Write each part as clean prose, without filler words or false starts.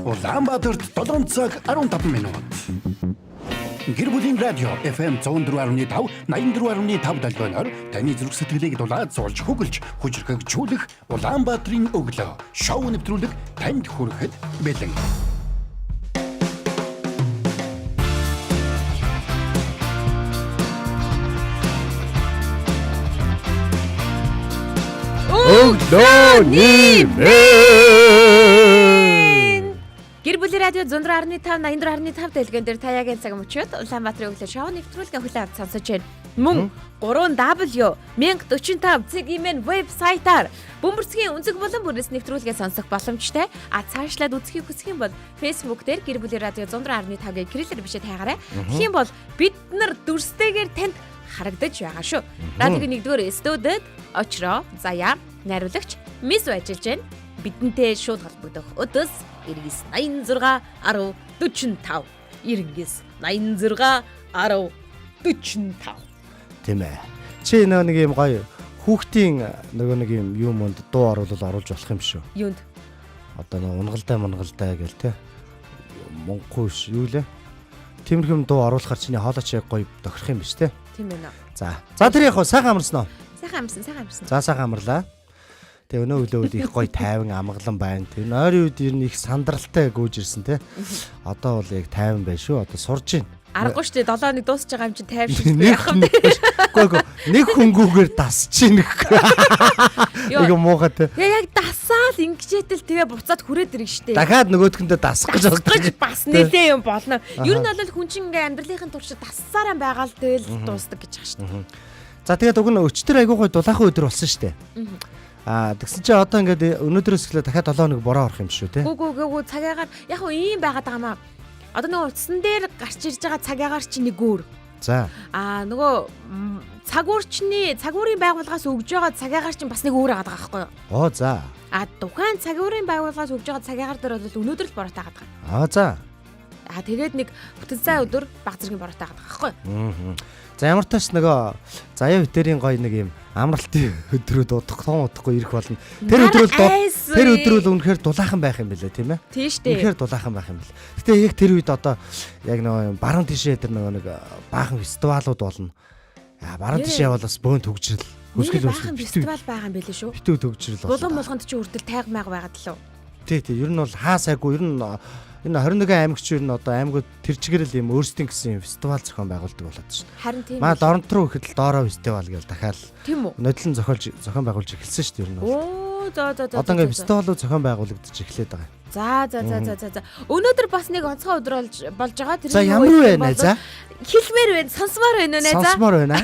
Улаанбаатарт 7 цаг 15 минут. Гэр бүлийн радио FM 104.5, 84.5 долгионоор таны зүрх сэтгэлийг дулаад зулж хөглж, хүчрхэгжүүлэх Улаанбаатарын өглөө шоу нэвтрүүлэг танд хүрэхэд бэлэн. Өглөөний Гэр бүлийн радио 104.5, 84.5 дэлгэн дээр таяагийн цаг мөчид Улаанбаатарын өглөө шоу нэвтрүүлгийн хүлээвд сонсож байна. Мөн 3W 1045 цэгийн вебсайтаар бөмбөрцгийн үнцэг болон бүрээс нэвтрүүлгээ сонсох боломжтой. Цаашлаад үзхийг хүсэх юм бол Facebook дээр Гэр бүлийн радио 104.5-гийн кириллэр бишээ тайгаарай. Тэгэх юм бол бид нар дүрстэйгээр танд харагдаж байгаа шүү. Радиогийн 1-р студид очроо заяа найруулагч Мис ажиллаж байна. Бидэнтэй шууд холбогдох өдөөс 9986 1045 9986 1045 тийм ээ. Чи нэг юм гоё хүүхдийн нэг юм юмд дуу оруулж болох юм шүү. Юунд? Одоо нэг унгалдай гэл те. Монгүй ш юу лээ? Тиймэрхэм дуу оруулахар чиний хоолойч яг гоё тохирох юм биш те. Тийм ээ. За тэр яг сайхан амарсан уу? Сайхан амарсан. За сайхан амарлаа. Тэгээ өнөө өглөө их гоё тайван амгалан байна. Тэр ойрын үед ер нь их сандралтай гүйж ирсэн те. Одоо бол яг тайван байна шүү. Одоо сурж байна. Аргагүй шүү дээ. 7 хоног дуусч байгаа юм чинь тайвшиж байх юм. Гүг нэг хөнгүүгээр дасч ийн. Нэг муухай те. Яг дасаал ингэжээтэл тэгээ буцаад хүрээд ирэх штэ. Дахиад нөгөөдгөндөө дасах гэж бодож бас нэлээ юм болно. Ер нь бол хүн чинь ингээ амьдралынхын туршид тассаараа байгаа л тэгэл дуустдаг гэж байгаа штэ. За тэгээд уг нь өчтөр айгуу гой дулаахан өдөр болсон штэ. Тэгсэн чи одоо ингээд өнөөдрөөс эхлээ дахиад 7 хоног бороо орох юм шүү те. Гүү цагаагаар яг хөө ийм байгаад байгаа маа. Одоо нөгөө утсан дээр гарч ирж байгаа цагаагаар чи нэг өөр. За. Нөгөө цагуурын байгууллагаас өгж байгаа цагаагаар чинь бас нэг өөр байгаа байхгүй юу? Оо за. Тухайн цагуурын байгууллагаас өгж байгаа цагаагаар дээр бол өнөөдөр л бороотой байгаа. За. Тэгээд нэг бүтэн цай өдөр баг зэргийн бороотой байгаа байхгүй юу? За ямар тааш нөгөө заяа хитэрийн гоё нэг юм амралтын өдрүүд удахгүй ирэх болно. Тэр өдрөл үнэхээр дулаахан байх юм билээ тийм ээ. Тийм шүү дээ. Үнэхээр дулаахан байх юм бэл. Гэтэ яг тэр үед одоо яг нөгөө баруун тишээ тэр нөгөө нэг баахан фестивалууд болно. Баруун тишээ бол бас бөөн төгжрөл баахан фестивал байгаа юм билээ шүү. Битүү төгжрөл болно. Булан болгонд чи үрдэл тайг майг байгаад лөө. Тий, ер нь бол хаасайгүй ер нь энэ 21 аймагч ер нь одоо аймагуд тэр чигээрэл юм өөрсдийн гэсэн фестивал зохион байгуулдаг болоод шин. Харин тийм. Маа Доронт руу ихэд л доороо фестивал гэж дахиад тийм үү? Нодлон зохион байгуулж эхэлсэн шүү дээ ер нь. Оо за. Одоо ингээ фестивалууд зохион байгуулагдаж эхлэдэг байгаа. За. Өнөөдөр бас нэг онцгой өдөр болж байгаа. Тэр за ямар вэ нэ за? Хэлмээр байна, сонсомоор байна уу нэ за? Сонсомоор байна.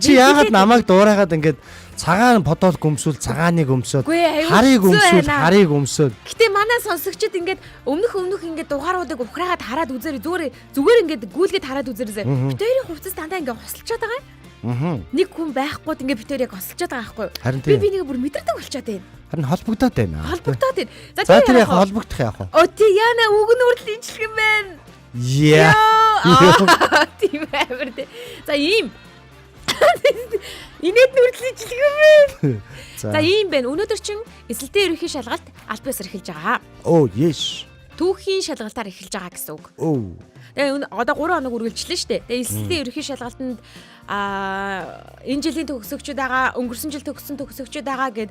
Чи яагаад намайг дуурайгаад ингээд цагаан подол göмсүүл цагааныг өмсөд харыг өмсөд. Гэтэ манай сонсогчид ингээд өмнөх ингээд дугааруудыг ухраагаад хараад үзээрэй зүгээр ингээд гүйлгээд хараад үзээрэй. Битэрийн хувцас дандаа ингээд хосолчод байгаа. Нэг хүн байхгүйд ингээд битэр яг хосолчод байгаа байхгүй юу? Би нэг бүр мэдэрдэг болчиход байна. Харин холбогдоод байна. За тэр яг холбогдох яах вэ? Тий яана үгэн үрдэл ижлэх юм байна. Яа. Тийм амар тий. За ийм инээд нүрдлэж хэлэх юм бэ. За ийм байна. Өнөөдөр чин эсэлтийн ерөнхий шалгалт аль биесээр эхэлж байгаа. Оо yes. Түүхийн шалгалтаар эхэлж байгаа гэсэн үг. Оо. Тэгээ одоо 3 хоног үргэлжлэн штэ. Тэгээ эсэлтийн ерөнхий шалгалтанд энэ жилийн төгсөгчд байгаа, өнгөрсөн жил төгссөн төгсөгчд байгаа гэд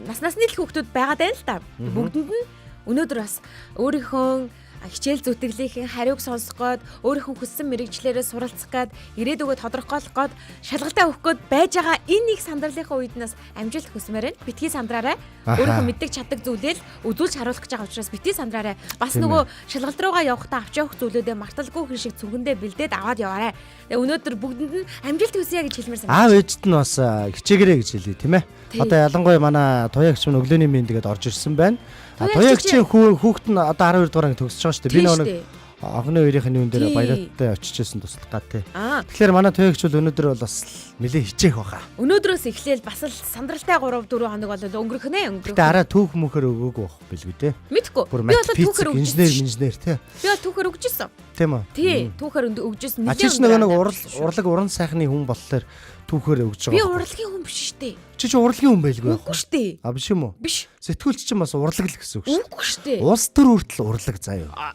насны л хүүхдүүд байгаад байна л та. Бүгдэнд нь өнөөдөр бас өөрийнхөө хичээл зүтгэлийнхэн хариуг сонсох гээд өөрийнхөө хүссэн мэрэгчлэрээ суралцах гээд ирээдүгөө тодорхойлох гээд шалгалтаа өгөх гээд байж байгаа энэ их сандралынхаа үед нас амжилт хүсмээр байна. Битгий сандраарай. Өөрийнхөө мэддэг чаддаг зүйлээ үзүүлж харуулах гэж байгаа учраас битгий сандраарай. Бас нөгөө шалгалт руугаа явахдаа авч явах зүйлүүдээ марталгүй хүн шиг цүгэндээ бэлдээд аваад яваарай. Тэгээ өнөөдөр бүгдэнд нь амжилт хүсье гэж хэлмээр санагдав. Аав ээжд нь бас хичээгээрэй гэж хэлье тийм ээ. Одоо ялангуяа манай туяагч мөн өглөөний мэнд тэгээд орж ирсэн байна. Туяагчийн хүүхэд нь одоо 12 дугаар анги төгсөж байгаа шүү дээ. Би нэг Огны хоёрын юун дээр баяраатай очижсэн туслах гад тий. Тэгэхээр манай төвөгч бол өнөөдөр бол бас нэлээ хичээх баха. Өнөөдрөөс эхлээл бас л сандралтай 3-4 хоног бол өнгөрөх нэ. Гэтэ арай түүх мөхөр өгөөгүй бах билгүй тий. Мэдгүй. Би бол түүхээр инженер тий. Би бол түүхээр өгчээсэн. Тийм үү? Тий, түүхээр өгжсэн. Ачиж нэг урлаг уран сайхны хүн болохоор түүхээр өгж байгаа. Би урлагийн хүн биш шүү дээ. Чи урлагийн хүн байлгүй яах вэ? Үгүй шүү дээ. А биш юм уу? Биш. Сэтгүүлч чинь бас урлаг л гэсэн үг шүү. Үгүй шүү дээ. Улс төр хүртэл урлаг заяа.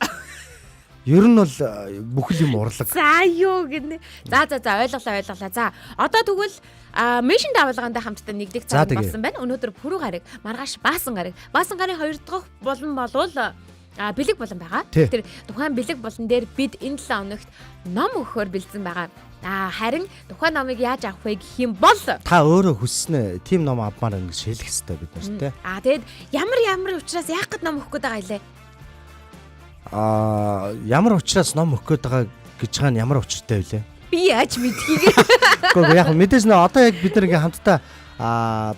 Ер нь бол бүхэл юм урлаг. За юу гэнэ. За ойлголоо. За одоо тэгвэл Mission давалгаанд хамтдаа нэгдэх цаг болсон байна. Өнөөдөр Пүрэв гараг, маргааш Баасан гараг. Баасан гарын 2 дахь болон болвол бэлэг болон байгаа. Тэгэхээр тухайн бэлэг болон дээр бид энэ 7 хоногт ном өгөхөөр бэлдсэн байгаа. Харин тухайн номыг яаж авах вэ гэх юм бол та өөрөө хүснэ тийм ном авмаар ингэ шилэх хэрэгтэй бид нар тий. Тэгэд ямар учраас яах гээд ном өгөх гээд байгаа илээ. Ямар учраас ном өгөх гээд байгаа гэж байгаа нь ямар учиртай вэ? Би яаж мэдхийг. Гэхдээ яг мэдээж нэ одоо яг бид нар ингээ хамтдаа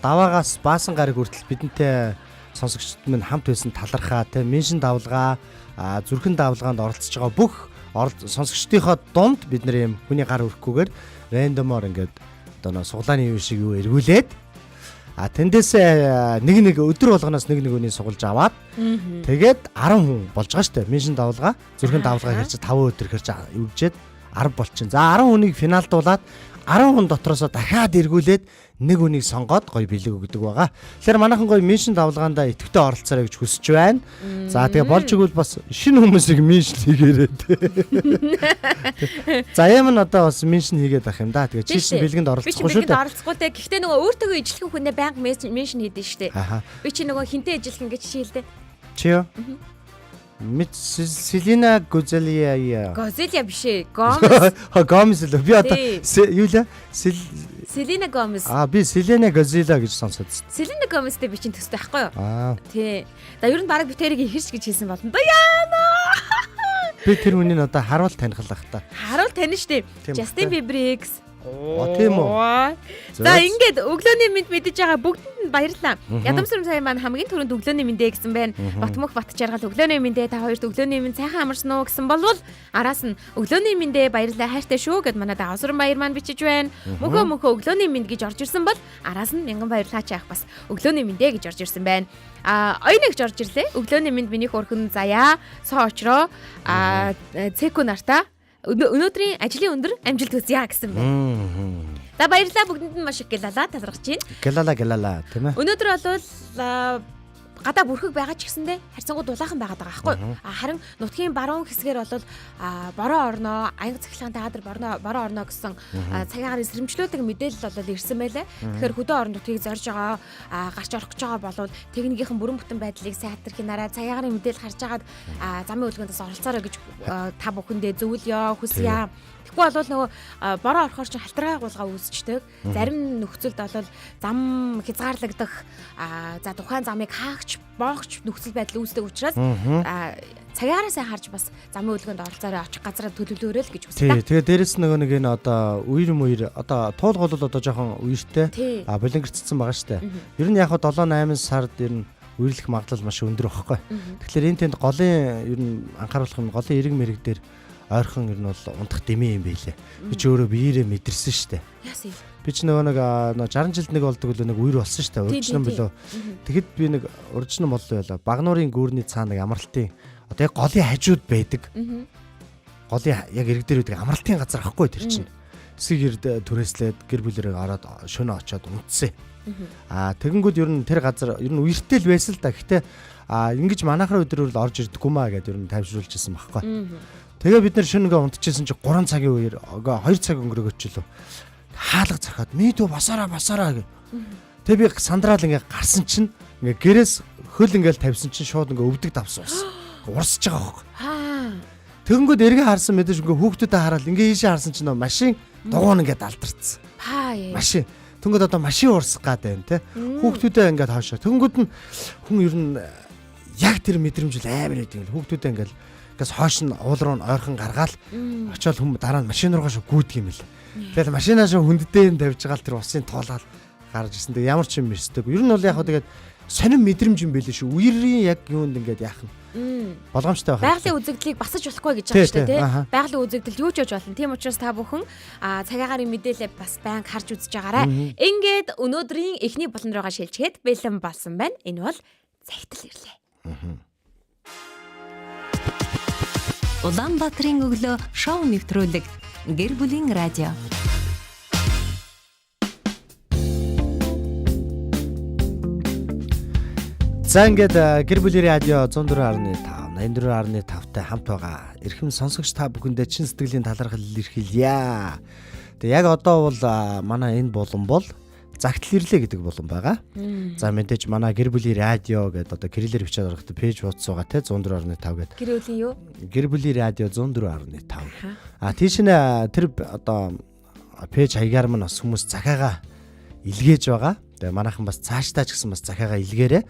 даваагаас Баасан гараг хүртэл бидэнтэй сонсогчдод минь хамт байсан талархаа те Mission давлгаа зүрхэн давлгаанд оролцож байгаа бүх сонсогчдийнхоо дунд бид нар юм хүний гар өрөхгүйгээр рандомоор ингээд одоо суглааны юу шиг юу эргүүлээд тэндээсээ нэг өдөр болгоноос нэг үний сугалж аваад тэгээд 10 хүн болж байгаа штэ Mission давлгаа зүрхэн давлгаа хэрч 5 өдөр хэрч үржээд 10 болчин. За 10 хүнийг финалдуулаад 10 хүн дотроосоо дахиад эргүүлээд нэг үнийг сонгоод гоё бэлэг өгдөг байгаа. Тэгэхээр манайхан гоё Mission давлгаандаа идэвхтэй оролцоорой гэж хүсэж байна. За тэгээ болж игэл бас шинэ хүмүүсийг Mission хийгээрэй. За юм н одоо бас Mission хийгээд ах юм да. Тэгээ чи бэлгэнд оролцохгүй шүү дээ. Бэлгэнд оролцохгүй те. Гэхдээ нөгөө өөртөө ижлэх хүнээ банк Mission хийдэж штэ. Би чи нөгөө хинтээ ижлэх ингэж шийлдэ. Чи юу? Селина Гозелия биш ээ. Гомес л би одоо юу лээ? Селина Гомес. Би Селина Гозелия гэж сонсоод. Селина Гоместэй би чинь төстэй байхгүй юу? Тий. За ер нь баг би тэрийг ихэрч гэж хэлсэн болно. Яана. Би тэр хүнийг одоо харуул танихлах та. Харуул тань штэ. Justin Bieber. Тийм үү. За ингээд өглөөний мэд мэдэж байгаа бүгдэнд нь баярлалаа. Ядамсрам сая маань хамгийн түрүүнд өглөөний мэндэ гэсэн байна. Батмөх бат жаргал өглөөний мэндэ та хоёрт өглөөний мэнд сайхан амарсан уу гэсэн болвол араас нь өглөөний мэндэ баярлалаа хайртай шүү гэд манай давсран баяр маань бичиж байна. Мөхөө өглөөний мэнд гэж орж ирсэн бол араас нь мянган баярлалаа чаах бас өглөөний мэндэ гэж орж ирсэн байна. Ойныг орж ирлээ. Өглөөний мэнд минийх өрхөн заяа соо очроо цэко нартаа өнөөдрийн ажлын өндөр амжилт хүсье гэсэн байна. За баярлалаа бүгдэнд нь маш их гэлалаа талархаж байна. Гэлалаа тийм ээ. Өнөөдөр болвол гадаа бүрхэг байгаа ч гэсэндээ харьцангуй дулаахан байгаад байгаа байхгүй. Харин нутгийн баруун хэсгээр болвол бороо орноо, аяга цахилгаантай гадар бороо орноо гэсэн цагаагаар сэрэмжлүүлдэг мэдээлэл болвол ирсэн байлаа. Тэгэхээр хөдөө орон нутгийг зорж байгаа гарч орох гэж байгаа болвол техникийн бүрэн бүтэн байдлыг сайжруулахын дараа цагаагаар мэдээлэл харж агаад замын хөдөлгөөндөөс оролцоорой гэж та бүхэндээ зөвлөё, хүсье. Тэгэхгүй бол нөгөө бороо орохоор чинь халтраа гуулгаа үүсчдэг. Зарим нөхцөлд бол зам хязгаарлагдах за тухайн замыг хаагч боогч нөхцөл байдал үүсдэг учраас цагаараа сайн харж бас замын хөдөлгөөнд оролцоорой очих газараа төлөвлөөрэй л гэж хүсдэг. Тэгээ дээрэс нөгөө нэг энэ одоо үер одоо туулга бол одоо жоохон үертэй болонгэрцсэн байгаа штэ. Ер нь яг 7-8 сард ер нь үерлэх магадлал маш өндөр байхгүй. Тэгэхээр энэ тэнд голын ер нь анхааруулах юм голын эрэг мэрэг дээр ойрхон ер нь бол унтах дэмий юм байлээ. Би ч өөрөө биеэрээ мэдэрсэн штэ. Яасан юм? Би ч нөгөө 60 жилд нэг болдог л нэг үер болсон штэ. Урьдчилан билүү. Тэгэхэд би нэг урьдчилан боллоо байлаа. Багнуурын гүүрний цаана нэг амралтын одоо яг голын хажууд байдаг. Голын яг эрэг дээр байдаг амралтын газар ахгүй тэр чинь. Эсэг түрээслээд гэр бүлэрээ ороод шөнө очоод унтсан. Тэгэнгүүт ер нь тэр газар ер нь үертэй л байсан л да. Гэхдээ ингэж манайхаар өдрөөр л орж ирдэггүй маа гэдээ ер нь тайвшруулжсэн байхгүй. Тэгээ бид нар шөнө ингээ унтчихсэн чинь 3 цагийн үеэр 2 цаг өнгөрөөгөөчлөө. Хаалга зархаад мэдүү басараа гэ. Тэгээ би сандраал ингээ гарсан чинь ингээ гэрээс хөл ингээл тавьсан чинь шууд ингээ өвдөг давсан ус. Урсж байгаа хөөг. Тэгэнгүүт эргээ харсан мэдээж ингээ хүүхдүүдэд хараад ингээ ийшээ харсан чинь машин дугуун ингээ далдарцсан. Машин. Тэнгүүд одоо машин урсах гад байна те. Хүүхдүүдэд ингээ хаашаа. Тэнгүүд нь хүн ер нь яг тэр мэдрэмжил амар байдаг. Хүүхдүүдэд ингээл гээс хоош нь уул руу ойрхон гаргаал очиод хүм дараа нь машин руугаа шүү гүйдэг юм л. Тэгэл машинаа шүү хүнддээ нь тавьж байгаа л тэр усын тоолал гарч ирсэн. Тэг ямар ч юм ирсдэг. Ер нь бол яг хөө тэгээд сонин мэдрэмж юм байлээ шүү. Үерийн яг юунд ингээд яах нь болгоомжтой байх. Байгалийн үзэгдлийг басаж болохгүй гэж байгаа шүү дээ, тий. Байгалийн үзэгдэл юу ч яж болно. Тийм учраас та бүхэн цагаагаар мэдээлэл бас байнга харж үзэж байгаарай. Ингээд өнөөдрийн эхний болон руугаа шилжихэд бэлэн болсон байна. Энэ бол Захидал ирлээ. Улаанбаатарын өглөө шоу нэвтрүүлэг Гэр бүлийн радио. За ингээд Гэр бүлийн радио 104.5 84.5-тай хамт байгаа. Эрхэм сонсогч та бүхэндээ чин сэтгэлийн талархал илэрхийлье. Тэгээ яг одоо бол манай энэ болон бол Захидал ирлээ гэдэг болон байгаа. За мэдээж манай Гэр бүлийн радио гэдэг одоо кириллээр бичиж гаргахад пэйж утас байгаа те 104.5 гэдэг. Гэр бүлийн юу? Гэр бүлийн радио 104.5. Тийш нэ тэр одоо пэйж хаягаар мань бас хүмүүс захиагаа илгээж байгаа. Тэгээ манайхан бас цаашдаа ч гэсэн бас захиагаа илгээрээ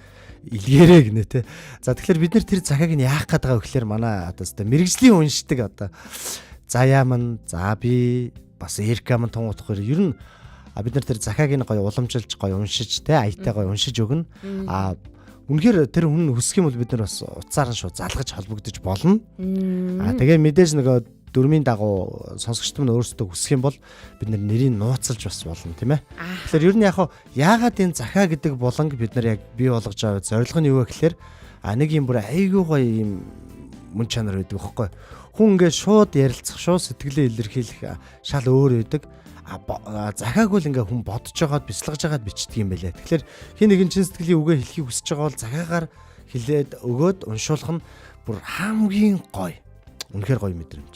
гинэ те. За тэгэхээр бид нэр тэр захиаг нь яах гээд байгаа вэ гэхээр манай одоо мэрэгжлийн уншдаг одоо заяа мань за би бас Эрка мань тунгуудахаар ер нь бид нар тэр захиаг нь гоё уламжилж гоё уншиж те аятай гоё уншиж өгнө. Үнэхээр тэр хүн хүсэх юм бол бид нар бас утсаар нь шууд залгаж холбогдож болно. Тэгээ мэдээж нөгөө дөрмийн дагуу сонсогчд нь өөрсдөө хүсэх юм бол бид нэрийг нууцлж бас болно тийм ээ. Тэгэхээр ер нь яагаад энэ захиа гэдэг болонг бид нар яг бий болгож байгаа зорилго нь юу вэ гэхээр нэг юм бүр айгүй гоё юм мөн чанар байдаг байхгүй. Хүн ингээд шууд ярилцах, шууд сэтгэлээ илэрхийлэх шал өөр байдаг. Захиаг бол ингээ хүн бодож байгаад бяцлагж байгаад бичдэг юм байлаа. Тэгэхээр хин нэгэн чин сэтгэлийн үгээ хэлхийг хүсэж байгаа бол захиагаар хэлээд өгөөд уншуулах нь бүр хамгийн гоё. Үнэхээр гоё мэдрэмж.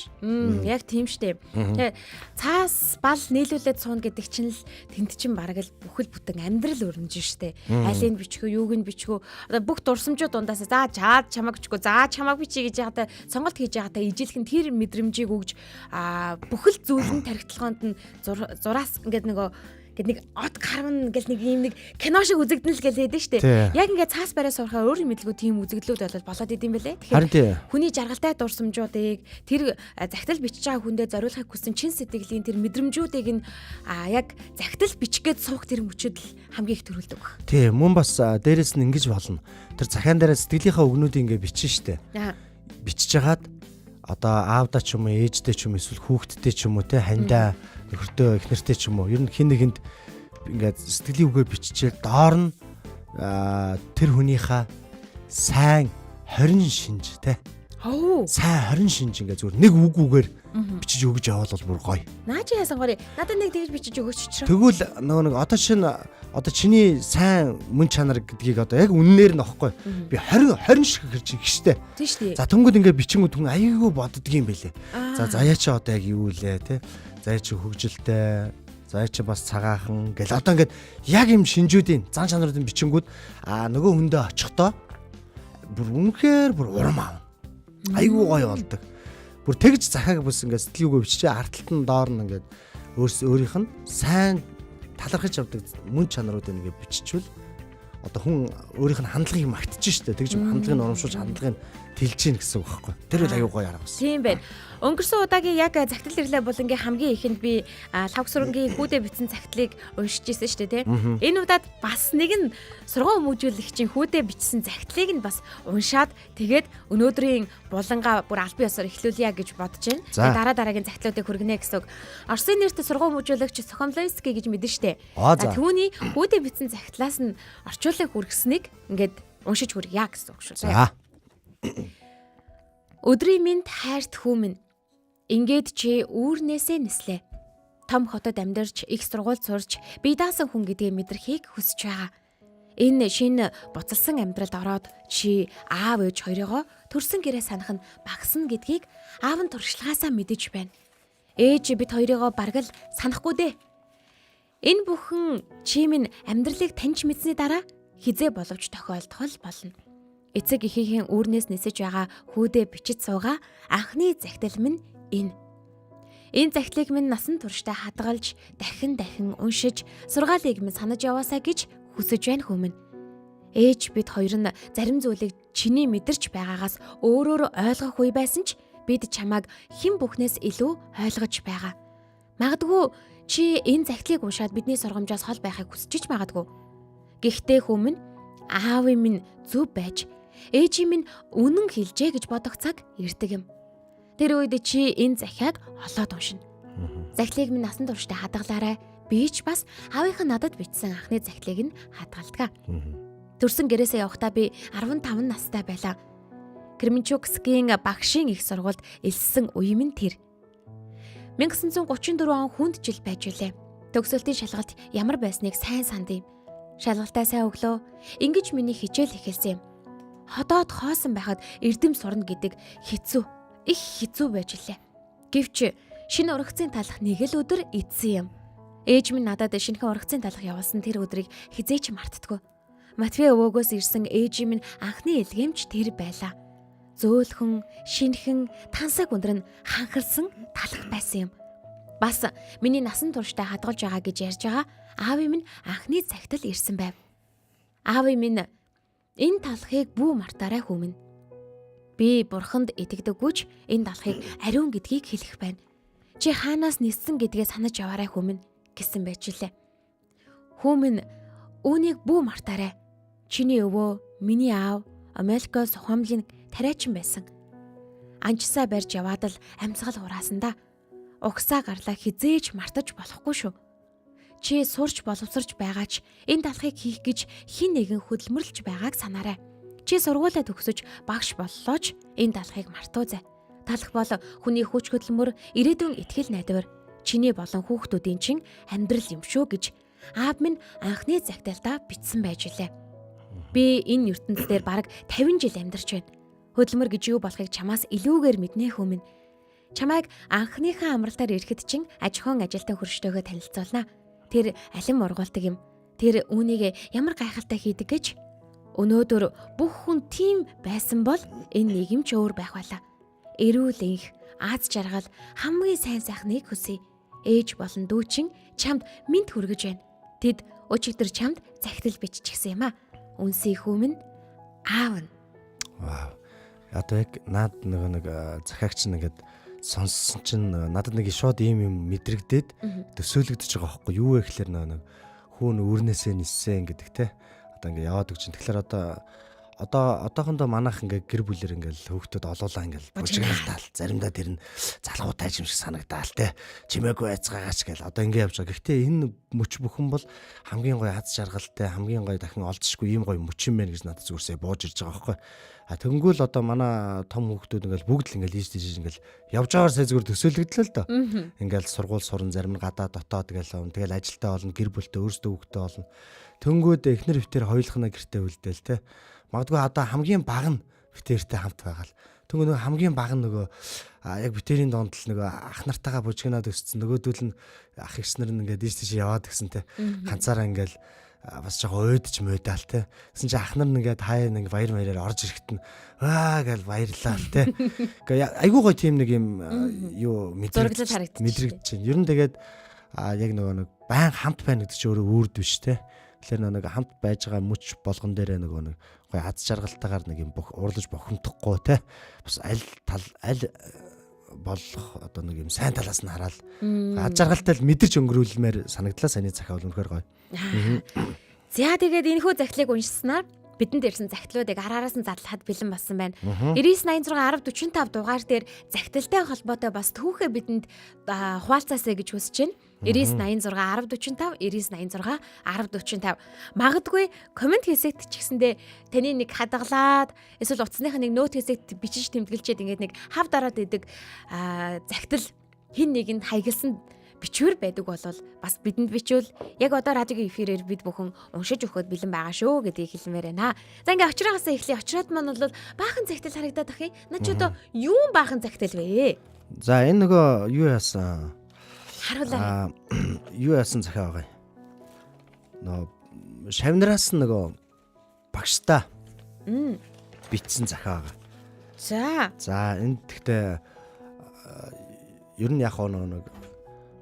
Яг тийм штэ. Тэгээ цаас бал нийлүүлээд суuna гэдэг чинь л тэнд чинь бараг л бүхэл бүтэн амьдрал өрнөж штэ. Алийг бичихөө, юуг нь бичихөө. Одоо бүх дурсамжууд дундаас за чамаг бичихгүй, за чамаг бичиж гэж яхаа сонголт хийж яхаа ижилхэн тэр мэдрэмжийг өгж бүхэл зүйлэн тархитлагоонд нь зураас ингээд нэг од карван гэл нэг юм нэг кино шиг үзэгдэн л гэлээд нь штэ. Яг ингээд цаас бараа сурахаа өөрийн мэдлгүй тийм үзэгдлүүд болоод идэм байлээ. Тэгэхээр хүний жаргалтай дурсамжуудыг тэр захидал бичиж байгаа хүндээ зориулахыг хүссэн чин сэтгэлийн тэр мэдрэмжүүдийг нь яг захидал бичгээд суух тэр мөчөд л хамгийн их төрүүлдэг баг. Тийм мөн бас дээрэс нь ингэж болно. Тэр захиан дээр сэтгэлийнхаа үгнүүдийг ингээд бичнэ штэ. Бичиж хагаад одоо аавдаа ч юм уу ээждээ ч юм эсвэл хүүхдтэй ч юм уу те хандаа нөхөртөө эхнэртэй ч юм уу ер нь хин нэгэнд ингээд сэтгэлийн үгээ биччихэл доор нь тэр хүнийхээ сайн 20 шинж те сайн 20 шинж ингээд зүгээр нэг үг үгээр бичиж өгж явал бол бүр гоё. Наачи яасан гоё. Надад нэг тэгж бичиж өгөөч ч. Тэгвэл нөгөө нэг одоо чиний сайн мөн чанар гэдгийг одоо яг үннээр нь аахгүй. Би 20 шиг хэрж ихштэй. Тийм шүү дээ. За тэнгууд ингээд бичингүүд хүн аяйгуу боддөг юм байлээ. За заяа чи одоо яг юу лээ те. Заяа чи хөвгөлтэй. Заяа чи бас цагаахан гэл одоо ингээд яг юм шинжүүдийн зан чанарын бичингүүд нөгөө хүндээ очихдоо бүр үнэхээр бүр урам аав. Аяйгуу гоё болдог. Бүр тэгж захааг бүс ингээд сэтгэлийн үгээ биччихээ арталт нь доор нь ингээд өөрийнх нь сайн талархаж авдаг мөн чанаруудыг ингээд биччихвэл одоо хүн өөрийнх нь хандлагыг магтж штэ тэгж хандлагыг урамшуулж хандлагыг тэлж гин гэсэн үг байхгүй. Тэр үл аюу гоё арга бас. Тийм байна. Өнгөрсөн удаагийн яг захидал ирлээ бол ингээ хамгийн ихэнд би лавгсурынгийн хүүдээ бичсэн захидлыг уншиж ирсэн шүү дээ тийм. Энэ удаад бас нэгэн сургууль хүмүүжүүлэгчийн хүүдээ бичсэн захидлыг нь бас уншаад тэгээд өнөөдрийн булангаа бүр аль бие ёсоор эхлүүлье гэж бодож байна. Дараагийн захидлуудыг хүргэнэ гэсэн үг. Орсын нэртэй сургууль хүмүүжүүлэгч Сохомлойский гэж мэдэн шүү дээ. Түүний хүүдээ бичсэн захидлаас нь орчуулгыг хүргэснийг ингээд уншиж хүргье гэсэн үг шүү. За. Өдрийн минь хайрт хүмүн ингээд чи үүрнээсээ нислээ. Том хотод амьдарч их сургууль сурч бие даасан хүн гэдгийг мэдрэхийг хүсэж байгаа. Энэ шинэ буцалсан амьдралд ороод чи аав ээж хоёроо төрсөн гэрээ санах нь багасна гэдгийг аав нь туршлагаасаа мэдэж байна. Ээж бид хоёроо бараг л санахгүй дээ. Энэ бүхэн чи минь амьдралыг таньж мэдсэний дараа хизээ боловч тохиолдох болно. Эцэг эхийнхээ үүрнээс нисэж байгаа хүүдээ бичиж суугаа анхны захидал минь энэ. Энэ захидлыг минь насан туршдаа хадгалж дахин уншиж сургаалыг минь санаж яваасаа гэж хүсэж байна хүмүн. Ээж бид хоёр нь зарим зүйлийг чиний мэдэрч байгаагаас өөрөөр ойлгох үе байсан ч бид чамайг хэн бүхнээс илүү ойлгож байгаа. Магадгүй чи энэ захидлыг уншаад бидний сургамжаас хол байхыг хүсэж ч магадгүй. Гэхдээ хүмүн аавын минь зөв байж ээжийн минь үнэн хэлжээ гэж бодох цаг ирдэг юм. Тэр үед чи энэ захиаг олоод уншина. Захилыг минь насан туршдаа хадгалаарай. Би ч бас аавынхаа надад бичсэн анхны захилыг нь хадгалдаг. Төрсөн гэрээсээ явахдаа би 15 настай байлаа. Кременчугскийн багшийн их сургуульд элссэн үе минь тэр. 1934 он хүнд жил байж үлээ. Төгсөлтийн шалгалт ямар байсныг сайн санд юм. Шалгалтаа сайн өглөө. Ингиж миний хичээл эхэлсэн юм. Ходоод хоосон байхад эрдэм сурна гэдэг их хэцүү байж илээ. Гэвч шинэ ургацын талах нэг л өдөр идсэн юм. Ээж минь надад шинэхэн ургацын талах явуулсан тэр өдрийг хизээч мартдаггүй. Матвей өвөөгөөс ирсэн ээжийн минь анхны илгээмж тэр байлаа. Зөөлхөн, шинэхэн, тансаг өндөр нь ханхалсан талах байсан юм. Бас миний насан туршдаа хадгалж байгаа гэж ярьж байгаа аавын минь анхны цагтл ирсэн байв. Аавын минь энэ талхыг бүү мартаарай хүмүн. Би бурханд итгэдэггүйч энэ талхыг ариун гэдгийг хэлэх байна. Чи хаанаас ниссэн гэдгээ санаж яваарай хүмүн гэсэн байж лээ. Хүмүн үүнийг бүү мартаарай. Чиний өвөө, миний аав Америкоос хомлын тариачин байсан. Анчсаа барьж яваад л амьсгал хураасандаа угсаа гарлаа хизээж мартаж болохгүй шүү. Чи сурч боловсрч байгаач энэ талхыг хийх гэж хин нэгэн хөдөлмөрлж байгааг санаарай. Чи сургуулаа төгсөж багш боллоо ч энэ талхыг мартуузай. Талх бол хүний хүч хөдөлмөр, ирээдүйн итгэл найдвар, чиний болон хүүхдүүдийн чин амьдрал юм шүү гэж аав минь анхны загталтаа бичсэн байж илээ. Би энэ ертөнцийн дээр бараг 50 жил амьдарч байна. Хөдөлмөр гэж юу болохыг чамаас илүүгээр мэднэ хүмүн. Чамайг анхныхаа амралтаар ирэхэд чин аж ахуйн ажилтан хөрштэйгөө танилцуулнаа. Тэр алим ургуулдаг юм. Тэр үүнийг ямар гайхалтай хийдэг гэж өнөөдөр бүх хүн тийм байсан бол энэ нийгэм ч өөр байх байлаа. Эрүүл энх, аз жаргал хамгийн сайн сайхныг хүсье. Ээж болон дүү чин чамд мэд хүргэж байна. Тэд өчигдөр чамд захидал биччихсэн юм а. Үнсий хүмүн аав нь. Вау. Одоо яг наад нэг захиагч нэгэд сонссон чинь надад нэг шууд ийм юм мэдрэгдээд төсөөлөгдөж байгаа хөөхгүй юу вэ гэхээр нэг хүүн өрнөөсөө ниссэн гэдэг те. Одоо ингээ яваад өгч. Тэгэхээр одоохондоо манайх ингээ гэр бүлэр ингээл хүүхдүүд олоолаа ингээл бужигналтаал заримдаа тэр нь залгуутай юм шиг санагдаал те. Чимээгүй айцгаагаач гэл одоо ингээ явж байгаа. Гэхдээ энэ мөч бүхэн бол хамгийн гоё аз жаргалтай, хамгийн гоё дахин олдшгүй ийм гоё мөч юм байна гэж надад зүгээрсээ бууж ирж байгаа байхгүй. Тэгэнгүүл одоо манай том хүүхдүүд ингээл бүгд л ингээл ийш тийш ингээл явж байгаагаар сая зүгээр төсөөлөгдлөө л доо. Ингээл сургууль суран зарим нь гадаа дотоод тэгэл ажилтаа болно, гэр бүлтэй өөрсдөө хүүхдтэй болно. Тэнгүүд эхнэр хөвтөр хоёулахна гэртээ үлдээл те. Магадгүй одоо хамгийн баг нь битэртэй хамт байгаа л. Тэнгүүд нөгөө хамгийн баг нь нөгөө яг битэрийн донд л нөгөө ах нартайгаа бужигнаад өссөн. Нөгөөдөл нь ах ихснэр нь ингээд ийш тийш яваад гисэн те. Ганцаараа ингээл бас жоохон уйдч муудаал те. Гэсэн чи ах нар нэгээд хаяа нэг баяр маяраар орж ирэхэд нь аа гэл баярлаа те. Гэхдээ айгүй гой тийм нэг юм юу мэдрэгдэж байна. Ер нь тэгээд яг нөгөө нэг байн хамт байна гэдэг чинь өөрөө үрд биш те. Тэгэхээр нэг хамт байж байгаа мөч болгон дээрээ нөгөө нэг гой аз жаргалтайгаар нэг юм урлаж бохомдохгүй те. Бас аль болох одоо нэг юм сайн талаас нь хараад аз жаргалтай л мэдэрч өнгөрүүлмээр санагдлаа саяны захиал үнэхээр гоё. За тэгээд энэхүү захидлыг уншсанаар бидэнд ирсэн захидлуудыг араараас нь задлахад бэлэн болсон байна. 9986 1045 дугаар дээр захидалтай холбоотой бас түүхээ бидэнд хуваалцаасаа гэж хүсэж байна. 9986 1045 9986 1045 магадгүй комент хэсэгт ч гэсэндээ таны нэг хадгалаад эсвэл утасных нэг нөт хэсэгт бичиж тэмдэглэчээд ингээд нэг хав дараад идэг захидал хин нэгэнд хаягдсан бичвэр байдаг бол бас бидэнд бичвэл яг одоо радиогийн эфирээр бид бүхэн уншиж өгөхөд бэлэн байгаа шүү гэдгийг хэлмээр байна. За ингээ очроогоосаа эхлэе. Очроод маань бол баахан захидал харагдаад ах юм. Наа чи одоо юу баахан захидал вэ? За энэ нөгөө юу яасан? Харуулаа. Юу яасан захиа байгаа юм. Нөгөө шавнараас нөгөө багштай бичсэн захиа байгаа. За энэ тэгтээ ер нь яг нэг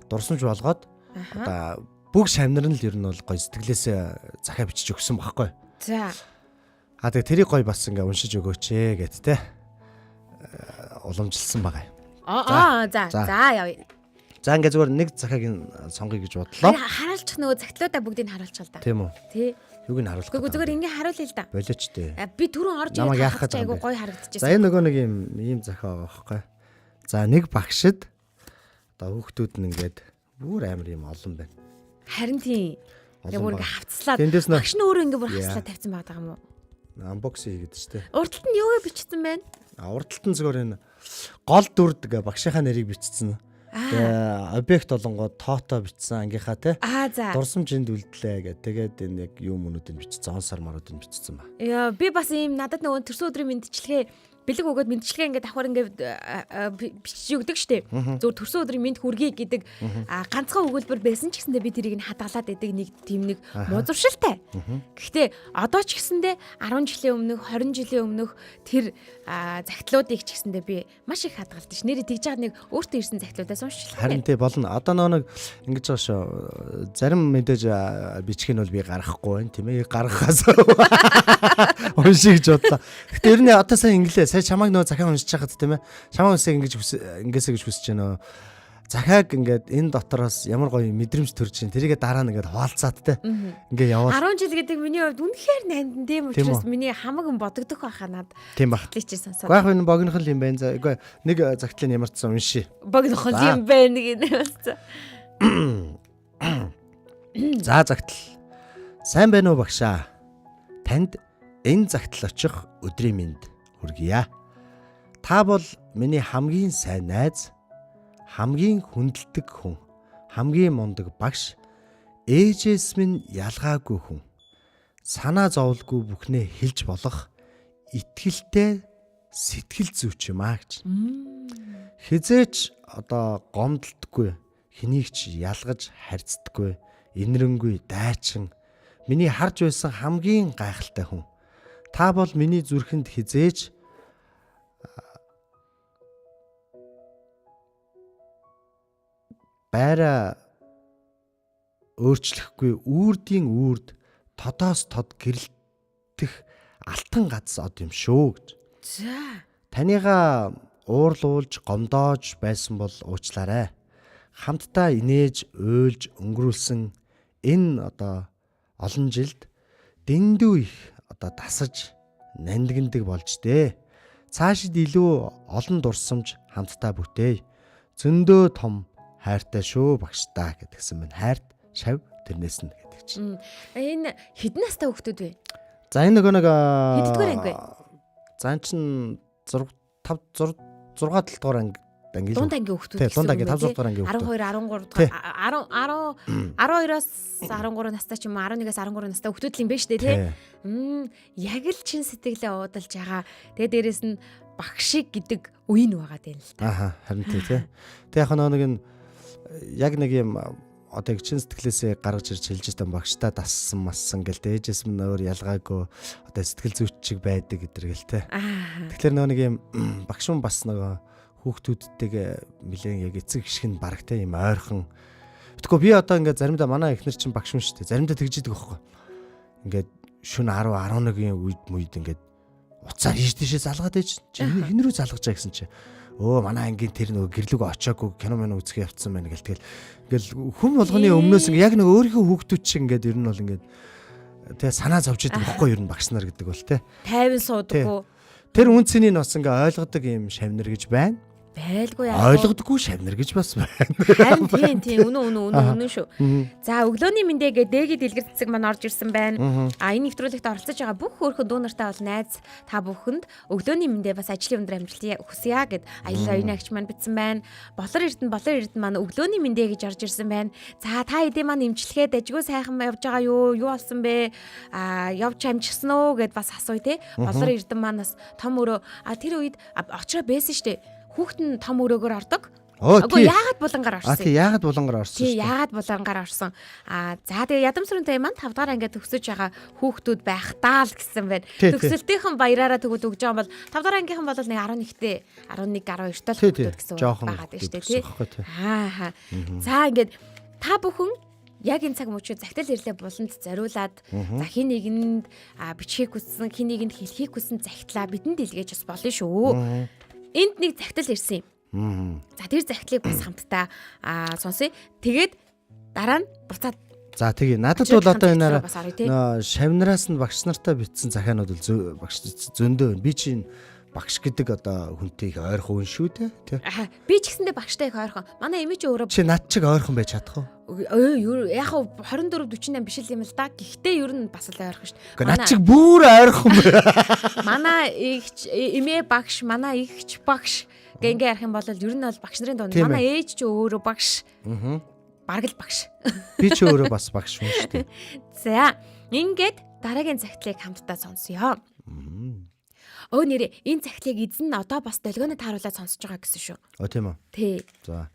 дурсамж болгоод одоо бүх шавнар нь л ер нь бол гоё сэтгэлээсээ захиа бичиж өгсөн багхгүй. За. Тэгээ тэрийг гоё бас ингээ уншиж өгөөч гэт те. Уламжилсан байгаа юм. За явъя. За ингээ зүгээр нэг захиаг сонгоё гэж бодлоо. Хараалчих нөгөө захидлуудаа бүгдийг харуулчих л да. Тийм үү. Тий. Юуг нь харуулах. Гэхдээ зүгээр ингэ харуулъя л да. Болооч дээ. Би түрүүн орж Намайг ирээд яах гэж айгу байгаа юм бэ? гоё харагдчихсан. За энэ нөгөө нэг ийм захиа байгаа байхгүй. За нэг багшид одоо хүүхдүүд нь ингээд бүр амар юм олон байна. Харин тийм. Яг бүр ингэ хавцлаад. Тэндээс нөө Багш нь өөрөө ингэ бүр хавцлаад тавьсан байгаа юм уу? Unboxing хийгээд штэ. Урталт нь юугаар бичсэн байна? Урдталт нь зүгээр энэ гол дүрд гэ багшийнхаа нэрийг бичсэн. Тэгээ объект болонгоо тоотоо бичсэн ангийнхаа те. За. Дурсамжинд үлдлээ гэ. Тэгээд энэ яг юм өнүүдийг бичсэн. Онсар маруудыг бичсэн ба. Яа, би бас ийм надад нөгөө төрсөн өдрийн мэндчлэгээ бэлэг өгөөд мэндчлэгээ ингээд давхар ингээд бичиж өгдөг штеп. Зөв төрсөн өдрийн мэнд хүргэе гэдэг ганцхан өгүүлбэр байсан ч гэсэндээ би тэрийг нь хадгалаад идэг нэг тийм нэг музуршилтай. Гэхдээ одоо ч гэсэндээ 10 жилийн өмнөх 20 жилийн өмнөх тэр загтлуудыг ч гэсэндээ би маш их хадгалдаг ш. Нэрээ тэгж байгаа нэг өөртөө ирсэн загтлуудаас уншилаа. Харин тий болно. Одоо нэг ингэж байгаа шүү. Зарим мэдээж бичгийг нь бол би гаргахгүй байна тийм ээ. Гаргахаас уншиж бодлоо. Гэтэ ер нь одоо сайн инглээ. Сая чамайг нөө захиа уншиж байхад тийм ээ. Чамайг үсэг ингэж хүсэж байна. Захиаг ингээд энэ дотроос ямар гоё мэдрэмж төрж чинь тэрийгээ дараа нь ингээд хуалцаад те. Ингээ яваад 10 жил гэдэг миний хувьд үнэхээр найдан тийм учраас миний хамаг бодогдох байхаа над. Тийм ба. Чи сонсоод. Гайх энэ богинохол юм байна. За үгүй нэг загтлын ямар ч сан уншия. Богинохол юм байна гэнэ. За загтал. Сайн байна уу багшаа? Танд энэ загтал очих өдрийн мэнд хүргье. Та бол миний хамгийн сайн найз, хамгийн хүндэлдэг хүн, хамгийн мундаг багш, ээжээс минь ялгаагүй хүн. Санаа зовлгүй бүхнээ хэлж болох итгэлтэй сэтгэл зүйч юм аа гэж. Хизээч одоо гомдлтгүй, хэнийг ч ялгаж харьцдаггүй, инэрэнгүй дайчин, миний харж байсан хамгийн гайхалтай хүн. Та бол миний зүрхэнд хизээж байраа өөрчлөхгүй үрдийн үрд тодоос тод гэрэлтэх алтан гац од юм шүү гэж. За. Танийгаа уурлуулж гомдоож байсан бол уучлаарай. Хамтдаа инээж уйлж өнгөрүүлсэн энэ одоо олон жилд дэндүү их одоо тасаж нандиндаг болж дээ. Цаашид илүү олон дурсамж хамтдаа бүтээе. Зөндөө том хайртай шүү багштаа гэдгсэн мэн. Хайрт шав тэрнээс нь гэдэг чинь. Энэ хэдэн настай хүүхдүүд вэ? За энэ нөгөө нэг хэддүгээр анги вэ? За энэ чинь 6 7 дугаар анги ангил. Дунд анги хүүхдүүд. Тий, дунд анги 5 дугаар анги хүүхдүүд. 12 13 12-оос 13 настай ч юм уу 11-ээс 13 настай хүүхдүүд л юм байна шүү дээ тий. Яг л чин сэтгэлээ уудалж байгаа. Тэгээ дээрэс нь багшиг гэдэг үе нь байгаа дээ л та. Харин тий. Тэг яг нэг нь яг нэг юм одоо чин сэтгэлээсээ гаргаж ирж хэлж байсан багштай дассан массан гэл ээжээс минь өөр ялгаагүй одоо сэтгэл зүйч шиг байдаг гэдэргээл те. Тэгэхээр нэг юм багш юм бас нэг хүүхдүүдтэйгээ нэлээд яг эцэг гიშгэн бараг те юм ойрхон. Тэгэхгүй би одоо ингээд заримдаа манай эхнэр чинь багш юм шүү дээ. Заримдаа тэгж идэг байхгүй. Ингээд шөнө 10 11-ийн үед ингээд уцаар ийш тийшээ залгаад ээж. Чи хин рүү залгаж байгаа гэсэн чи. Өө манай ангийн тэр нөгөө гэрлэг очоогүй кино мэн үзэхээ явцсан байна гэл тэгэл ингээл хүм болгоны өмнөөс ингээ яг нэг өөрийнхөө хүүхдүүд шиг ингээд ер нь бол ингээд тэгээ санаа зовж идэг бохгүй ер нь багш нар гэдэг бол те. Тайван суудаггүй. Тэр үнцнийг бас ингээ ойлгодог юм шавнар гэж байна. Байлгүй яа. Ойлгодоггүй шавнар гэж бас байна. Харин тийм үнэн шүү. За өглөөний мэндэ гэдэг дээгий дэлгэр цэцэг маань орж ирсэн байна. Энэ нэвтрүүлэгт оролцож байгаа бүх хөөрхөн дүү нартай бол найз та бүхэнд өглөөний мэндэ бас ажлын өндөр амжилт хүсье гэд аялал оюун агч маань бичсэн байна. Болор эрдэнэ маань өглөөний мэндэ гэж орж ирсэн байна. За та хэдий маань имжлэхэд ажгүй сайхан явж байгаа юу? Юу болсон бэ? Явж амжсан уу гэд бас асууя те. Болор эрдэнэ маань бас том өрөө тэр үед очроо байсан штэ. Хүүхэд нь том өрөөгөр ордог. Үгүй яагаад булангаар орсон? Тий, яагаад булангаар орсон? Тий, яагаад булангаар орсон? За тэгээ ядамсрынтай маань 5 дахь ангид төгсөж байгаа хүүхдүүд байх таа л гэсэн байна. Төгсөлтийнхэн баяраараа төгөөд өгж байгаа бол 5 дахь ангийнхан бол нэг 11-тэй 11 12 тал хүүхдүүд гэсэн байгаа даа шүү дээ, тий. За ингээд та бүхэн яг энэ цаг мөчид загтал ирлээ буланд зориулаад за хин нэгэнд бичхийг хүссэн, хин нэгэнд хэлхийг хүссэн загтлаа бидэнд илгээж бас болно шүү. Энд нэг загтал ирсэн юм. За тэр загтлыг бас хамтдаа сонсъё. Тэгээд дараа нь буцаад За тэгээ надад бол одоо энэ бас арга тий. шавнараас нь багш нартай битсэн захианууд бол багш зөндөө байна. Би чинь багш гэдэг одоо хүнтэй их ойрхон хүн шүү дээ тий. Би ч гэсэндээ багштай их ойрхон. Манай эмээ чи өөрөө Чи над чиг ойрхон байж чадах уу? яг 24 48 биш л юм л да. Гэхдээ ер нь бас л ойрхон шүү. Гэхдээ над чиг бүр ойрхон бай. Манай ихч эмээ багш, манай ихч багш ингээ ярих юм бол ер нь бол багш нарын дунд. Манай ээж ч өөрөө багш. Бараг л багш. Би ч өөрөө бас багш хүн шүү дээ. За, ингээд дараагийн цагтлыг хамтдаа сонсъё. Өө нэрээ энэ цагтлыг эзэн нь одоо бас долгионы тааруулаад сонсож байгаа гэсэн шүү. Тийм үү? Тий. За.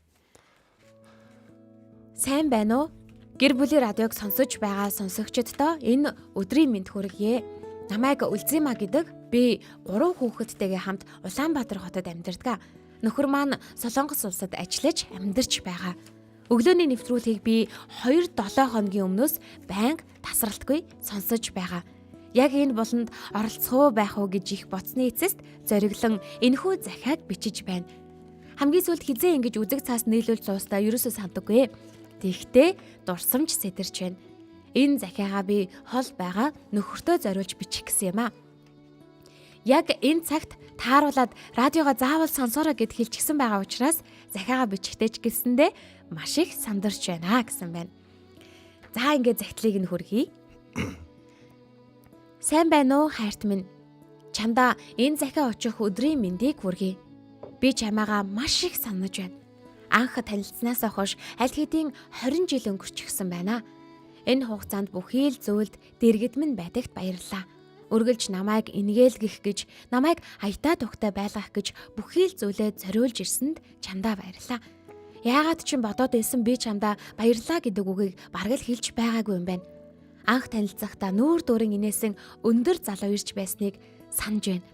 Сайн байна уу? Гэр бүлийн радиог сонсож байгаа сонсогчдоо энэ өдрийн мэнд хүргье. Намайг Үлзийма гэдэг би 3 хүүхэдтэйгээ хамт Улаанбаатар хотод амьдардаг. Нөхөр маань Солонгос улсад ажиллаж амьдарч байгаа. Өглөөний нэвтрүүлгийг би 2-7 хоногийн өмнөөс байнга тасралтгүй сонсож байгаа. Яг энэ болонд оролцох уу байх уу гэж их боцны эцэст зориглон энэхүү захиаг бичиж байна. Хамгийн сүүлд хизээ ингэж үзэг цаас нийлүүл суустаа ерөөсөө сандаггүй. Тэгтээ дурсамж сэтэрч байна. Энэ захиагаа би хол байгаа нөхөртөө зориулж бичих гэсэн юм аа. Яг энэ цагт тааруулаад радиогоо заавал сонсоорой гэд хэлчихсэн байгаа учраас захиагаа бичихтэй ч гэсэндээ маш их сандарч байна гэсэн байна. За ингээд захидлыг нь хүргэе. Сайн байна уу хайрт минь? Чамдаа энэ захиа очих өдрийн мэндийг хүргэе. Би чамаагаа маш их санаж байна. Анх танилцсанаас хойш аль хэдийн 20 жил өнгөрчихсөн байна. Энэ хугацаанд бүхий л зүйлд дэргэд минь байдагт баярлалаа. Үргэлж намайг ингээл гих гэж, намайг аятаа тухтай байлгах гэж бүхий л зүйлээ зориулж ирсэнд чамдаа баярлалаа. Яагаад ч юм бодоод байсан би чамдаа баярлалаа гэдэг үгийг бараг л хэлж байгаагүй юм байна. Анх танилцахдаа нүүр дүүрэн инээсэн өндөр залуу ирж байсныг санаж байна.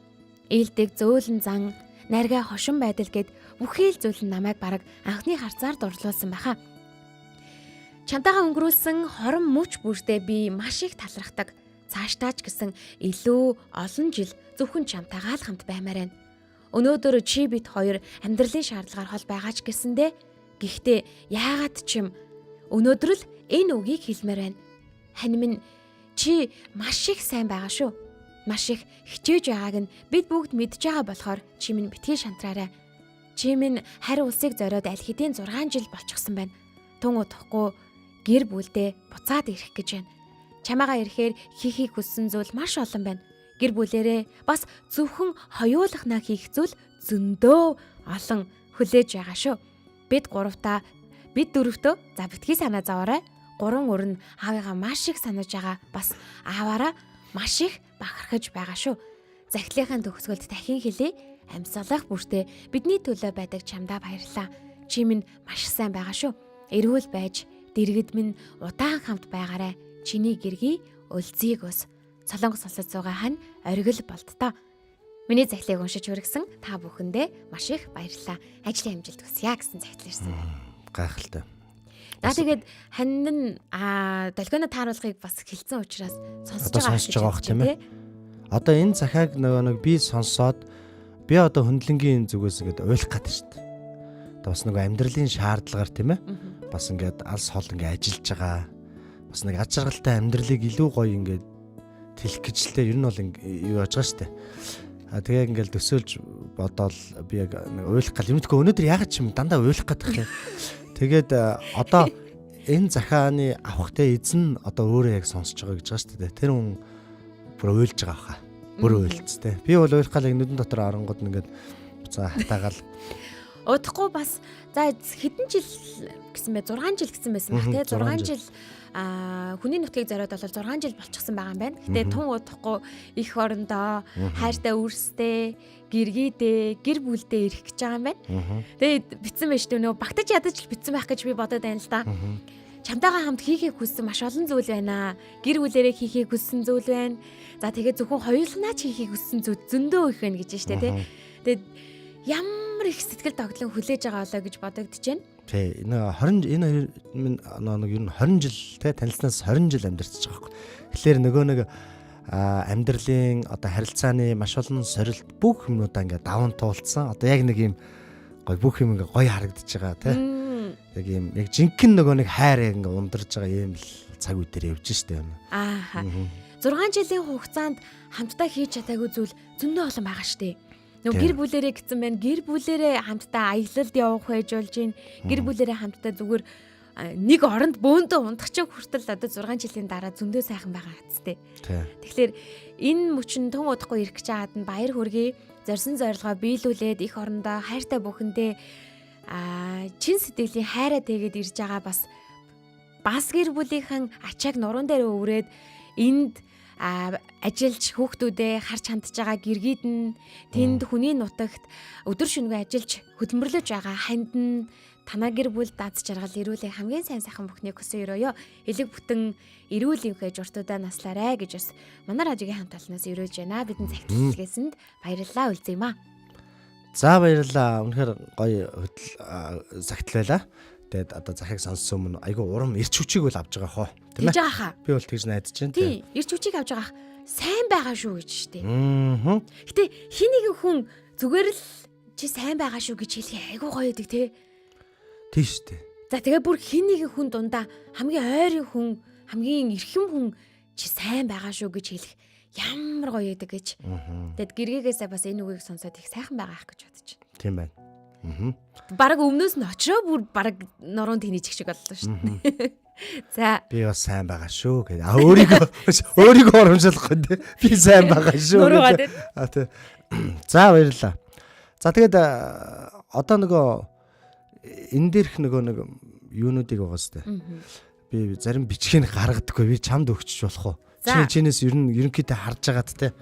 Ээлдэг зөөлөн зан, наргаа хошин байдал гэд бүхий л зүйл нь намайг бараг анхны харцаар дурлуулсан байхаа. Чамтайгаа өнгөрүүлсэн хорон мөч бүртээ би маш их талархдаг. Цаашдаач гэсэн илүү олон жил зөвхөн чамтайгаа л хамт баймаар байна. Өнөөдөр чи бид хоёр амьдралын шаардлагаар хол байгаа ч гэсэндээ гэхдээ яагаад ч юм өнөөдөр л энэ үгийг хэлмээр байна. Хань минь чи маш их сайн байгаа шүү. Маш их хичээж байгааг нь бид бүгд мэдж байгаа болохоор чи минь битгий шантраарай. Чи минь харь улсыг зориод аль хэдийн 6 жил болчихсон байна. Тун удахгүй гэр бүлдээ буцаад ирэх гэж байна. Чамаагаа ирэхээр хийхийг хүссэн зүйл маш олон байна. Гэр бүлэрээ бас зөвхөн хоёулахнаа хийх зүйл зөндөө олон хүлээж байгаа шүү. Бид дөрөвтөө за битгий санаа зовоорой. 3 өрн аавыгаа маш их санаж байгаа. Бас ааваараа маш их бахархаж байгаа шүү. Захидлынхаа төгсгөлд дахин хэлье. Амьсгалах бүртээ бидний төлөө байдаг чамдаа баярлалаа. Чи минь маш сайн байгаа шүү. Эрүүл байж дэргэд минь удаан хамт байгаарай. Чиний гэргий өлзийг ус. Солонгос улсад суугаа хань оргил болдтоо. Миний захидлыг уншиж хүргэсэн та бүхэндээ маш их баярлалаа. Ажлын амжилт хүсье гэсэн захидал ирсэн. Гайхалтай. Тэгээд хань долгионо тааруулгыг бас хэлсэн учраас сонсож байгаа бах тийм ээ. Одоо энэ захиаг нэг би сонсоод би одоо хөндлөнгийн зүгээс ингээд ойлгох гэдэг шүү дээ. Одоо бас нэг амьдралын шаардлагаар тийм ээ. Бас ингээд алс хол ингээд ажиллаж байгаа. Бас нэг аж аргалтай амьдралыг илүү гоё ингээд тэлэх гэж л дээ. Ер нь бол юу яаж байгаа шүү дээ. Тэгээ ингээд төсөөлж бодоол би яг ойлгох гал юм. Тэгэхгүй өнөөдөр ягаад ч юм дандаа ойлгох гэдэг юм. Тэгээд одоо энэ захааны авахтай эзэн одоо өөрөө яг сонсож байгаа гэж байгаа шүү дээ. Тэр хүн бүр уйлж байгаа хаа. Бүр уйлц тээ. Би бол уйлах гал яг нүдэн дотор оронгууд ингээд буцаа хатаагаал. Удахгүй бас за хэдэн жил гэсэн бэ? 6 жил гэсэн байсан баг тий. 6 жил хүний нутгийг зориод бол 6 жил болчихсон байгаа юм байна. Гэтэ тун удахгүй их орондоо хайртай үрстэй, гэргийдээ, гэр бүлдээ ирэх гэж байгаа юм байна. Тэгээд битсэн байж тээ нөө багтаж ядаж л битсэн байх гэж би бодоод байна л да. Чамтайгаа хамт хийхийг хүссэн маш олон зүйл байна. Гэр бүлэрээ хийхийг хүссэн зүйл байна. За тэгээд зөвхөн хоёулнаа ч хийхийг хүссэн зүйл зөндөө их байна гэж байна шүү дээ тий. Тэгээд ямар их сэтгэл догтлон хүлээж байгаа болоо гэж бодогдож байна. Тий, энэ 20 ер нь 20 жил те танилцсанаас 20 жил амьдарч байгаа байхгүй. Тэгэхээр нөгөө нэг амьдралын одоо харилцааны маш олон сорилт бүх юмудаа ингээд даван туулцсан. Одоо яг нэг юм гоё бүх юм ингээд гоё харагдаж байгаа те. Яг юм яг жинхэнэ нөгөө нэг хайр яг ингээд ундарж байгаа юм л цаг үе дээр явж штэ юм. Ааха. 6 жилийн хугацаанд хамтдаа хийж чадаагүй зүйл зөндөө олон байгаа штэ. Нөгөө гэр бүлэрээ гэсэн байна. Гэр бүлэрээ хамтдаа аялалд явах байж болж гин. Гэр бүлэрээ хамтдаа зүгээр нэг оронд бөөндөө ундахчин хүртэл одоо 6 жилийн дараа зөндөө сайхан байгаа хэвчтэй. Тэгэхээр энэ мөчн тун удахгүй ирэх гэж хаад нь баяр хүргэе. Зорьсон зорилгоо биелүүлээд их орондоо хайртай бүхэндээ чин сэтгэлийн хайраа тэгээд ирж байгаа бас гэр бүлийнхэн ачааг нуруунд дээр өврөөд энд ажилч хүүхдүүдээ харж хандж байгаа гэргийд нь тэнд хүний нутагт өдөр шөнөгүй ажиллаж хөдөлмөрлөж байгаа ханд нь танаа гэр бүл даз жаргал ирүүлээ хамгийн сайн сайхан бүхнийг хүсэн өрөөё. Элэг бүтэн эрүүл юмхэ журтуудаа наслаарэ гэж бас манай радиогийн хамт олноос өрөөж байна. Бидний цагтлгээсэнд баярлалаа үлзээ юм аа. За баярлалаа. Үнэхээр гоё цагтл байла. Тэгээд одоо захыг сонссон өмнө айгүй урам эрч хүчийг бол авж байгаа хоо. Тийм ээ? Жааха. Би бол тэгж найдаж байна. Тийм. Эрч хүчийг авж байгаа сайн байгаа шүү гэж штэ. Гэтэ хин нэгэн хүн зүгээр л чи сайн байгаа шүү гэж хэлэх айгүй гоё байдаг те. Тийм штэ. За тэгээ бүр хин нэгэн хүн дундаа хамгийн ойрын хүн, хамгийн эрхэм хүн чи сайн байгаа шүү гэж хэлэх ямар гоё байдаг гэж. Тэгэд гэргээгээсээ бас энэ үгийг сонсоод их сайхан байгаа ах гэж бодож байна. Тийм байна. Бараг өмнөөс нь очроо бүр бараг нуруунд тэнийчих шиг боллоо шүү дээ. За би бас сайн байгаа шүү гэдэг. Өөрийгөө оромжлохгүй дээ. Би сайн байгаа шүү. Тий. За баярлалаа. За тэгээд одоо нөгөө энэ дээрх нөгөө нэг юунуудыг байгаа сте. Би зарим бичгийг гаргадаггүй. Би чамд өгчөж болох уу? Чинээс ерөнхийдөө харж байгаад те.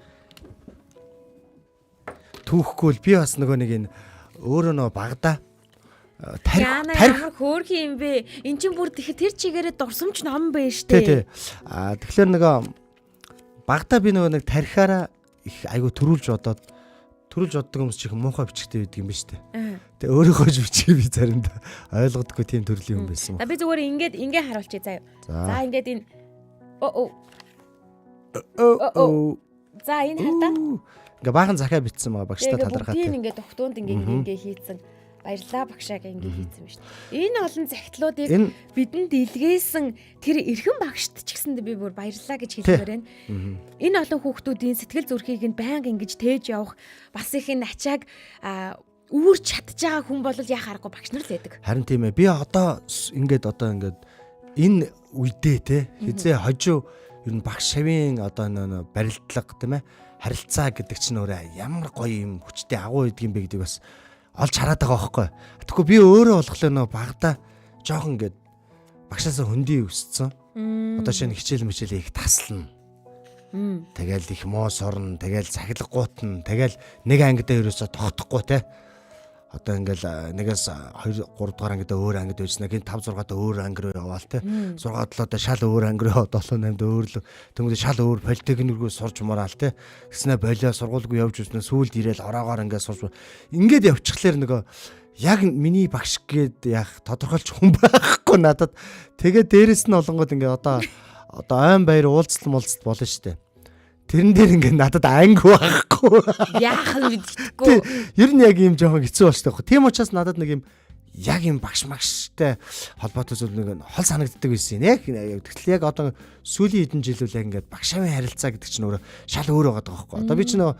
Түүхгүй л би бас нөгөө нэг энэ өөрөө нөө багада тарих хөөрхи юм бэ. Эн чинь бүр тэр чигээрээ дурсамж ном бэ штэ. Тий. Тэгэхээр нөгөө багада би нөгөө нэг тарихаараа их айгу төрүүлж боддог хүмүүс чих муухай бичгтэй байдаг юм ба штэ. Тэгээ өөрийнхөө бичгийг би заримдаа ойлгодоггүй тийм төрлийн юм байсан. Би зүгээр ингээ харуулчих заяа. За ингээд энэ За энэ хардаа. Ингээ баахан захаа битсэн байгаа багштай талархаатай. Тийм ингээ тогтуунд ингээ хийцэн. Баярлалаа багшааг ингээ хийцэн ба шүү дээ. Энэ олон захидлуудыг бидэнд илгээсэн тэр эрхэм багшд ч гэсэндээ би бүр баярлалаа гэж хэлмээр байна. Энэ олон хүүхдүүдийн сэтгэл зүрхийг нь байнга ингэж тээж явах бас их энэ ачааг үүрч чадж байгаа хүн бол яах аргагүй багш нар л байдаг. Харин тийм ээ. Би одоо ингээд энэ үедээ те хизээ хожуу ер нь багш шавийн одоо барилдлага тийм ээ харилцаа гэдэг чинь өөрөө ямар гоё юм хүчтэй агуу идэг юм бэ гэдэг бас олж хараад байгаа байхгүй. Тэгэхгүй би өөрөө болохоор нөө багада жоохон ингээд багшаасаа хөндөй өссөн. Одоо шинэ хичээл их таслана. Тэгэл их моос орно, тэгэл цахилга гуутна, тэгэл нэг ангидаа ерөөсө тогтохгүй те. Одоо ингээл нэгээс 2 3 дугаар ангидаа өөр ангид байжснаа гин 5 6 даа өөр анги руу яваал те 6 7 шал өөр анги руу 7 8 өөр л тэнгуү шал өөр политехникрүү сурч мараал те гэснэ болоо сургуульгүй явж үснэ сүүлд ирээл ороогоор ингээд сурч ингээд явчихлаар нөгөө яг миний багш гээд яг тодорхойлж хүн байхгүй надад тэгээ дээрэс нь олонгод ингээд одоо айн баяр уулзалт болно штэ. Тэрэн дээр ингээд надад анги байхгүй. Яах вэ гэдэггүй. Ер нь яг юм жоохон хэцүү болчихсон байхгүй. Тийм учраас надад нэг юм яг юм багштай холбоотой зүйл нэг хол санагддаг байсан. Тэгтэл яг одоо сүүлийн хэдэн жилүүл яг ингээд багшаавын харилцаа гэдэг чинь өөрөө шал өөр байгаа байхгүй. Одоо би ч нөө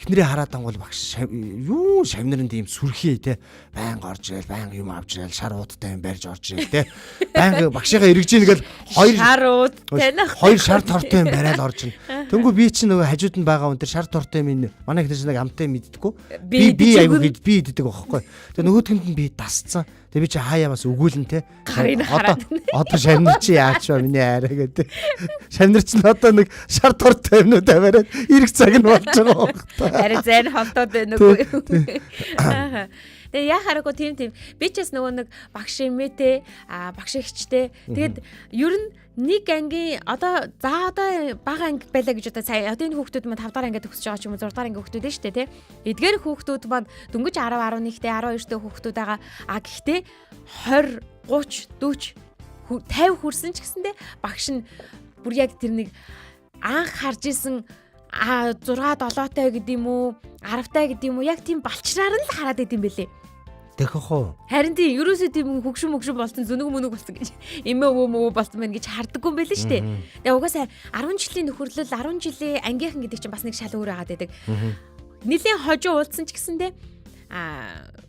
эхнэрээ хараад ангуул багш юу шавнарын тийм сүрхий те байнга орж ирэл байнга юм авч ирэл шар ууттай юм барьж орж ирэл те байнга багшигаа эргэж ингээл хоёр шар тортой юм барайл орж ин. Тэнгүү би чинь нөгөө хажууд нь байгаа хүн тэр шар тортой юм манай ихнэр чинь нэг амтай мэддэггүй. Би аягүй би иддэг байхгүй. Тэгээ нөгөөдгөнд нь би дасцсан. Тэгээ би чи хаяа бас өгүүлэн те. Одоо шавнар чи яач ба миний арай гэдэг. Шавнар чи одоо нэг шар тортой юмнууд аваад эрг цаг нь болж байгаа байхгүй. Арай зайн холтоод байна уу? Тэгээ яа хараагүй тийм би ч бас нөгөө нэг багш юмэтэй багш ихчтэй. Тэгээд ер нь нэг ангийн одоо бага анги байлаа гэж одоо сая одоо энэ хүүхдүүд маань 5 дахь ангид төгсөж байгаа ч юм уу 6 дахь анги хүүхдүүд дээ шүү дээ тий. Эдгээр хүүхдүүд маань дөнгөж 10 11-тэй 12-тэй хүүхдүүд байгаа. Гэхдээ 20 30 40 50 хүрсэн ч гэсэндээ багш нь бүр яг тэр нэг анх харж исэн 6 7-тай гэдэг юм уу 10-тай гэдэг юм уу яг тийм балчраар нь л хараад идэм бэлээ. Тэгэх үү. Харин тийм ерөөсөө тийм хөгшин болсон зүнэг мөнөг болсон гэж эмээ өвөө болсон байна гэж харддаггүй юм байл шүү дээ. Тэгээ угаасаа 10 жилийн нөхөрлөл 10 жилийн ангийнхан гэдэг чинь бас нэг шал өөр агаад байдаг. Нилийн хожуу уулзсан ч гэсэндээ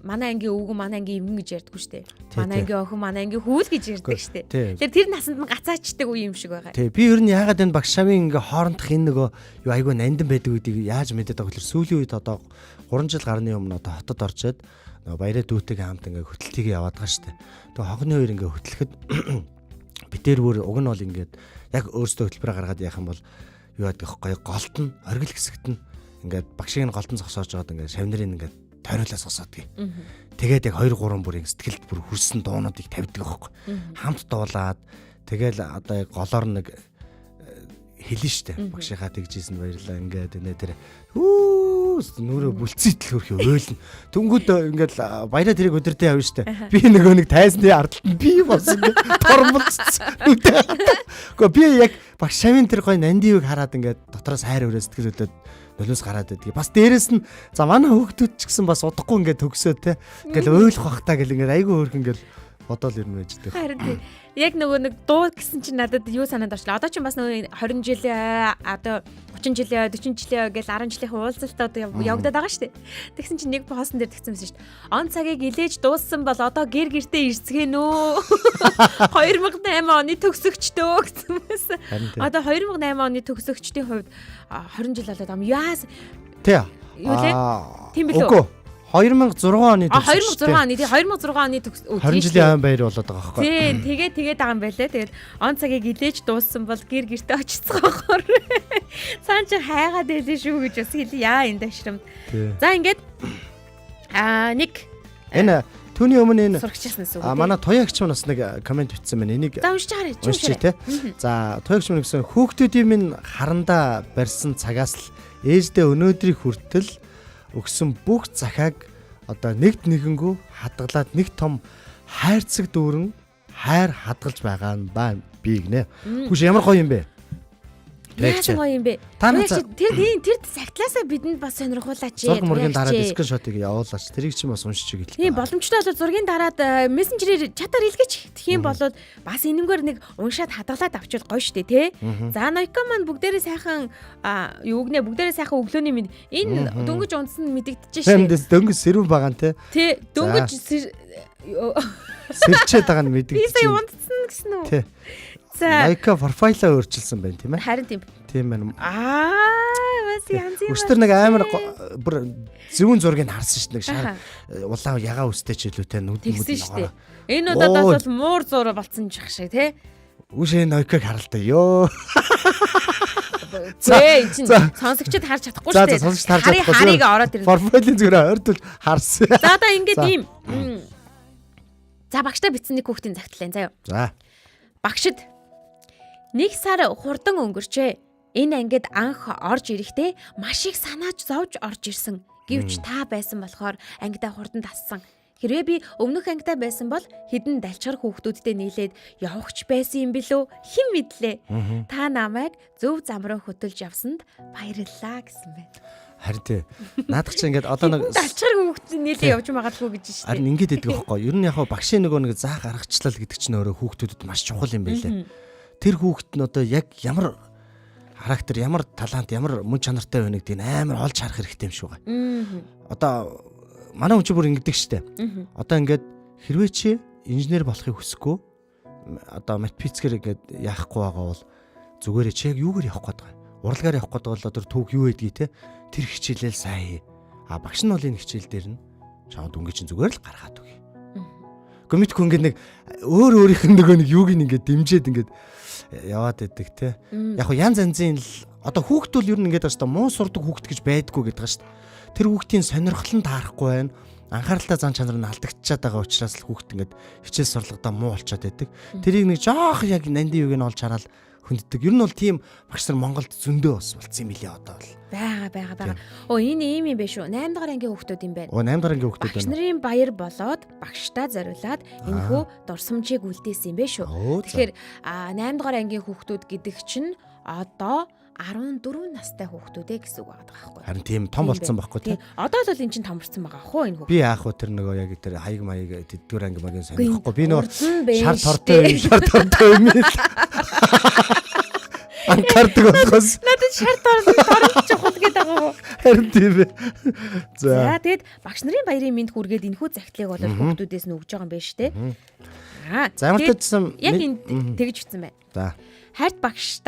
манай ангийн өвгөн манай ангийн эвгэн гэж ярьдаггүй шүү дээ. Манай ангийн охин манай ангийн хүүл гэж ярьдаг шүү дээ. Тэгэхээр тэр насанд нь гацаачдаг үе юм шиг байгаа. Тий. Би ер нь яагаад энэ багш шавын ингээ хоорондох энэ нөгөө юу айгүй нандин байдаг гэдгийг яаж мэдээд байгаа вэ? Сүүлийн үед одоо 3 жил гарны өмнө одоо хотод орчоод нөгөө баяраа дүүтэйгээ хамт ингээ хөтөлтийг яваад байгаа шүү дээ. Тэгээ хогны хоёр ингээ хөтлөхөд битээр бүр уг нь бол ингээд яг өөрсдөө хөтөлбөрөөр гаргаад яах юм бол юу яадаг вэ? Голд нь оргил хэсэгт нь ингээд багшийг нь голдон зогсоож байгаад ингээд шавнырыг ингээд тойруулаа сосоодгийг. Тэгээд яг 2 3 бүрийн сэтгэлд бүр хүрсэн дуунуудыг тавьдаг байхгүй. Хамт дуулаад тэгэл одоо яг голоор нэг хэлнэ штэ. Багшийнхаа тэгжсэн баярлаа ингээд нэ тэр нүрэ бүлцэтэл хөрхи ойлно. Түнгүүд ингээд баяраа тэрийг өдөртөө явна штэ. Би нөгөө нэг тайзны ардталт нь би болсон ингээд тормолцсон. Гэхдээ би яг багш шавын тэр гой нандивыг хараад ингээд дотроос хайр өрөө сэтгэл хөдлөд нөлөөс гараад байдаг. Бас дээрэс нь за манай хүүхдүүд ч гэсэн бас удахгүй ингээд төгсөө те. Ингээл ойлгох бах та гэл ингээд айгүй хөөрх ингээд бодоол ирнэ байж дээ. Харин тийм. Яг нөгөө нэг дуу гэсэн чинь надад юу санаад орчлаа. Одоо ч бас нөгөө 20 жил одоо 30 жил 40 жил гэж 10 жилийн уулзалт одоо явагдаад байгаа шүү дээ. Тэгсэн чинь нэг постн дээр тэгсэн байсан шүү дээ. Он цагийг илээж дууссан бол одоо гэр гэртээ ирцгэн үү? 2008 оны төгсөгчдөө гэсэн байсан. Одоо 2008 оны төгсөгчдийн хувьд 20 жил болоод ам яас. Тий. Юу лээ? Тийм билүү? Үгүй. 2006 оны төгсөж. 2006 оны тий 2006 оны 20 жилийн айн баяр болоод байгаа байхгүй. Тий, тэгээд байгаа юм байлаа. Тэгээд он цагийг илээж дууссан бол гэр гэртээ очицгоохоор цаан чи хайгаад байлээ шүү гэж бас хэлье энэ дашрамд. За ингээд нэг энэ түүний өмнө энэ сурагчаас нэг манай туяагч маань бас нэг комент бичсэн байна. Энийг за уншиж харъя. Тий. За туяагч маань гэсэн хүүхдүүдийн минь харандаа барьсан цагаас л ээждээ өнөөдрийг хүртэл өгсөн бүх захааг одоо нэгд нэгэнгүү хадгалаад нэг том хайрцаг дүүрэн хайр хадгалж байгаа нь ба би гинэ. Хүш ямар гоё юм бэ? Яасан гоё юм бэ? Тэр цагтлаасаа бидэнд бас сонирхуулаач. Зураг мөргийн дараа скриншотыг явуулаач. Тэрийг чинь бас уншиж гэлээ. Тийм боломжтой бол зургийн дараад мессенжерээр чатаар илгээч. Тэгхийн болоод бас энэнгээр нэг уншаад хадгалаад авчвал гоё штэ тий. За Noiko маань бүгдээрээ сайхан юу гнэ бүгдээрээ сайхан өглөөний минь энэ дөнгөж унтсан мэдэгдэж штэ. Тэндээс дөнгөж сэрүүн байгаа нь тий. Тий дөнгөж сэрчээд байгаа нь мэдэгдэж. Би сая унтсан гэсэн үү? Тий. Noiko профайлаа өөрчилсөн байна тийм ээ. Харин тийм. Тийм байна. Бас янз юм. Өстөр нэг амар бүр зөвүүн зургийг харсан шүү дээ. Нэг шар улаан ягаа өстэй ч илүү те нүд нүд. Энэ удаас бол муур зур болцсон жах шиг те. Үгүй Noiko-г харалтай ёо. Зээ энэ чинь сонсогчд харж чадахгүй шүү дээ. Сонсогчд харж чадахгүй. Харийг ороод ирнэ. Профайлын зүгээр ойртол харсан. За одоо ингээд ийм. За багштай бичсэн нэг хүүхдийн загтлаа заяа. За. Багшд 1 сар хурдан өнгөрчээ. Энэ ангид анх орж ирэхдээ маш их санааж зовж орж ирсэн. Гэвч та байсан болохоор ангидаа хурдан тассан. Хэрвээ би өмнөх ангидаа байсан бол хідэн далчгар хүүхдүүдтэй нийлээд явахч байсан юм билүү? Хэн мэдлээ? Та намайг зөв зам руу хөтөлж явсанд баярлалаа гэсэн байна. Харин тий. Наадах чи ингээд одоо нэг далчгар хүүхдтэй нийлээ явж магадгүй гэж шүү дээ. Харин ингээд байдаг байхгүй. Ер нь яг багшийн нөгөө нэг заах аргачлал гэдэг чинь өөрөө хүүхдүүдэд маш чухал юм байлээ. Тэр хүүхэд нь одоо яг ямар характер, ямар талант, ямар мөн чанартай байна гэдгийг амар олж харах хэрэгтэй юм шүү га. Одоо манай хүн ч бүр ингэдэг штэ. Одоо ингээд хэрвээ чи инженер болохыг хүсэхгүй одоо математикээр ингээд яахгүй байгаа бол зүгээрээ чи яг юугаар явах гээд байгаа. Уралгаар явах гээд бол одоо түүх юу гэдгийг те тэр хичээлэл сайн. Багш нь бол энэ хичээл дээр нь чамд өнгө чинь зүгээр л гаргаад өгье. Гомитгүй ингээд нэг өөр өөрийнх нь нөгөө нэг юуг ингээд дэмжиж ингээд яваад байдаг те. Яг хуу янз янзын л одоо хүүхдүүл ер нь ингээд байна шүү дээ. Муу сурдаг хүүхд гэж байдгүй гэдэг байгаа шүү дээ. Тэр хүүхдийн сонирхол нь таарахгүй байна. Анхааралтай зан чанар нь алдагдчихад байгаа учраас л хүүхд ингээд хичээл сурлагадаа муу болчиход байдаг. Тэрийг нэг жоох яг нандин юуг нь олж хараад хүнддэг. Ер нь бол тийм багш нар Монголд зөндөө бас болцсон юм билээ одоо бол. Бага. Энэ ийм юм биш үү? 8 дахь ангийн хүүхдүүд юм байна. 8 дахь ангийн хүүхдүүд байна. Багш нарын баяр болоод багштай зориулаад энэхүү дурсамжийг үлдээсэн юм бэ шүү. Тэгэхээр 8 дахь ангийн хүүхдүүд гэдэг чинь одоо 14 настай хүүхдүүдээ гэсэн үг байгаа байхгүй. Харин тийм том болцсон байхгүй тий. Одоо л энэ чинь томорсон байгаа хөө энэ хүүхд. Би яах вэ тэр нөгөө яг тэр хаяг маяг тэдгээр анги магийн сонихгүй. Би нөгөө шар тортой юм. Анкардаг болохоос. Надад шар торч чухал гэдэг байгаа. Харин тийм ээ. За тэгэд багш нарын баярын мэнд хүргээд энэхүү загтлыг бол хүүхдүүдээс нь өгж байгаа юм байна шүү дээ. За ямар ч байсан яг энэ тэгж утсан байна. За. Хайрт багш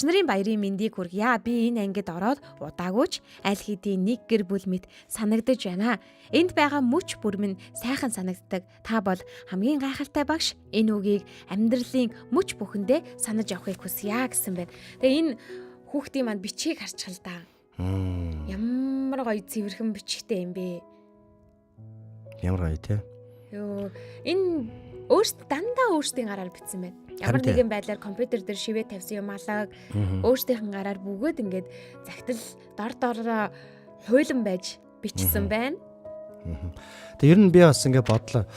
нарын баярын мэндийг хүргье. Би энэ ангид ороод удаагүйч аль хэдийн нэг гэр бүл мэт санагдаж байна. Энд байгаа мөч бүр минь сайхан санагддаг. Та бол хамгийн гайхалтай багш. Энэ үгийг амьдралын мөч бүхэндээ санаж авахыг хүсье гэсэн байна. Тэгээ энэ хүүхдийн манд бичгийг харчихал да. Ямар гоё цэвэрхэн бичгтэй юм бэ. Ямар гоё те. Йоо энэ дандаа өөрсдийн гараар бичсэн байна. Ямар нэгэн байдлаар компьютер дээр шивээ тавьсан юм алаг өөрсдийнхэн гараар бүгд ингээд загтал дор хуйлан байж бичсэн байна. Тэгээ ер нь би бас ингээд бодлоо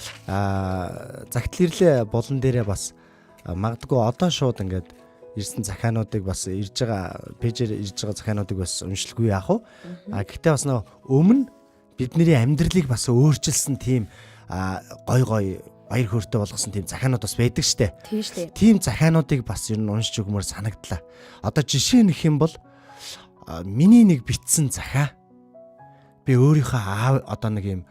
загтал ирлээ болон дээрээ бас магадгүй одоо шууд ингээд ирсэн захиануудыг бас ирж байгаа пэйжээр ирж байгаа захиануудыг бас уншлгүй яах вэ? Гэхдээ бас нөгөө өмнө бидний амьдралыг бас өөрчилсөн тийм гой баяр хөөртэй болгосон тийм захианууд бас байдаг штэ. Тийм штэ. Тийм захиануудыг бас ер нь уншиж өгмөр санагдлаа. Одоо жишээ нөх юм бол миний нэг битсэн захиа би өөрийнхөө аав одоо нэг юм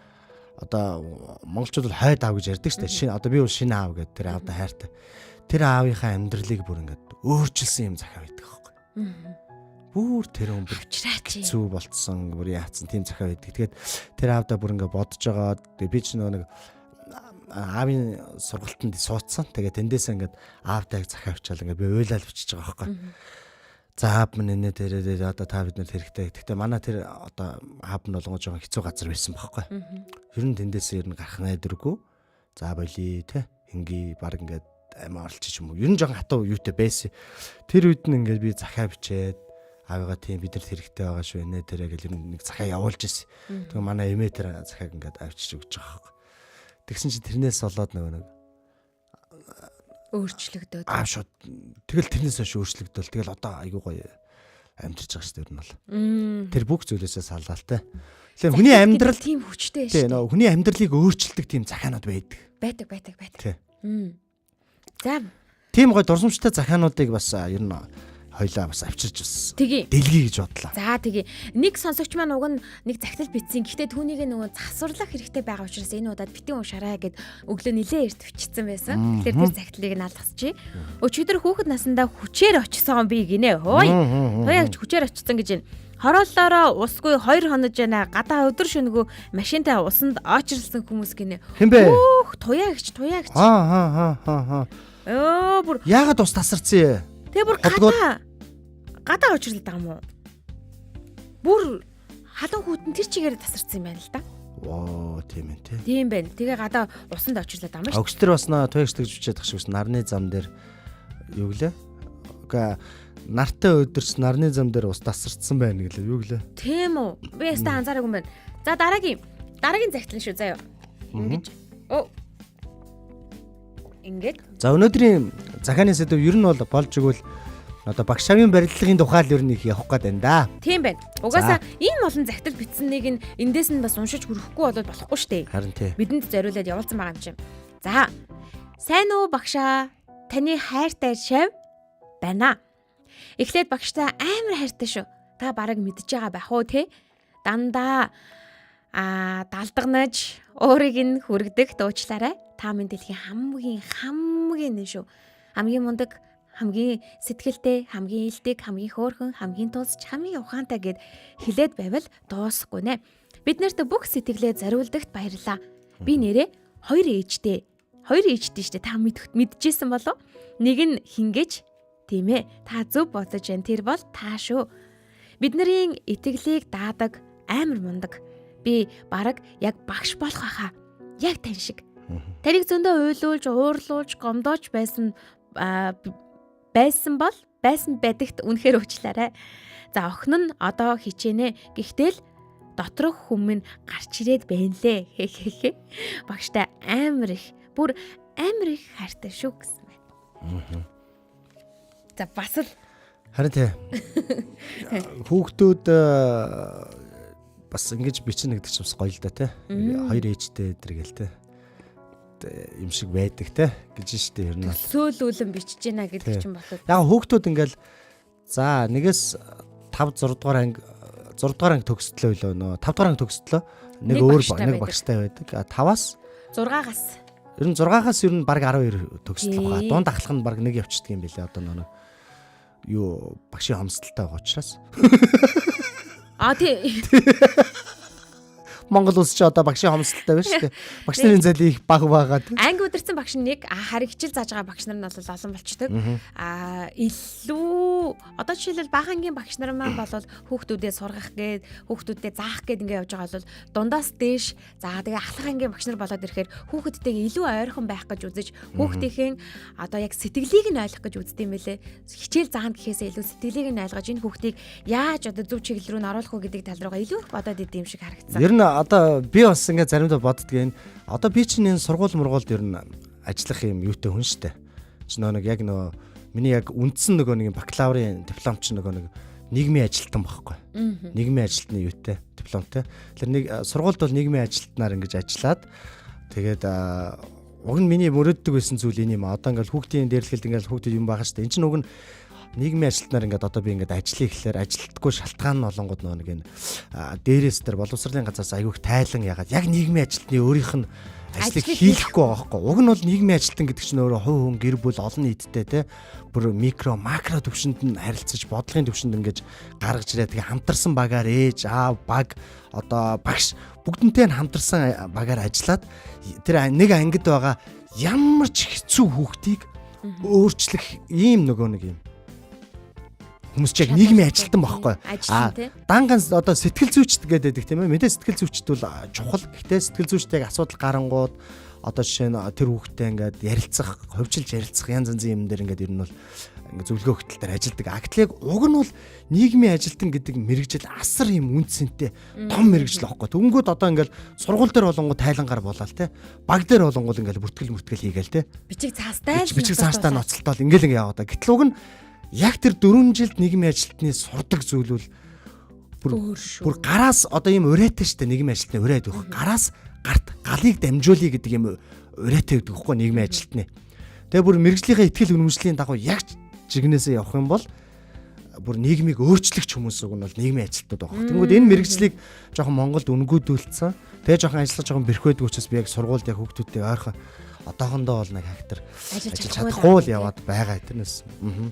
одоо монголчууд бол хойд аав гэж ярьдаг штэ. Шинэ одоо би бол шинэ аав гэдэг тэр аавда хайртай. Тэр аавынхаа амьдралыг бүр ингээд өөрчилсөн юм захиа байдаг байхгүй. Бүр тэр хүн хэцүү болцсон бүр яатсан тийм захиа байдаг. Тэгээд тэр аавда бүр ингээд бодож байгаа. Би ч нэг аавын сургалтанд суудсан. Тэгээ тэндээс ингээд аавтай захиа авчаал ингээд би уйлал бичиж байгаа байхгүй. За аав минь энэ тэрээ одоо та бид нар хэрэгтэй. Гэхдээ манай тэр одоо аав нь болгож байгаа хэцүү газар байсан байхгүй. Ер нь тэндээс ер нь гарах найдваргүй. За болий те. Ингээ баг ингээд амиа оролчих юм уу. Ер нь жоохон хатуу юутай байсан. Тэр үед нь ингээд би захиа бичээд аавыгаа тийм бид нар хэрэгтэй байгаа шүү нэ тэрэ гэл нэг захиа явуулж ирсэн. Тэгээ манай эмээ тэр захиаг ингээд авчиж өгч байгаа байхгүй. Тэгсэн чи тэрнээс болоод нэг өөрчлөгдөөд. Шууд тэгэл тэрнээс хойш өөрчлөгдөөл. Тэгэл одоо айгуу гоё амьдарч байгаа шүү дээ ер нь бол. Тэр бүх зүйлээсээ салгаалтай. Тэгэхээр хүний амьдрал тийм хүчтэй шүү. Тийм нөө хүний амьдралыг өөрчилдөг тийм захианууд байдаг. Байдаг. За. Тийм гоё дурсамжтай захиануудыг бас ер нь хоёлаа бас авчирч бас дэлгий гэж бодлоо. За тэгээ нэг сонсогч маань уг нь нэг загтал бичсэн. Гэхдээ түүнийг нөгөө засварлах хэрэгтэй байгаа учраас энэ удаад битэн уншаарай гэд өглөө нилээ эрт бичсэн байсан. Тэгэхээр тэр загтлыг нь алгасчи. Өчигдөр хүүхэд насандаа хүчээр очсон би гинэ. Хөөе. Тоягч хүчээр очсон гэж байна. Хорооллоороо усгүй 2 хонож байна. Гадаа өдөр шөнөгөө машинтай усанд очрлсон хүмүүс гинэ. Хөөх туягч. Оо бүр яагаад ус тасарсан юм? Тэгээ бүр гадаа очрлоо даа юм уу? Бүр халуун хүүтэн тэр чигээр тасарсан юм байна л да. Воо, тийм ээ тий. Тийм байна. Тэгээ гадаа усанд очрлоо даа юм шүү. Өгчтөр баснаа туягч гэж бичээд тах шигс нарны зам дээр юу гэлээ? Га нартай өдөрч нарны зам дээр ус тасарсан байна гэлээ. Юу гэлээ? Тийм үү? Би ястаа анзаараагүй юм байна. За дараагийн загтлан шүү заяа. Ингэж. Ингээд. За өнөөдрийн захааны сэдв ер нь бол болж игэл одоо багш шавын барилгын тухай л ер нь их явах гээд байна да. Тийм байна. Угаасаа ийм олон загтал бичсэнийг нь эндээс нь бас уншиж хүрэхгүй болоод болохгүй шүү дээ. Харин тий. Бидэнд зориулаад явуулсан байгаа юм чинь. За. Сайн уу багшаа? Таны хайртай шав байна. Эхлээд багштай амар хайртай шүү. Та бараг мэдж байгаа байх уу те? Дандаа далдагнаж өөрийг нь хүргэдэг дуучлаарай. Та минь дэлхийн хамгийн нэг шүү. Хамгийн мундаг, хамгийн сэтгэлтэй, хамгийн илдэг, хамгийн хөөрхөн, хамгийн тулсч, хамгийн ухаантай гэд хэлээд байвал дуусахгүй нэ. Бид нарт бүх сэтгэлээ зориулдагт баярлаа. Би нэрээ 2 ээжтэй. 2 ээжтэй штэ та мэдчихсэн болов? Нэг нь хингэж тийм ээ. Та зөв бодож байна. Тэр бол та шүү. Бидний итгэлийг даадаг амар мундаг. Би бараг яг багш болох хаа. Яг тань шиг. Тэрийг зөндөө уйлуулж, уурлуулж, гомдоож байсан байдагт үнэхээр уучлаарай. За охин нь одоо хичээнэ. Гэхдээ л доторх хүмүүс гарч ирээд байна лээ. Хэ. Багштай амар их хайртай шүү гэсэн байна. За бас л Харин тий. Хүүхдүүд бас ингэж бичнэ гэдэг чинь бас гоё л да тий. Хоёр ээжтэй дэр гэл тий. Юм шиг байдаг тий гэж штэ ер нь. Сөөлүүлэн бичиж гинэ гэдэг чинь бодод. Яг хүүхдүүд ингээл за нэгээс 5 6 дугаар анги 6 дугаар анги төгсдлөө илүү нөө 5 дугаар анги төгсдлөө нэг өөр нэг багштай байдаг. 5-аас 6-аас ер нь 6-аас ер нь баг 12 төгсдөг байгаа. Дунд ахлах нь баг нэг явчихдаг юм билээ одоо нөө юу багшийн хомсдолтой байгаа учраас. Тий. Монгол улс ч одоо багшийн хомсдолтой байна шүү дээ. Багш нарын зайлиг их бага байгаа. Анги удирсан багш нэг харин хичээл зааж байгаа багш нар нь бол олон болчдөг. Илүү одоо жишээлбэл бага ангийн багш нар маань бол хүүхдүүдэд сургах гээд хүүхдүүдэд заах гээд ингэ явж байгаа бол дундаас дээш за тэгээ ахлах ангийн багш нар болоод ирэхээр хүүхдүүдтэйгээ илүү ойрхон байх гэж үзэж хүүхдийнхээ одоо яг сэтгэлийг нь ойлгох гэж үздэг юм байлээ. Хичээл заана гэхээсээ илүү сэтгэлийг нь ойлгож энэ хүүхдийг яаж одоо зөв чиглэл рүү нь оруулах уу гэдэг тал руугаа илүү их бодоод идэм шиг харагдсан. Ер нь одоо би бас ингээд заримдаа боддгийн одоо би чинь энэ сургууль мургуулд ер нь ажиллах юм юутэй хүн штэ. Чи нэг яг миний яг үндсэн нэг бакалаврын диплом чинь нэг нийгмийн ажилтан байхгүй. Нийгмийн ажилтны юутэй дипломтой. Тэгэхээр нэг сургуульд бол нийгмийн ажилтнаар ингэж ажиллаад тэгээд уг нь миний мөрөддөг байсан зүйл энэ юм. Одоо ингээд хүүхдийн дээрлэхэд ингээд хүүхдүүд юм байгаа штэ. Энд чинь уг нь нийгмийн ажилтнаар ингээд одоо би ингээд ажиллая гэхлээр ажилтдаггүй шалтгаан нь олонгод нэг энэ дээрээс тэр боловсролын газраас аягүй их тайлан ягаад яг нийгмийн ажилтны өөрийнх нь ажлыг хийхгүй байгаа байхгүй. Уг нь бол нийгмийн ажилтан гэдэг чинь өөрөө хувь хүн гэр бүл олон нийттэй те бүр микро макро төвшөнд нь харилцаж бодлогын төвшөнд ингээд гаргаж ирээ тэгээ хамтарсан багаар ээж аав баг одоо багш бүгднтэй нь хамтарсан багаар ажиллаад тэр нэг ангид байгаа ямар ч хэцүү хүүхдийг өөрчлөх ийм нөгөө нэг юм хүмүүс ч яг нийгмийн ажилтан байхгүй. Дан ганц одоо сэтгэл зүйчд гэдэг тийм ээ. Мэдээ сэтгэл зүйчд бол чухал. Гэхдээ сэтгэл зүйчтэй асуудал гарангууд одоо жишээ нь тэр хүүхдтэй ингээд ярилцах, хувьчилж ярилцах янз янзын юм дээр ингээд ер нь бол ингээд зөвлөгөө хөтөлбөр ажилладаг. Актлиг уг нь бол нийгмийн ажилтан гэдэг мэрэгжил асар юм үнцэнтэй том мэрэгжил байхгүй. Түнгүүд одоо ингээд сургууль дээр болонгууд тайлангаар болоо те. Баг дээр болонгууд ингээд бүртгэл хийгээл те. Бичиг цаастай ноцолтол ингээд яваад. Гэтэл уг нь яг тэр 4 жилд нийгмийн ажилтны сурдаг зүйл бол бүр гараас одоо ийм урайтай штэ нийгмийн ажилтны урайд байх. Гараас гарт галыг дамжуулъя гэдэг юм урайтай гэдэг хэвгүй нийгмийн ажилтны. Тэгээ бүр мэрэгжлийнхээ ихтгэл үнэмшлийн дагуу яг жигнэсээ явах юм бол бүр нийгмийг өөрчлөгч хүмүүс үг нь бол нийгмийн ажилтнууд байгаа. Тэнгүүд энэ мэрэгжлийг жоохон Монголд үнгүүдүүлсэн. Тэгээ жоохон ажиллаж жоохон бэрх байдаг учраас би яг сургуульд яг хүүхдүүдтэй ойрхон одоохондоо бол нэг хактар ажиллаж чадахгүй л яваад байгаа тэрнээс.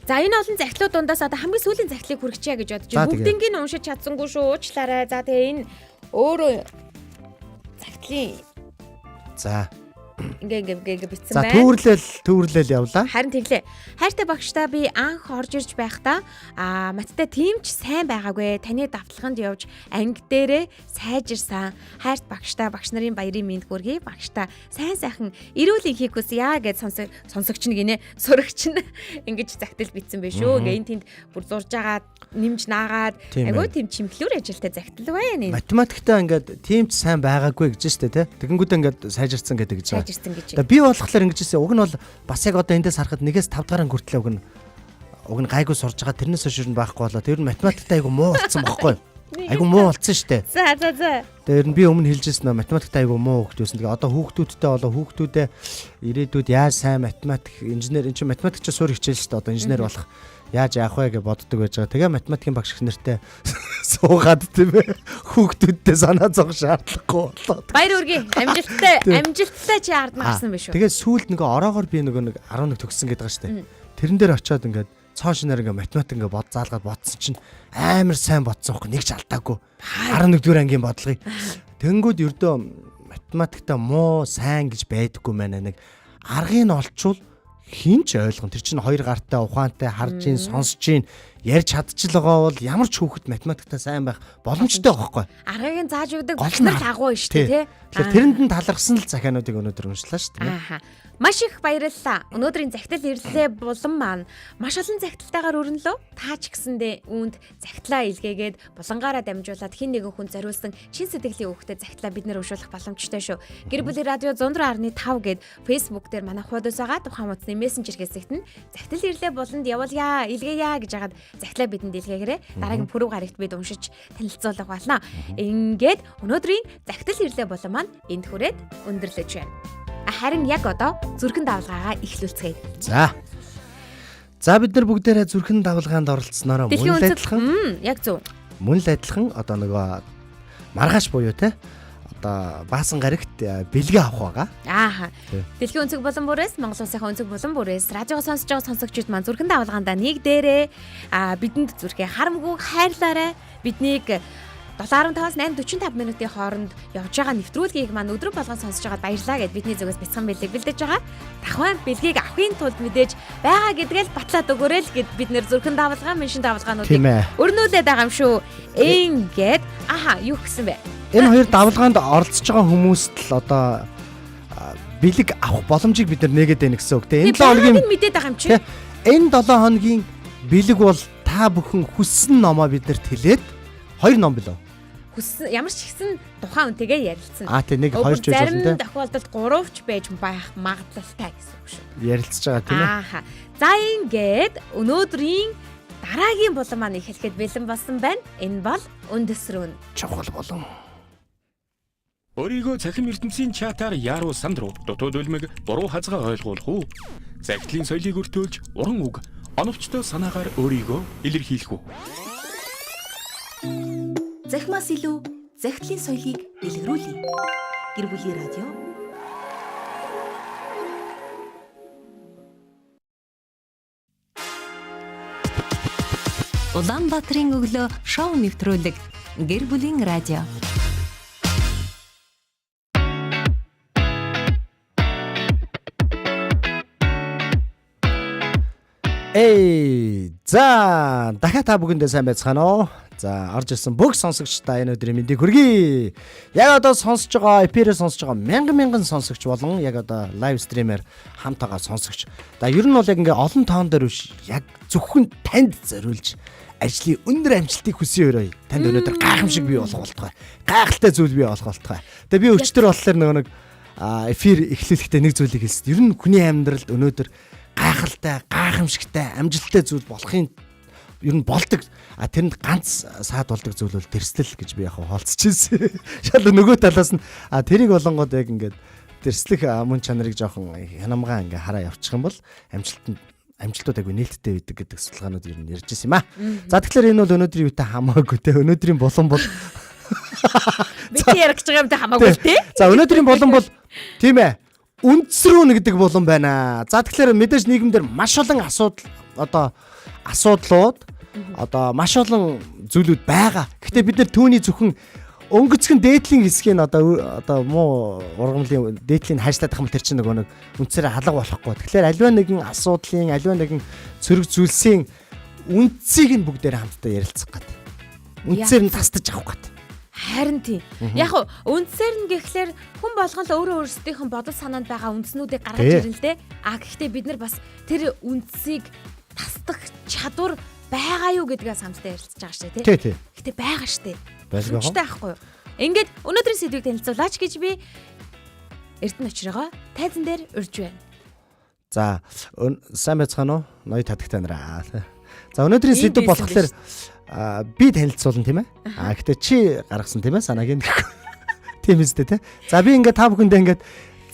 За энэ олон захидлууд дундаас одоо хамгийн сүүлийн захидлыг хүргэчихье гэж бодож байна. Бүгднийг нь уншиж чадсангүй шүү. Уучлаарай. За тэгээ энэ өөрөө захидлын за ингээ битсэн байна. За төвөрлөл явлаа. Харин тэглээ. Хайртай багштай би анх орж ирж байхдаа маттай тийм ч сайн байгаагүй. Таны давталханд явж анги дээрээ сайжирсан. Хайрт багштай багш нарын баярын мэнд хүргэе. Багштай сайн эрүүлийн хийх хүсье гэж сонсогч нь гинэ. Сурагч нь ингэж захидал битсэн байх шүү. Ингээ энэ тэнд бүр зурж агаад нэмж наагаад айгүй тийм чимхлүүр ажилтай захидал байна. Математиктаа ингээд тийм ч сайн байгаагүй гэж штэ тэ. Тэгэнгүүтээ ингээд сайжирсан гэдэг гэж байгаа. Би болохоор ингэжсэн. Уг нь бол бас яг одоо эндээс харахад 1-ээс 5 дахь хүртэл уг нь гайгүй сурж байгаа. Тэрнээс хойш нь байхгүй болоо. Тэр нь математикт айгүй муу болсон байхгүй. Айгүй муу болсон штэ. За. Тэр нь би өмнө хэлжсэн нөө математикт айгүй муу хөгт байсан. Тэгээ одоо хүүхдүүдтэй ирээдүйд яаж сайн математик инженер энэ чинь математикч суурь хичээл штэ. Одоо инженер болох яаж яах вэ гэж боддог байж байгаа. Тэгээ математикийн багш нартай суугаад тийм ээ. Хүүхдүүдтэй санаа зовх шаардлагагүй болоод. Баяр үргээ. Амжилттай чи ард марсан биш үү? Тэгээ сүүлд нөгөө ороогоор би нэг 11 төгссөн гэдэг байгаа штэ. Тэрэн дээр очиод ингээд цоо шинээр ингээд математик ингээд заалгаад бодсон чинь амар сайн бодсон байхгүй нэг ч алдаагүй. 11-р ангийн бодлогыг. Тэнгүүд ердөө математикта муу сайн гэж байдаггүй мэнэ нэг аргыг нь олчвол хинч ойлгон. Тэр чинь хоёр гартай ухаантай харж ийн сонсож ийн ярьж чадчихлагаа бол ямар ч хүүхэд математиктаа сайн байх боломжтой байхгүй. Аргыг нь зааж өгдөг багш нар агуу шүү дээ тий. Тэгэхээр тэрэнд нь талархсан л захиануудыг өнөөдөр уншлаа шүү дээ. Ааха. Маш их баярлалаа. Өнөөдрийн захидал ирлээ булан маань маш олон захидалтайгаар өрнөлөө. Та ч гэсэндээ үүнд захидлаа илгээгээд булангаараа дамжуулаад хин нэгэн хүн зориулсан шин сэтгэлийн өгөхтэй захидлаа бид нэр уншуулах боломжтой шүү. Гэр бүлийн радио 104.5 гээд Facebook дээр манай хуудас байгаа. Тухайн утасны мессенжер хэсэгт нь захидал ирлээ буланд явуулъя, илгээе гэж хагаад захлаа бидэнд илгээгээрэй. Дараагийн пүрэв гарагт бид уншиж танилцуулах болно. Ингээд өнөөдрийн захидал ирлээ болон маань энд хүрээд өндөрлөж байна. Харин яг одоо зүрхэн давалгаагаа эхлүүлцгээе. За бид нар бүгдээрээ зүрхэн давалгаанд оролцсноороо мөн л адилхан. Яг зөв. Мөн л адилхан одоо нөгөө маргааш буюу те одоо баасан гарагт бэлгээ авах байгаа. Дэлхийн өнцөг болон бүрээс Монгол улсынхаа өнцөг болон бүрээс радиогоо сонсож байгаа сонсогчид маань зүрхэн давалгаандаа нэгдээрээ бидэнд зүрхээ харамгүй хайрлаарай. Биднийг 7:15-аас 8:45 минутын хооронд явж байгаа нэвтрүүлгийг маань өдрө болгон сонсож байгаад баярлалаа гэд бидний зүгээс бяцхан бэлэг бэлдэж байгаа. Дахин бэлгийг авахын тулд мэдээж байгаа гэдгээл батлаад өгөөрэй л гэд бид нэр зүрхэн давалгаа, меншин давалгаануудыг өрнүүлээд байгаа юм шүү. Ингээд юу гэсэн бэ? Энэ хоёр давалгаанд оролцож байгаа хүмүүст л одоо бэлэг авах боломжийг бид нар нээгээд байна гэсэн үг те. Энэ 7 хоногийн мэдээд байгаа юм чи. Энэ 7 хоногийн бэлэг бол та бүхэн хүссэн номоо биднэрт хэлээд 2 ном билүү? Хүссэн ямар ч ихсэн тухайн үнтэйгээ ярилцсан. Тэг нэг 2 ч байж болно те. Зарим тохиолдолд 3 ч байж байх магадлалтай гэсэн үг шүү. Ярилцж байгаа тийм ээ. За ингээд өнөөдрийн дараагийн булан маань эхлэхэд бэлэн болсон байна. Энэ бол үндэсрүүн. Чухал болон. Өөрийгөө цахим ертөнцийн чатаар яаруу сандруу дутууд үлмэг буруу хазгаа ойлгуулах уу? Захидлын соёлыг өртөөлж уран үг оновчтой санаагаар өөрийгөө илэрхийлэх үү? Захимаас илүү захидлын соёлыг дэлгэрүүлье. Гэр бүлийн радио. Улаанбаатарын өглөө шоу нэвтрүүлэг Гэр бүлийн радио. За дахиад та бүхэндээ сайн байцгаана уу? За орж ирсэн бүх сонсогчдаа энэ өдрийн мэндийг хүргэе. Яг одоо сонсож байгаа, эфирээр сонсож байгаа мянган сонсогч болон яг одоо лайв стримээр хамт байгаа сонсогч. Ер нь бол яг ингээ олон тоон дээр биш, яг зөвхөн танд зориулж ажлын өндөр амжилтыг хүсье өрөө. Танд өнөөдөр гайхамшиг бий болох болтугай. Гайхалтай зүйл бий болох болтугай. Тэгээ би өчтөр болохоор нэг эфир эхлүүлэхдээ нэг зүйлийг хэлсэн. Ер нь хүний амьдралд өнөөдөр гайхалтай, гайхамшигтай, амжилттай зүйл болохын ер нь болдог. Тэрэнд ганц саад болдог зүйл бол тэрслэл гэж би яг хаалцчихсэн. Шал нөгөө талаас нь тэрийг болонгод яг ингээд тэрслэх мөн чанарыг жоохон хянамгаа ингээ хараа явуучих юм бол амжилтууд айгүй нээлттэй байдаг гэдэг судалгаанууд ер нь ярьж ирсэн юм аа. За тэгэхээр энэ бол өнөөдрийн үетэй хамаагүй те. Өнөөдрийн болон бол бид ярих гэж байгаа юмтай хамаагүй те. За өнөөдрийн болон бол тийм ээ. Үндэсрүүн гэдэг болон байна. За тэгэхээр мэдээж нийгэмдэр маш олон асуудлууд одоо маш олон зүйлүүд байгаа. Гэхдээ бид нар түүний зөвхөн өнгөцгөн дээдлийн хэсгийг одоо муу ургамлын дээдлийн хайшлаад байгаа юм тэр чинь нэг үнцээр халга болохгүй. Тэгэхээр аливаа нэгэн асуудлын, аливаа нэгэн цэрэг зүйлсийн үндсийг нь бүгдээр хамтдаа ярилцах гэдэг. Үндсээр нь тастаж авах гэдэг. Харин тийм. Яг үндсээр нь гэхлээр хүн болгон л өөрөө өөрсдийнх нь бодол санаанд байгаа үндснүүдийг гаргаж ирнэ л дээ. Гэхдээ бид нар бас тэр үндсийг тасдах чадвар байгаа юу гэдгээс хамтдаа ярилцж байгаа шүү дээ тий. Гэтэ байгаа шүү дээ. Боломжтой байхгүй юу? Ингээд өнөөдрийн сэдвийг танилцуулаач гэж би Эрдэнэ очрогоо тайзан дээр урьж байна. За сайн байцгаана уу? Ноёд хадагтай нараа. За өнөөдрийн сэдв болохоор би танилцуулна тийм ээ. Гэтэ чи гаргасан тийм ээ санааг нь. Тийм үстэй тий. За би ингээд та бүхэндээ ингээд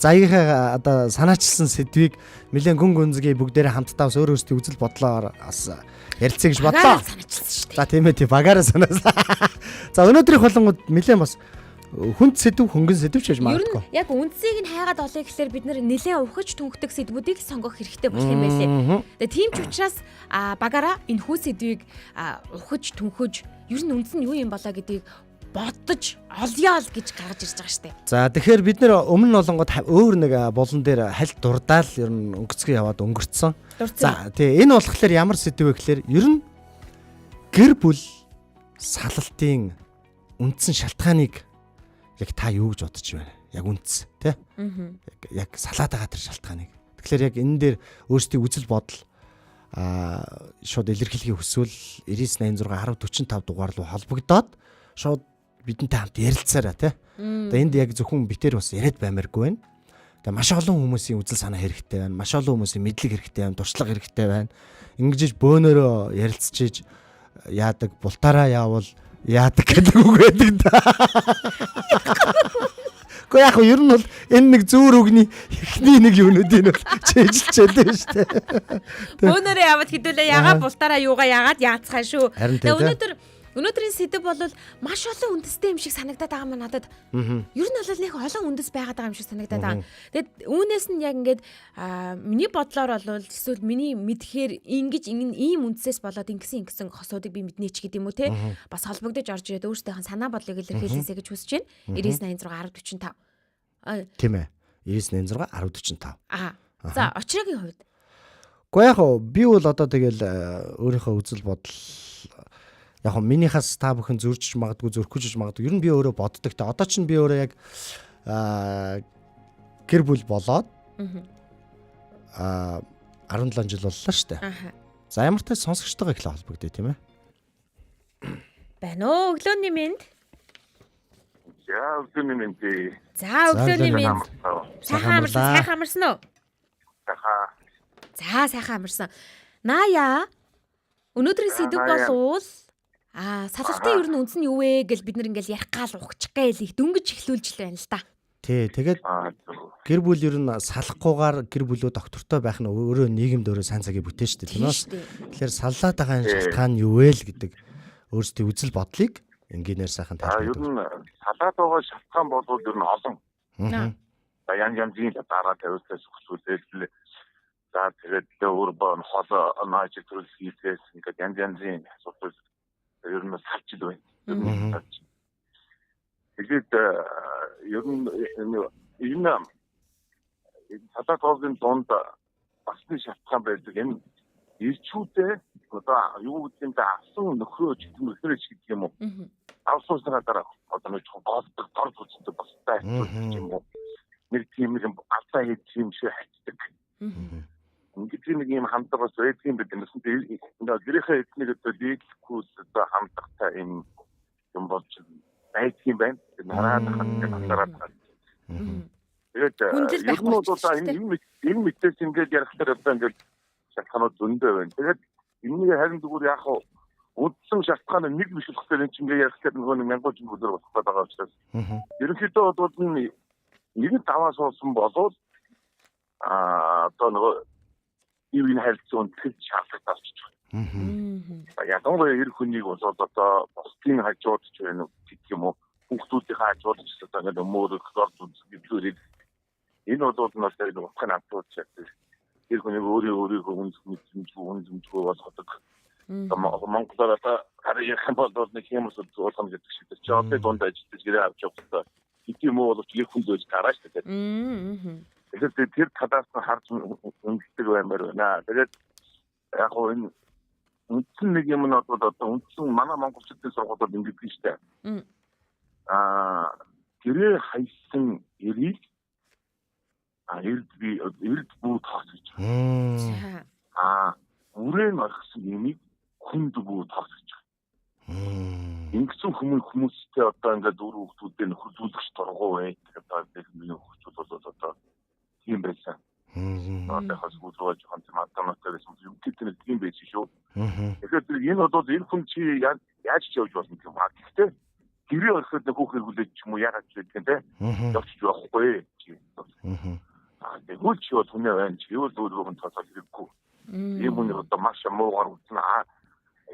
заяахаа одоо санаачилсан сэдвийг нэлээд гүн гүнзгий бүгдээрээ хамтдаа өөр өөрсдийн үзэл бодлоор бас ярилцъя гэж бодлоо. За тийм ээ тий багаараа санаасаа. За өнөөдрийн холонгод нэлээд бас хүнд сэдв хөнгөн сэдв ч гэж магадгүй. Яг үндсийг нь хайгаад олъё гэхэлэр бид нэлээд ухаж түнхдэг сэдвүүдийг сонгох хэрэгтэй болох юм байлээ. Тэгээ тийм ч учраас багаараа энэ хүү сэдвийг ухаж түнхэж ер нь үндс нь юу юм болоо гэдгийг бодож олъё л гэж гаргаж ирж байгаа штеп. За тэгэхээр бид нэр өмнө болонгод өөр нэг болон дээр хальт дурдаал ер нь өнгөцгөө яваад өнгөрцөн. За тий энэ болохоор ямар сэдв вэ гэхээр ер нь гэр бүл салалтын үндсэн шалтгааныг яг та юу гэж бодож байна? Яг үндэс тий? Яг салаад байгаа тэр шалтгааныг. Тэгэхээр яг энэ дээр өөрсдийн үзэл бодол шууд илэрхийлэхийг хүсвэл 99861045 дугаар руу холбогдоод шууд бидэнтэй хамт ярилцаараа тий. Одоо энд яг зөвхөн битээр бас яриад баймааргүй байна. Тэгээ маш олон хүмүүсийн үзэл санаа хэрэгтэй байна. Маш олон хүмүүсийн мэдлэг хэрэгтэй байна, туршлага хэрэгтэй байна. Ингэж бөөнөрөө ярилцчиж яадаг, бултаараа яавал яадаг гэдэг үг байдаг да. Гэхдээ яг ер нь бол энэ нэг зүүр үгний ихний нэг юунуудын бол чэйжилчээд байна шүү дээ. Бөөнөрөө яваад хэдүүлээ ягаад бултаараа юугаа ягаад яацхан шүү. Харин Тэгээ өнөөдрийн сэдв бол маш олон үндэстэй юм шиг санагдаад байгаа маа надад. Ер нь бол нэг олон үндэс байгаад байгаа юм шиг санагдаад байгаа. Тэгээд үүнээс нь яг ингээд миний бодлоор бол эсвэл миний мэдхээр ингэж ийм үндэсээс болоод ингэсэн хосуудыг би мэднэ ч гэдэг юм уу те. Бас холбогдож орж ирээд өөрсдийнхээ санаа бодлыг илэрхийлээсэй гэж хүсэж байна. 9986 1045. Тийм ээ. 9986 1045. За очроогийн хувьд. Гэхдээ яг би бол одоо тэгэл өөрийнхөө үзэл бодол яг минийхаас та бүхэн зөрчиж магадгүй зөрөхгүй ч магадгүй. Ер нь би өөрөө боддог та. Одоо ч би өөрөө яг гэр бүл болоод 17 жил боллоо шүү дээ. За ямар ч тач сонсогчтойгоо их холбогдъё тийм ээ. Байна уу өглөөний мэнд. За өглөөний мэнд. За өглөөний мэнд. Сайхан амарсан уу? За сайхан амарсан. Ная. Өнөөдрийн сэдв болвол салгалтын ер нь үндэс нь юу вэ гэж бид нар ингээл ярих гал ухчих гээл их дөнгөж эхлүүлж л байна л да. Тий, тэгээд гэр бүл ер нь салахгүйгээр гэр бүлөө доктортой байх нь өөрөө нийгэмд өөрөө сайн цагийг бүтэн шүү дээ. Тиймээс тэгэхээр саллаад байгаа шалтгаан нь юу вэ л гэдэг өөрсдийн үзэл бодлыг энгийнээр сайхан тайлбарлаж. Ер нь салаад байгаа шалтгаан бол ер нь олон. За янзын дараа тавьсан зөвхөлтэй. За тэгээд өөр бон хол нааж төрөл хийхээс ингээд янзын асуудал ер нь салчил байна. Тэгээд ер нь энэ салаатын донд бас нэг шалтгаан байдаг. Энэ ирчүүдээ одоо юу гэдэг нь авсан нөхрөөч гэдэг юм уу? Авсуусны дараа одоо нэг голддог дор үздэг бас байх юм уу? Нэг тийм нэг алдаа хийх юм шиг хайцдаг. Ингээд нэг юм хамтар бас байдаг юм бид нэсэн гэрийнхээ эднийг одоо дийлэхгүй одоо хамтартай юм болж байдаг юм байна. Нараад хандаад. Тэгээд ер нь одоо энэ мэдээс ингээд ярихлаар одоо ингээд шалтгаанууд зөндөө байна. Тэгээд энэний харин зүгээр яг үндсэн шалтгаан нь нэг биш болохоор энэ чинь ингээд ярихлаар нөгөө нэг мянган жил өдөр болох байгаа учраас ерөнхийдөө бол нэг даваа суусан болоод одоо нөгөө ивэн харилцаанд тэр шаардлагатай болчих. Яг нөгөө эр хүнийг бол одоо босдын хажууд ч байна уу гэх юм уу хүүхдүүдийн хажууд ч одоо ингээд өмөрөх орд үзүүлээд энэ бол нас дээр утгын автууч яг эр хүнийг өөрийнхөө үнзэмжгүй болгодог. Монголоор одоо харин яг бол нэг юм уулгам гэдэг шиг чи одоо дунд ажиллаж гэрээ авч явахдаа хэдий юм уу боловч эр хүн дөөж гарааж тэгээд. Тэгэхээр тэр талаас нь харж үнэлдэг баймаар байна. Тэгээд яг энэ үндсэн нэг юм нь одоо үндсэн манай монголчуудын сургуулиуд ингэдэг нь штэ. Гэрээ хайсан эрийг эрд бүү тоос гэж. Үрэн орхисон юмыг хүнд бүү тоос гэж. Ингэсэн хүмүүстэй одоо ингээд үр хүүхдүүдээ нөхөрлүүлэх тургуу бай. Тэгээд миний хүүхдүүд бол одоо тийм байсан. Одоо хасгуулж хан математикээр юм гэдэг тийм байсан шүү. Тэгэхээр энэ бол энэ хүн чи яаж ч явж болно юм аа. Гэхдээ гэрээ орхиод хүүхийг хүлээж ч юм уу яагаад ч гэдэг те. Явж явахгүй. Тэгвэл чи бол хүнээ байна. Чи юу л өөрөөр нь тооцоол хэрэггүй. Ийм хүн одоо маш муугаар үзнэ.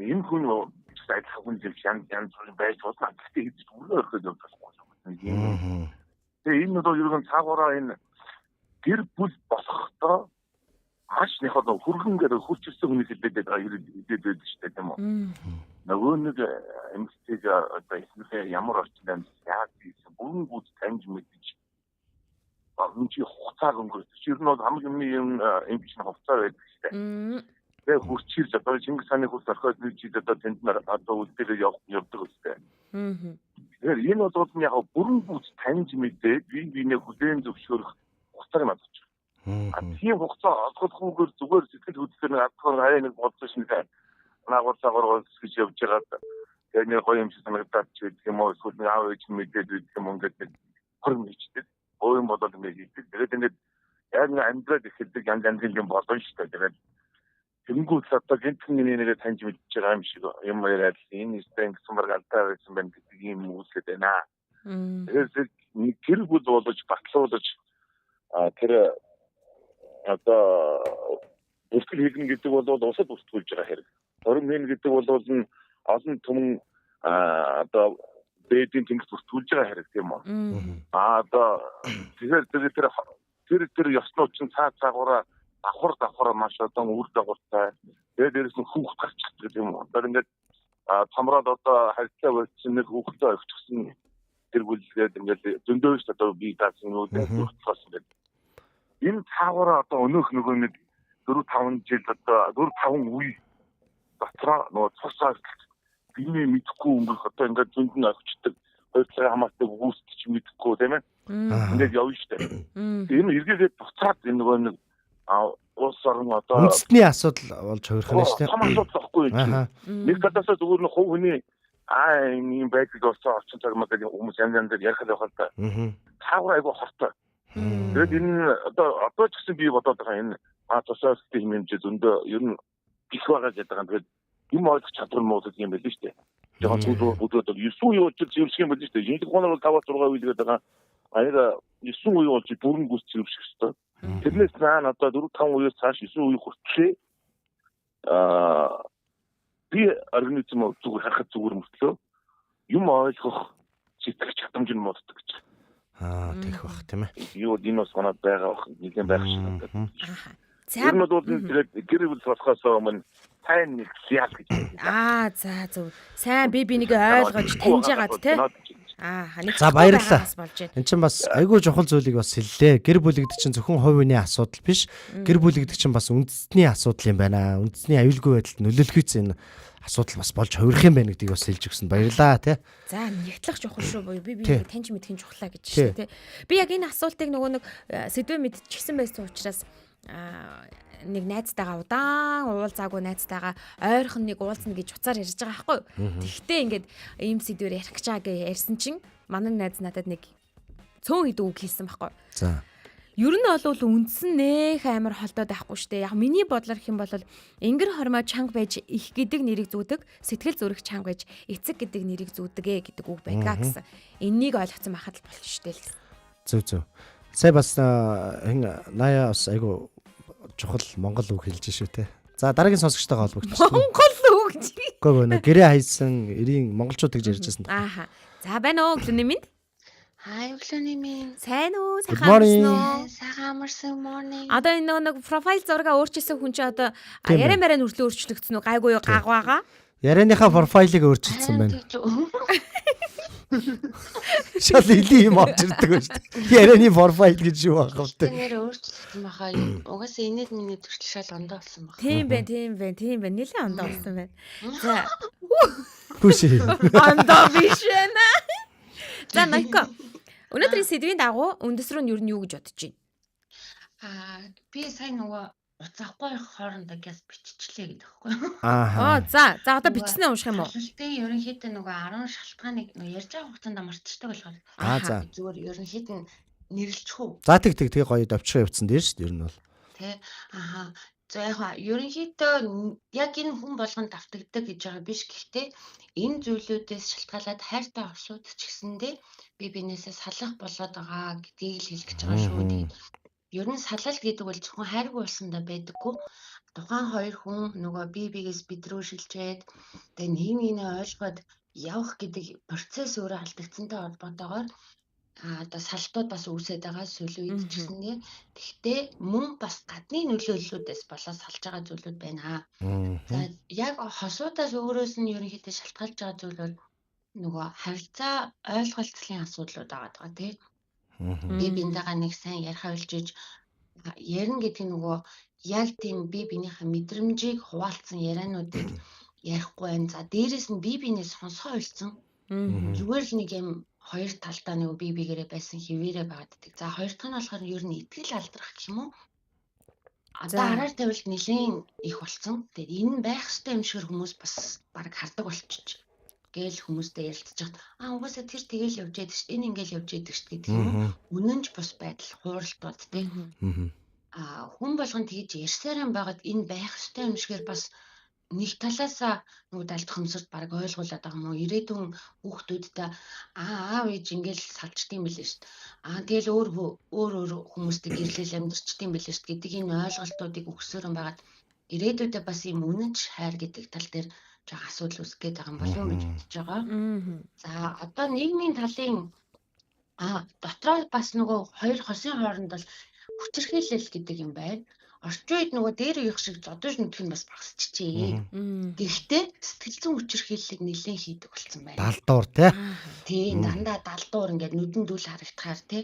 Энэ хүн сайдах хүн зүйл янз бүрийн байж болно. Гэхдээ хийж өөрөө орхиод явж болохгүй. Тэгээ энэ бол ер нь цаагаараа энэ гэр бүл болохдоо маш нэг одоо хөргөнгээр хурцсан хүний хэлбэдэг ирээд шүү дээ тийм үү. Нөгөө нэг эмэгтэйг одоо ихнийхээ ямар орчинд амьд яаж хийсэн бүрэн гүйц таньж мэдэж энэ чи хугацааг өнгөрөөж ер нь бол хамгийн юм эмч нь хугацаа байдаг шүү дээ. Тэгээ хурцчил одоо Чингис хааны хурц орхиод чи одоо тэнд одоо үлдээгээ явдаг үстэй. Тэгэхээр энэ бол яг бүрэн гүйц таньж мэдээд биенээ хүлээн зөвшөөрөх хугацааг надад. Тийм хугацаа олгохгүйгээр зүгээр сэтгэл хөдлөлөөр нэг адгаар хаяа нэг бодсон шиг наагуурсаагаар гэж явж байгаа. Тэгээ нэг гоё юм шиг санагдаад ч гэдэг юм уу эсвэл аав ээж нь мэдээд байдаг юм ингээд нэг хорм хийдэг. өөр юм болоод ингэ хийдэг. Тэгээд ингэ яг нэг амьдрал ихэдэг янз юм болно шүү дээ. Тэгээд тэнгуут одоо гинтхэн нэрээ таньж мэдчихэж байгаа юм шиг юм яриад энэ стен гэсэн маргаалтаа байсан байна гэдэг юм үүсгээд байна. Тэгэхээр гэр бүл болж батлуулж тэр одоо бүртгэл хийгнэ гэдэг бол усад бүртгүүлж байгаа хэрэг. Хорин мэн гэдэг бол олон түмэн одоо бэдийн тэнгис бүртгүүлж байгаа хэрэг тийм үү. Одоо тэгэхээр тэр ёсноо чинь цаагаараа давхар маш одоо үр дагавартай. Тэгээд дээрэс нь хүүхд гарч ирдэг тийм үү. Одоо ингээд томроод одоо харилцаа болчихсон нэг хүүхдээ өгчихсөн тэр бүлгээд ингээд зөндөөс одоо би даасан юу гэдэг утгаас ингээд энэ цаагаараа одоо өнөөх нөгөө нэг 4-5 жил одоо 4-5 үе дотроо нөгөө цусаа биний мэдхгүй өнгөрөх одоо ингээд зөнд нь авчдаг хоёрчлага хамаатай гүйцэтгэж мэдхгүй тийм ээ. Ингээд явна штэ. Энэ эргээгээд буцаад энэ нөгөө нэг улс орн одоо үндэсний асуудал болж хувирхна шүү дээ. Том асуудал байхгүй юм. Нэг талаасаа зүгээр нь хувь хүний ийм байдаг болсон орчин цагмаа гэдэг хүмүүс янз бүр ярих л байгаа л да. Цаагаараа айгу хортой. Тэгээд энэ одоо ч гэсэн би бодоод байгаа энэ тусаалтын хэмжээ зөндөө ер нь их байгаа гэдэг юм. Тэгээд юм ойлгох чадвар нь муудад юм байл л шүү дээ. Яг нь бүгд 9 үе болж зэвсэх юм байл шүү дээ. Жинхэнэ гонор 5-6 үегээд байгаа. Аяга 9 үе болж бүрэн гүйс зэвсэх шүү дээ. Тэрнээс наан одоо 4-5 үеэс цааш 9 үе хүртлээ би организм зүгээр харахад зүгээр мөртлөө юм ойлгох сэтгэх чадамж нь моддаг гэж. Тэгэх бах тийм ээ. Юу энэ бас гоноод байгаа бах нэгэн байх шиг надад. За. Энэ бол гэр бүл болохоос өмнө сайн нэг яал гэж. За зөв. Сайн би нэг ойлгож таньж агаад те. За баярлалаа. Энд чинь бас айгүй чухал зүйлийг бас хэллээ. Гэр бүл гэдэг чинь зөвхөн хувь хүний асуудал биш. Гэр бүл гэдэг чинь бас үндэсний асуудал юм байна. Үндэсний аюулгүй байдалд нөлөөлөхүйц энэ асуудал бас болж хувирах юм байна гэдгийг бас хэлж өгсөн. Баярлалаа тий. За нэгтлах чухал шүү буюу би таньж мэдхийн чухлаа гэж шүү тий. Би яг энэ асуултыг нөгөө нэг сэдвээ мэдчихсэн байсан учраас нэг найзтайгаа удаан уулзаагүй найзтайгаа ойрхон нэг уулзна гэж уцаар ярьж байгаа байхгүй. Тэгтээ ингээд ийм сэдвээр ярих гэж байгаа гэж ярьсан чинь манай найз надад нэг цөөн хэд үг хэлсэн байхгүй. За. Ер нь бол үндсэн нэх амар холдоод байхгүй штэ. Яг миний бодлоор хэм бол ингэр хормоо чанга байж их гэдэг нэрийг зүүдэг, сэтгэл зүрэх чанга байж эцэг гэдэг нэрийг зүүдэг гэдэг үг байгаа гэсэн. Энийг ойлгоцсон байхад л болчих штэ л. Зөв. Сая бас наяа бас айгу чухал монгол үг хэлж шүү те. За дараагийн сонсогчтойгоо холбогдсон. Монгол үг чи. Гөө гэрээ хайсан эрийн монголчууд гэж ярьж байсан. Ааха. За байна уу өглөөний минь? Өглөөний минь. Сайн уу? Сайхан амарсан уу? Сайхан амарсан morning. Одоо энэ нэг профайл зургаа өөрчилсөн хүн чи одоо яриа мараа нүртлөө өөрчлөгдсөн үү? Гайгүй юу гагваага? Ярианыхаа профайлыг өөрчилсөн байна. Шал илийн юм орж ирдэг ба шүү дээ. Ярианы профайл гэж юу байх вэ? Нэр өөрчлөгдсөн баха. Угаасаа инээд миний төрөл шал ондоо болсон баха. Тийм байна. Нэлээд ондоо болсон байна. За. Хүшээ. Ондоо биш ээ. За Найко. Өнөөдрийн сэдвийн дагуу үндэс рүү нь юу гэж бодож байна? Би сая нөгөө уцаахгүй хоорондоо газ биччихлээ гэдэг байхгүй юу? За одоо бичснээ унших юм уу? Шалтгаан ерөнхийдөө нөгөө 10 шалтгааныг нөгөө ярьж байгаа хугацаанд мартчихдаг болохоор. За. Зүгээр ерөнхийдөө нэрлэлчих үү? За тэгээ гоё давчраа явцсан дээр шүү дээ ер нь бол. Тэ. За яг ерөнхийдөө яг энэ хүн болгонд давтагддаг гэж байгаа биш. Гэхдээ энэ зүйлүүдээс шалтгаалаад хайртай орсууд ч гэсэндээ би бинээсээ салах болоод байгаа гэдгийг л хэлэх гэж байгаа шүү. Тэгээд ер нь салалт гэдэг бол зөвхөн хайргүй болсондоо байдаггүй. Тухайн хоёр хүн нөгөө бие биегээс бидрүү шилжээд тэгээд нэг ойлгоод явах гэдэг процесс өөрөө алдагдсантай холбоотойгоор одоо салтууд бас үүсээд байгаа сүүлийн үед ч гэсэндээ тэгтээ мөн бас гадны нөлөөллүүдээс болоод салж байгаа зүйлүүд байна. За яг хосуудаас өөрөөс нь ерөнхийдөө шалтгаалж байгаа зүйл бол нөгөө харилцаа ойлголцлын асуудлууд байгаа тийм. Би биентэйгээ нэг сайн ярих ойлжиж ярина гэдэг нөгөө яг тийм би биенийхээ мэдрэмжийг хуваалцсан яриануудыг ярихгүй байна. За дээрэс нь би биенээс сонсгоо ойлцсон. Зүгээр л нэг юм хоёр талдаа нэг бие биегээрээ байсан хിവэрэ багаддаг. За хоёр дахь нь болохоор ер нь итгэл алдрах гэх юм уу? Одоо араар тавилт нэлийн их болцсон. Тэгээд энэ байх ёстой юм шиг хүмүүс бас баг хардаг болчих гээл хүмүүстэй ярилцж хат угаасаа тэр тэгэл явж яддаг шүү дээ. Энэ ингээл явж яддаг шүү гэдэг юм. Үнэнч бус байдал хууралтууд тий. Хүн болгон тэгж ярьсараа байгаад энэ байх ёстой юм шигээр бас нэг талаасаа нөгөө далд хомсорт баг ойлгуулад байгаа юм уу? Ирээдүйн хүүхдүүдтэй аав ээж ингээл салчдсан юм билээ шүү дээ. Тэгэл өөр хүмүүстэй гэрлэл амьдэрчдсан юм билээ шүү дээ гэдэг энэ ойлголтуудыг өгсөөрөн байгаад ирээдүйдээ бас ийм үнэнч хайр гэдэг тал дээр жоо асуудал үүсэх гээд байгаа юм болов уу гэж бодож байгаа. За одоо нийгмийн талын дотроо бас нөгөө хоёр хосын хооронд бол хүчирхийлэл гэдэг юм байна. Орчин үед нөгөө дээр үеих шиг зодож нүдх нь бас багасчихжээ. Гэхдээ сэтгэл зүйн хүчирхийллийг нэлээд хийдэг болсон байна. Далдуур тий. Дандаа далдуур ингээд нүдэн дүүл харагдахаар тий.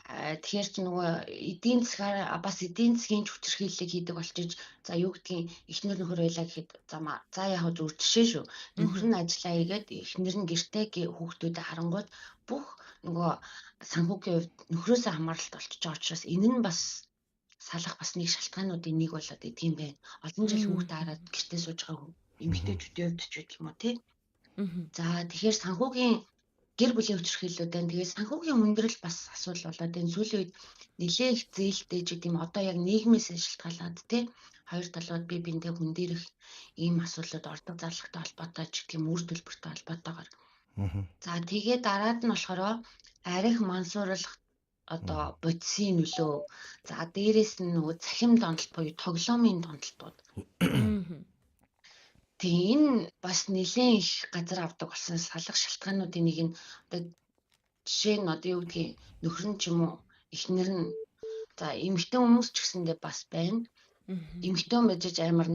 Тэгэхээр ч нөгөө эдийн засгаар бас эдийн засгийн хүчирхийллийг хийдэг болчих. За юу гэдгийг эхнэр нөхөр байлаа гэхэд за яг зөв жишээ шүү. Нөхөр нь ажиллаа хийгээд эхнэр нь гэртээ хүүхдүүдэд харангууд бүх нөгөө санхүүгийн хувьд нөхрөөсөө хамааралтай болчихж байгаа учраас энэ нь бас салах бас нэг шалтгаануудын нэг болоод идэв юм байна. Олон жил хүүхдээ хараад гэртээ сууж байгаа эмэгтэйчүүдийн хувьд ч гэх юм уу тий. За тэгэхээр санхүүгийн гэр бүлийн хүчирхийллүүдэн тэгээд санхүүгийн хүндрэл бас асуудал болоод энэ сүүлийн үед нэлээд их зээлтэй ч гэдэм одоо яг нийгмээс шалтгаалаад тий хоёр талууд бие биендээ хүндэрэх ийм асуудлууд ордог зарлагтай холбоотой ч гэх юм үр төлбөртэй холбоотойгоор. За тэгээд дараад нь болохоор арих мансууруулах одоо бодисын нөлөө. За дээрээс нь нөгөө цахим донтолт буюу тоглоомын донтолтууд. Тэгээ энэ бас нэлээд их газар авдаг болсон салах шалтгаануудын нэг нь одоо жишээ нь одоо юу гэдгийг нөхөр нь ч юм уу эхнэр нь за эмэгтэй хүмүүс ч гэсэндээ бас байна. Эмэгтэй мэдээж амар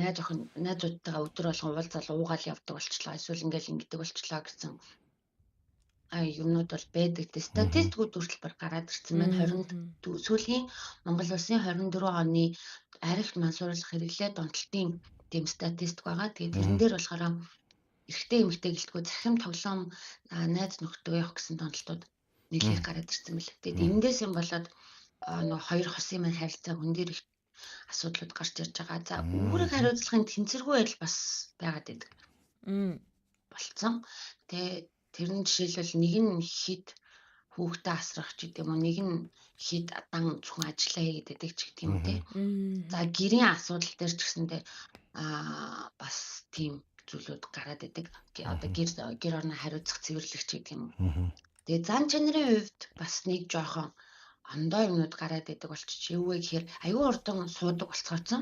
найзуудтайгаа өдөр болгон уулзаал уугаал явдаг болчлаа. Эсвэл ингээл ингэдэг болчлаа гэсэн юмнууд бол байдаг. Статистикүүд хүртэл бар гараад ирсэн байна. Сүүлийн Монгол улсын 24 оны арих мансууруулах хэрэглээ донтолтын тийм статистик байгаа. Тэгээд тэрэн дээр болохоор эрэгтэй эмэгтэй гэлтгүү захим тоглоом найз нөхдөд явах гэсэн донтолтууд нэлээд гараад ирсэн мэл. Тэгээд эндээс юм болоод нөгөө хоёр хосын маань харилцаа хүн дээр их асуудлууд гарч ирж байгаа. За үүрэг хариуцлагын тэнцвэргүй байдал бас байгаад байдаг. Болцсон. Тэгээд тэрний жишээлбэл нэг нь хэд хүүхдээ асрах ч гэдэм үү, нэг нь хэд дан зөвхөн ажиллаа хийгээд байдаг ч гэдэм үү те. За гэрийн асуудал дээр ч гэсэндээ бас тийм зүйлүүд гараад байдаг. Одоо гэр орны хариуцах цэвэрлэгч гэдэг юм уу. Тэгээ зан чанарын хувьд бас нэг жоохон ондоо юмнууд гараад байдаг болчих. Юу вэ гэхээр аюу урдан суудаг болцгооцсон.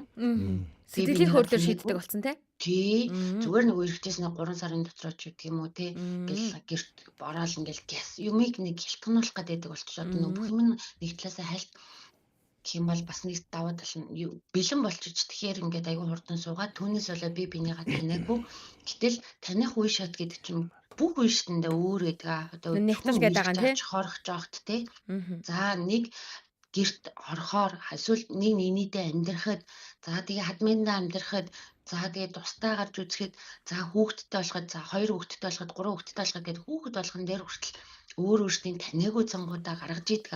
Сэтгэлийн хөдлөл шийддэг болсон те. Тий. Зүгээр нөгөө эргэжсэн 3 сарын дотор ч гэдэг юм уу те. Ингээл гэрт бороол ингээл гяс юмыг нэг хилтгнуулах гэдэг болчих. Одоо нөгөө бүх юм нэг талаасаа хальт гэх юм бол бас нэг даваа тал нь бэлэн болчих. Тэгэхээр ингээд аюу хурдан суугаад түүнээс болоод би бинийгаа танаагүй. Гэтэл таних үе шат гэдэг чинь бүх үе шатндаа өөр гэдэг. Одоо нэхтэл гэдэг байгаа тийм хорох жоохт те. За нэг гэрт орохоор эсвэл нэг нэгнийдээ амьдрахад за тэгээ хадминдаа амьдрахад за тэгээ тустай гарч үзэхэд за хүүхэдтэй болоход за 2 хүүхэдтэй болоход 3 хүүхэдтэй болоход гэдэг хүүхэд болгон дээр хүртэл өөр өөрсдийн таниагүй цангуудаа гаргаж идэг.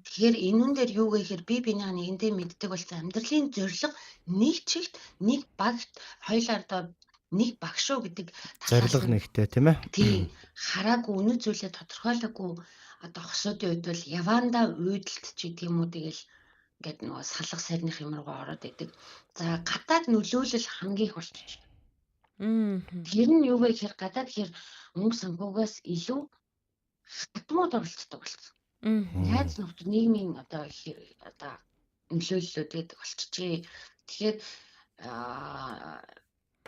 Тэгэхээр энүүн дээр юу гэхээр би бинийгаа нэгэндээ мэддэг болсон амьдралын зорилго нэг чигт нэг багт хоёлаар доо нэг багш шүү гэдэг зорилго нэгтэй тийм ээ. Тийм. Хараагүй үнэ зүйлээ тодорхойлоогүй одоо хосуудын үед бол яванда уйдалт ч гэдэг юм уу тэгэл ингээд нөгөө салах сайрных юм руу ороод идэг. За гадаад нөлөөлөл хамгийн их болчих. Тэр нь юу вэ гэхээр гадаад гэхээр мөнгө санхугаас илүү хатмууд оролцдог болсон. Найз нөхдөд нийгмийн одоо нөлөөллүүд гэдэг болчихжээ. Тэгэхээр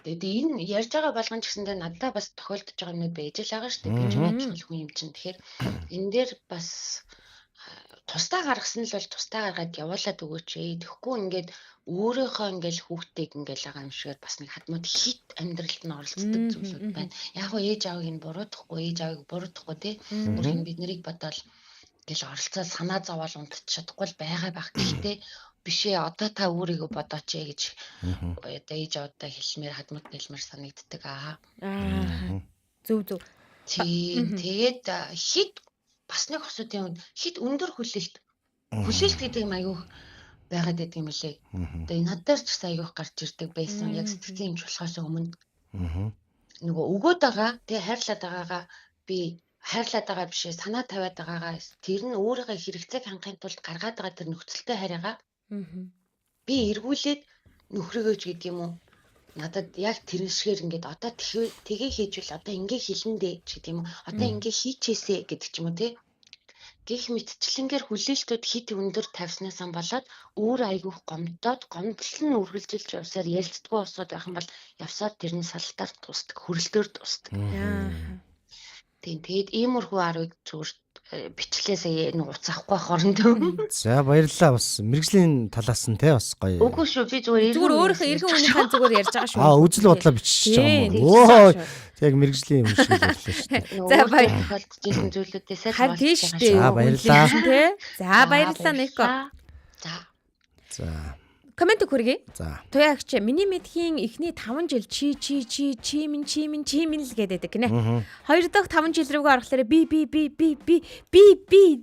тэгээд энэ ярьж байгаа болгон ч гэсэндээ надад бас тохиолдож байгаа юмуд байж л байгаа шүү дээ. Би ч мэдчихэл хүн юм чинь. Тэгэхээр энэ дээр бас тусдаа гаргасан л бол тусдаа гаргаад явуулаад өгөөч. Тэгэхгүй ингээд өөрийнхөө ингээл хүүхдийг ингээл байгаа юм шигээр бас нэг хадмууд хит амьдралд нь оролцдог зүйлүүд байна. Яг хөө ээж аавыг нь буруутгахгүй, ээж аавыг буруутгахгүй тий. Өөрхөн бид нарыг бодоол ингээл оролцоод санаа зовоол унтчих чадахгүй л байгаа байх. Гэхдээ бишээ одоо та өөрийгөө бодооч гэж одоо ээж аваатай хэлмээр хадмууд хэлмээр санагддаг Зөв. Тэгээд хит бас нэг асуудын хит өндөр хүлээлт гэдэг юм аягүй байгаад байдаг юм лээ. Одоо энэ надаар ч гэсэн аягүй гарч ирдэг байсан. Яг сэтгэлийн юмч болохоос өмнө. нөгөө өгөөд байгаа тэгээ хайрлаад байгаагаа би хайрлаад байгаа бишээ санаа тавиад байгаагаа тэр нь өөрийнхөө хэрэгцээг хангахын тулд гаргаад байгаа тэр нөхцөлтэй харьяагаа би эргүүлээд нөхрөөгөөч гэдэг юм уу надад яг тэр шигээр ингээд одоо тгээ хийжвэл одоо ингээ хэлэн дээ ч гэдэг юм уу одоо ингээ хийчихээсэ гэдэг ч юм уу тий гих мэтчлэнгээр хүлээлтүүд хит өндөр тавьснаас болоод өөр айгүйх гомдол нь үргэлжилж явсаар ярилцдаггүй усууд байх юм бол явсаад тэр нь салтаар тусдаг хөрөлтөөр тусдаг. Тэгээд иймэрхүү арыг зүгээр бичлээ сая нэг уц авахгүй хорондоо. За баярлалаа бас мэрэгжлийн талаас нь те бас гоё. Үгүй шүү би зүгээр өөрийнхөө эрхэм үнийхээ зүгээр ярьж байгаа шүү. Үзэл бодлоо бичиж байгаа юм. Өө яг мэрэгжлийн юм шиг байлаа шүү дээ. За баярлалаа. Тохиолдсон зүйлүүдээс харин тийш дээ. За баярлалаа. За баярлалаа Нико. За комент хүргэе. За. Туягч миний мэдхийн эхний 5 жил чимэн л гэдэг гинэ. Хоёр дахь 5 жил рүүгээ орохдоо би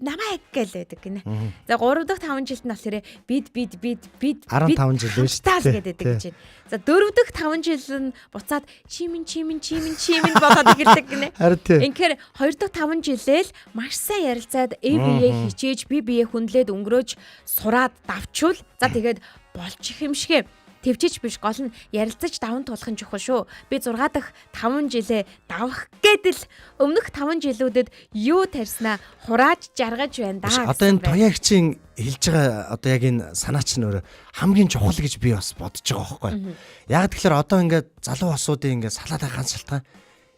намайг гэлээдэг гинэ. За 3 дахь 5 жилд нь болохоор бид 15 жил шүү дээ гэдэг гэж байна. За 4 дахь 5 жил нь буцаад чимэн болоод ирдэг гинэ. Инхээр 2 дахь 5 жилээл маш сайн ярилцаад ABA хичээж бие хүндлээд өнгөрөөж сураад давчвал за тэгээд болж их юм шиг төвчж биш гол нь ярилцаж даван туулахын чухал шүү. Би 6 дахь 5 жилээ давах гэдэл өмнөх 5 жилүүдэд юу тарьснаа хурааж жаргаж байна даа. Одоо энэ туягчийн хэлж байгаа одоо яг энэ санаа чинь өөр хамгийн чухал гэж би бас бодож байгаа байхгүй. Яг тэгэхээр одоо ингээд залуу осуудын ингээд салаад байгаа ганц шалтгаан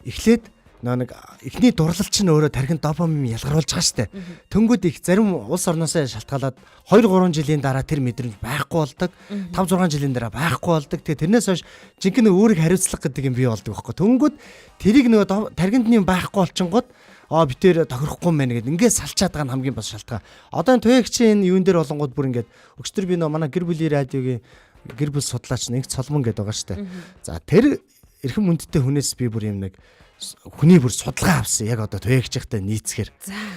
эхлээд нэг эхний дурлал чинь өөрөө тархинд допамин ялгаруулж байгаа штэ. Тэнгүүд их зарим улс орноосоо шалтгаалаад 2-3 жилийн дараа тэр мэдрэмж байхгүй болдог. 5-6 жилийн дараа байхгүй болдог. Тэгээ тэрнээс хойш жинхэнэ өөрийг хариуцлах гэдэг юм бий болдог байхгүй. Тэнгүүд тэрийг нөгөө тархинд нь байхгүй болчингууд битээр тохирохгүй юм байна гэдэг ингээд салчаад байгаа нь хамгийн бас шалтгаан. Одоо энэ туягчийн юун дээр болонгууд бүр ингээд өчтөр би нөгөө манай гэр бүлийн радиогийн гэр бүл судлаач нэг Соломон гэдэг байгаа штэ. За тэр эрхэм хүндтэй хүнээс би бүр юм нэг хүний бүр судалгаа авсан яг одоо туягчтай нийцхээр.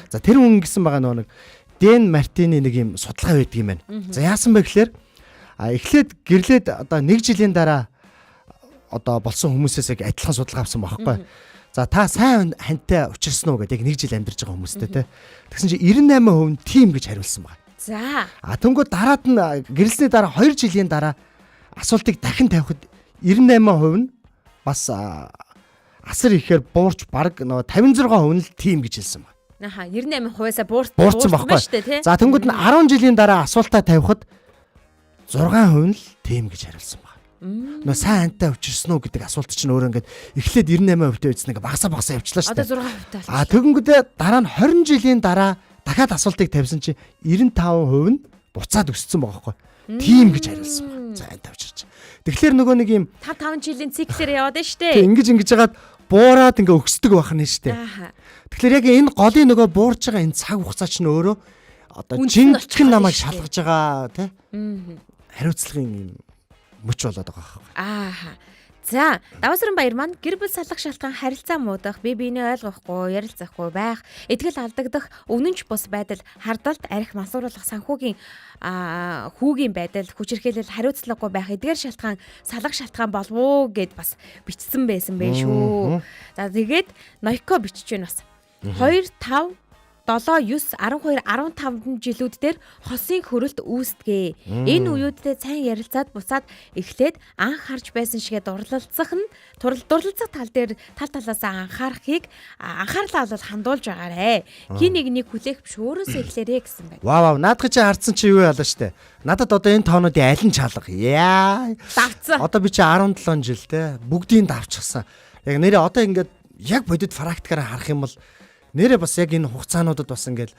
За тэр хүн гэсэн байгаа нэг Дэн Мартины нэг юм судалгаа байдаг юм байна. За яасан бэ гэхээр эхлээд гэрлээд одоо 1 жилийн дараа одоо болсон хүмүүсээс яг адилхан судалгаа авсан байхгүй. За та сайн хантай учирсан уу гэдэг яг 1 жил амьдарч байгаа хүмүүстэй те. Тэгсэн чинь 98% тийм гэж хариулсан байна. За. Тэнгүүд дараад нь гэрлсний дараа 2 жилийн дараа асуултыг дахин тавихад 98% нь бас асар ихээр буурч баг нөгөө 56% нь тийм гэж хэлсэн байна. 98%-аас буурсан байхгүй шүү дээ тий. За тэнгууд нь 10 жилийн дараа асуултаа тавихад 6% нь л тийм гэж хариулсан байна. Нөгөө сайн хантай учирсан уу гэдэг асуулт чинь өөрөө ингээд эхлээд 98%-тэй байсан нэг багасаа явчлаа шүү дээ. Одоо 6%-тай болсон. Тэгэнгүүтээ дараа нь 20 жилийн дараа дахиад асуултыг тавьсан чинь 95% нь буцаад өссөн байгаа байхгүй. Тийм гэж хариулсан байна. Сайн тавьчирч. Тэгэхээр нөгөө нэг юм 5 жилийн циклээр яваад нь шүү дээ. Ингэж жагаад буураад ингээ өгсдөг байх нь шүү дээ. Тэгэхээр яг энэ голын нөгөө буурж байгаа энэ цаг хугацаа чинь өөрөө одоо жинхэнэ намайг шалгаж байгаа тий. Хариуцлагын мөч болоод байгаа байхгүй. За, Давсран баяр маань гэр бүл салах шалтгаан харилцаа муудах, бие биенээ ойлгохгүй, ярилцахгүй байх, итгэл алдагдах, өвнөнч бус байдал, хардалт, арх мансууруулах, санхүүгийн хүүгийн байдал, хүчирхээлэл, хариуцлагагүй байх эдгээр шалтгаан салах шалтгаан болов уу гэд бас бичсэн байсан байх шүү. За, тэгээд Нойко бичиж байна бас. 2 5 7 9 12 15 жилүүд дээр хосын хөрөлт үүсдэгэ. Энэ үеүдтэй сайн ярилцаад буцаад эхлээд анх харж байсан шигээ дурлалцах нь дурлалцах тал дээр тал талаасаа анхаарлаа бол хандуулж байгаарэ. Хин нэг хүлээх биш өөрөөсөө эхлээрэй гэсэн байна. Вау, наадах чи харцсан чи юу яалаа штэ. Надад одоо энэ тоонуудын аль нь чалга. Яа. Давцсан. Одоо би чи 17 жил те бүгдийг давчихсан. Яг нэрээ одоо ингээд яг бодит практикаараа харах юм бол нэрээ бас яг энэ хугацаануудад бас ингээд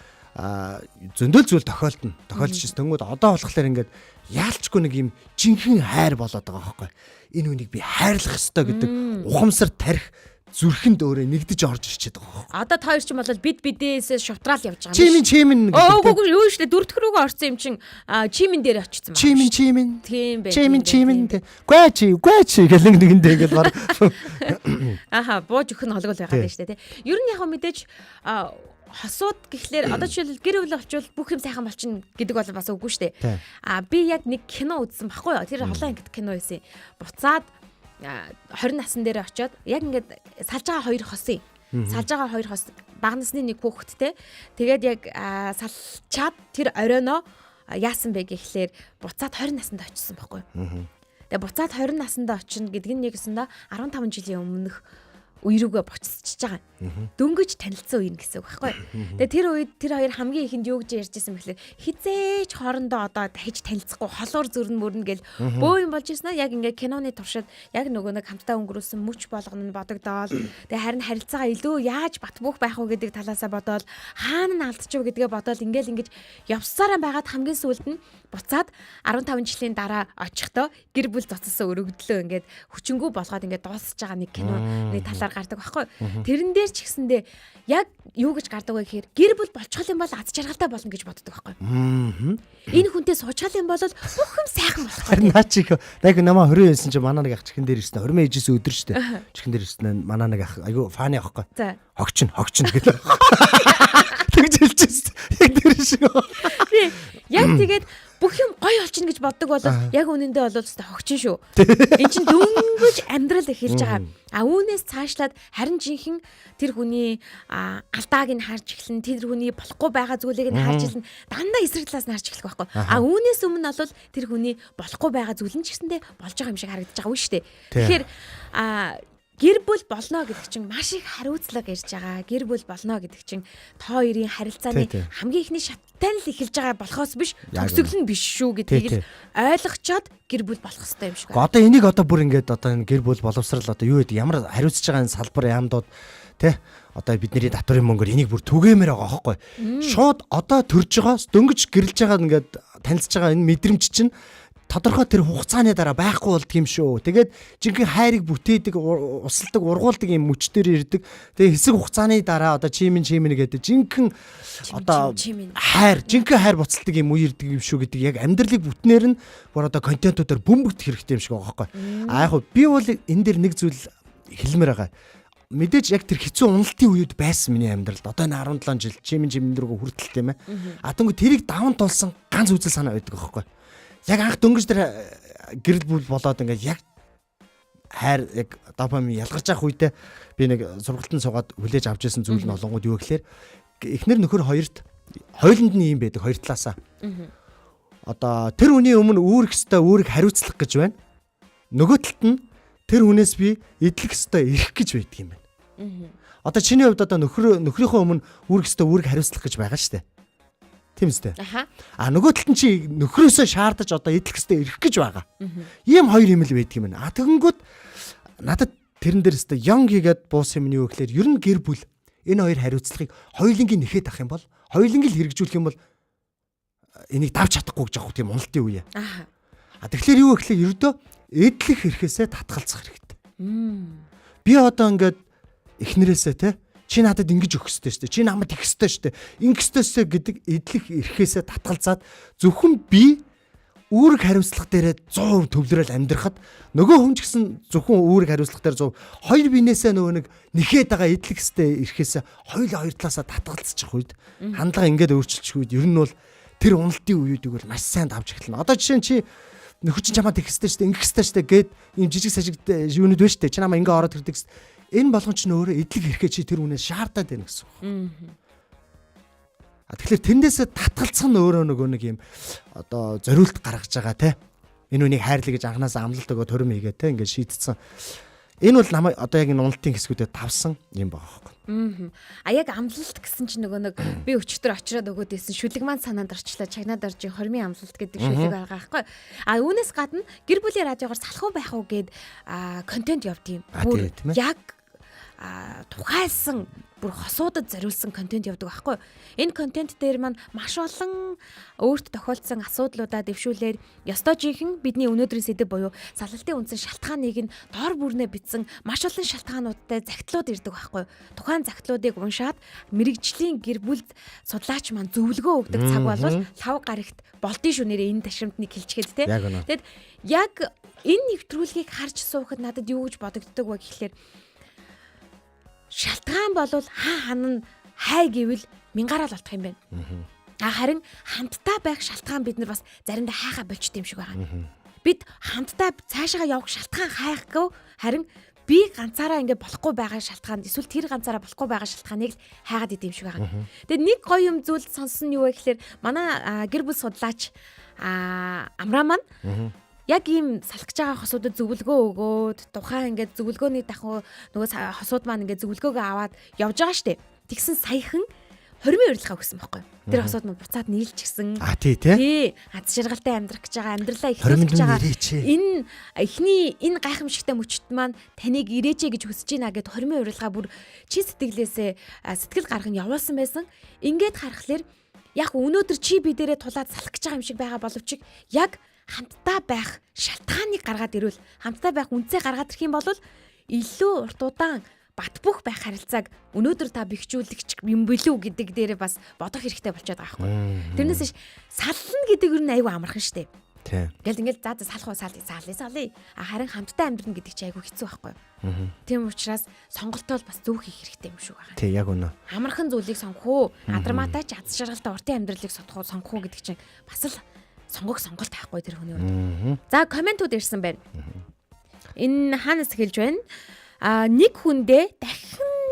зөндөл зүйл тохиолдож шээс тэнгууд одоо болохоор ингээд яалчгүй нэг юм жинхэнэ хайр болоод байгаа байхгүй. Энэ үнийг би хайрлах ёстой гэдэг ухамсар тарих зүрхэнд өөрөө нэгдэж орж ирчээд байгаа байхгүй. Одоо та хоёр ч юм бол бидээс шутраал явж байгаа юм. Чимэн Үгүй юу штэ дөрөвдөх рүүгээ орсон юм чин чимэн дээр очсон байна. Чимэн. Тийм байна. Чимэн. Гүчи гэл нэгэндээ ингээд баг. Бууж өгөх нь холгол байгаа юм штэ тий. Ер нь яг мэдээж хосууд гэхлээр одоо жишээл гэр бүл олчвол бүх юм сайхан болчихно гэдэг бол бас үгүй штэ. Би яг нэг кино үзсэн баггүй юу. Тэр олон ангид кино байсан. Буцаад 20 насн дээр очиод яг ингээд салж байгаа 2 хосын. Салж байгаа 2 хос бага насны нэг хүүхэдтэй. Тэгээд яг салчаад тэр оройноо яасан бэ гэхлээр буцаад 20 наснд очсон байхгүй. Тэгээ буцаад 20 наснд очино гэдэг нь нэгэсэндээ 15 жилийн өмнөх үе рүүгээ буцчихж байгаа. Дөнгөж танилцсан үе гэсэн үг байхгүй. Тэгээ тэр үед тэр хоёр хамгийн ихэнд юу гэж ярьжсэн бэхлээр хизээч хоорондоо одоо дахиж танилцахгүй холоор зөрн мөрнө гэл бөө юм болж ирсэн аа. Яг ингээ киноны туршид яг нөгөө нэг хамтдаа өнгөрүүлсэн мөч болгоно нь бодогдоол. Тэгээ харин харилцаагаа илүү яаж бат бөх байх уу гэдэг талаасаа бодоол хаана нь алдчих вэ гэдгээ бодоол ингээл ингэж явсараа байгаад хамгийн сүүлд нь буцаад 15 жилийн дараа очихдоо гэр бүл цоцсон өргөдлөө ингээд хүчингүү болгоод ингээд дуусч байгаа нэг киноны талаар гардаг байхгүй. Тэрэн дээр ч гэсэндээ яг юу гэж гардаг вэ гэхээр гэр бүл болчихвол юм бол аз жаргалтай болно гэж боддог байхгүй. Энэ хүнтэй суучгаал юм бол бүх юм сайхан болох. Харин наа чи яг намаа 29 чи манаа нэг ах чихэн дээр ирсэн. 20 ээжээс өдөр штэ. Чихэн дээр ирсэн манаа нэг ах айгу фаны ахгүй. Хогчин гэдэг. Тэгж хэлчихсэн. Яг тэр шиг. Яг тэгээд бүх юм гоё болчихно гэж боддог бол яг үнэндээ бол өстой хогчин шүү. Энд чинь дөнгөж амьдрал эхэлж байгаа. Үүнээс цаашлаад харин жинхэнэ тэр хүний алдааг нь харж эхлэн, тэр хүний болохгүй байгаа зүйлийг нь харж эхлэн, дандаа эсрэг талаас нь харж эхлэх байхгүй. Үүнээс өмнө бол тэр хүний болохгүй байгаа зүйл нь ч гэсэндээ болж байгаа юм шиг харагдаж байгаа юм шүү дээ. Тэгэхээр гэр бүл болно гэдэг чинь маш их хариуцлага ирж байгаа. Гэр бүл болно гэдэг чинь та хоёрын харилцааны хамгийн ихний шаттай л эхэлж байгаа болохоос биш, төгсгөл нь биш шүү гэдгийг ойлгочоод гэр бүл болох хэрэгтэй юм шиг байна. Одоо энийг одоо бүр ингээд одоо энэ гэр бүл боловсрал одоо юу гэдэг ямар хариуцж байгаа энэ салбар яамдууд тэ одоо бидний татврын мөнгөөр энийг бүр түгээмээр байгаа хөөхгүй. Шууд одоо төрж байгаас дөнгөж гэрэлж байгаа ингээд танилцж байгаа энэ мэдрэмж чинь тодорхой тэр хугацааны дараа байхгүй болдго юм шүү. Тэгээд жинхэнэ хайрыг бүтээдэг, усалдаг, ургуулдаг юм мөчтөр ирдэг. Тэгээд хэсэг хугацааны дараа одоо чимэн гэдэг жинхэнэ одоо жинхэнэ хайр буцалдаг юм үе ирдэг юм шүү гэдэг яг амьдралыг бүтнээр нь бүр одоо контентуудаар бөмбөгдөх хэрэгтэй юм шиг байгаа байхгүй. Яг хөө би бол энэ дэр нэг зүйл хэлмээр байгаа. Мэдээж яг тэр хэцүү уналтын үед байсан миний амьдралд одоо энэ 17 жил чимэн рүүгээ хүртэл тийм ээ. Атангүй тэрийг даван тулсан ганц үзэл санаа байдаг байхгүй. Яг анх дөнгөж тэр гэрэл бүл болоод ингээд яг хайр яг допамин ялгарч явах үедээ би нэг сургалтанд суугаад хүлээж авч ирсэн зүйл нь олонгууд юу гэхээр эхнэр нөхөр хоёрт хойлонд нь юм байдаг хоёр талаасаа. Одоо тэр хүний өмнө үүрэх ёстой үүрэг хариуцлах гэж байна. Нөгөө талд нь тэр хүнээс би эдлэх ёстой ирэх гэж байдаг юм байна. Одоо чиний хувьд одоо нөхрийнхөө өмнө үүрэх ёстой үүрэг хариуцлах гэж байгаа шүү дээ. Тийм үстэй. Нөгөө талд нь чи нөхрөөсөө шаардаж одоо эдлэх ёстой ирэх гэж байгаа. Ийм хоёр юм л байдаг юм байна. Тэгэнгүүт надад тэрэн дээр өстой young хийгээд буус юм нь юу гэхээр ер нь гэр бүл энэ хоёр хариуцлагыг хоёулангийн нэхэд авах юм бол хоёулангийн л хэрэгжүүлэх юм бол энийг давж чадахгүй гэж аах тийм уналтын үе. Тэгэхээр юу гэхээр ердөө эдлэх хэрэгээсээ татгалзах хэрэгтэй. Би одоо ингээд эхнэрээсээ те чи надад ингэж өгөх ёстой шүү дээ. Чи намайг их ёстой шүү дээ. Ингэх ёстойсоо гэдэг эдлэх эрхээсээ татгалзаад зөвхөн би үүрэг хариуцлага дээрээ 100% төвлөрөөл амьдрахад нөгөө хүн ч гэсэн зөвхөн үүрэг хариуцлага дээр 100 хоёр биенээсээ нөгөө нэг нэхээд байгаа эдлэх ёстой эрхээсээ хоёр талаасаа татгалзчих үед хандлага ингээд өөрчилчих үед ер нь бол тэр уналтын үеүүдийг бол маш сайн давж эхэлнэ. Одоо жишээ нь чи нөхөр чинь чамаа тех ёстой шүү дээ. Ингэх ёстой шүү дээ гэд ийм жижиг сажиг юунууд байна шүү дээ. Чи намайг ингээ ороод ирдэг. Энэ болгон ч нөөрэ эдлэг ирэхээ чи тэр үнээс шаардаад байна гэсэн үг. Тэгэхээр тэндээсээ татгалцах нь өөрөө нөгөө нэг юм одоо зориулт гаргаж байгаа те. Энэ үнийг хайрлаа гэж анханасаа амлалт өгөө төрөм хийгээ те ингээд шийдсэн. Энэ бол намайг одоо яг энэ уналтын хэсгүүдэд тавсан юм байгаа байхгүй. Яг амлалт гэсэн чинь нөгөө нэг би өчтөр очироод өгөөд байсан шүлэг маань санаанд орчлоо. Чагнаад орж хормын амлалт гэдэг шүлэг байгаа байхгүй. Үүнээс гадна гэр бүлийн радиогоор салхуу байх уу гэд контент явд юм. Бүр яг тухайлсан бүр хосуудад зориулсан контент явдаг байхгүй. Энэ контент дээр маань маш олон өөрт тохиолдсон асуудлуудаа дэвшүүлээд ёстой жинхэнэ бидний өнөөдрийн сэдэв буюу салалтын үндсэн шалтгааныг нь дор бүрнээ бичсэн маш олон шалтгаануудтай загтлууд ирдэг байхгүй. Тухайн загтлуудыг уншаад мэрэгжлийн гэр бүлд судлаач маань зөвлөгөө өгдөг цаг болвол лав гарагт болдсон шүү нэрээ энэ ташрамтныг хэлчихэд те. Тэгэд яг энэ нэвтрүүлгийг харж суухад надад юу гэж бодогддог вэ гэхэлэр шалтгаан болвол хаана хай гэвэл мянгаараа л болтох юм байна. Харин хамтдаа байх шалтгаан бид нар бас заримдаа хайхаа болчт юм шиг байгаа. бид хамтдаа цаашаа явах шалтгаан хайхгүй харин би ганцаараа ингээд болохгүй байгаа шалтгаан эсвэл тэр ганцаараа болохгүй байгаа шалтгааныг л хайгаад идэм шиг байгаа. Тэгээд нэг гоё юм зүйл сонссон нь юу вэ гэхээр манай гэр бүл судлаач Амраа маань яг ийм салхиж байгаа хосуудад зөвлөгөө өгөөд тухайн ингээд зөвлөгөөний дахуу нөгөө хосууд маань ингээд зөвлөгөөгөө аваад явж байгаа штеп. Тэгсэн саяхан хормын урилга өгсөн байхгүй. Тэр хосууд маань буцаад нийлчихсэн. Тий. Аз жаргалтай амьдрах гэж байгаа, амьдралаа эхлүүлэх гэж байгаа. Энэ эхний энэ гайхамшигтай мөчт маань таныг ирээчээ гэж хүсэж байна гэд хормын урилга бүр чи сэтгэлээсээ сэтгэл гарган явуулсан байсан. Ингээд харахаар яг өнөөдөр чи би дээрээ тулаад салхиж байгаа юм шиг байгаа боловч яг хамтдаа байх шалтгааныг гаргаад ирвэл хамтдаа байх үндсээ гаргаад ирэх юм бол илүү урт удаан бат бөх байх харилцааг өнөөдөр та бэхжүүлэгч юм билүү гэдэг дээрээ бас бодох хэрэгтэй болчиход байгаа байхгүй. Тэрнээс саллна гэдэг юу н айгүй амархан штэ. Тийм. Ингээл за салах уу салъя. Харин хамтдаа амьдрна гэдэг чи айгүй хэцүү байхгүй. Тийм учраас сонголтоо бас зөв хийх хэрэгтэй юм шүү байгаа. Тий, яг үнэ. Амархан зүйлийг сонгох уу, адармаатай ч аз жаргалтай уртын амьдралыг сонгох уу гэдэг чинь бас л сонголт байхгүй тэр хүний үед. За комментууд ирсэн байна. Энэ хаанаас эхэлж байна? Нэг хүндээ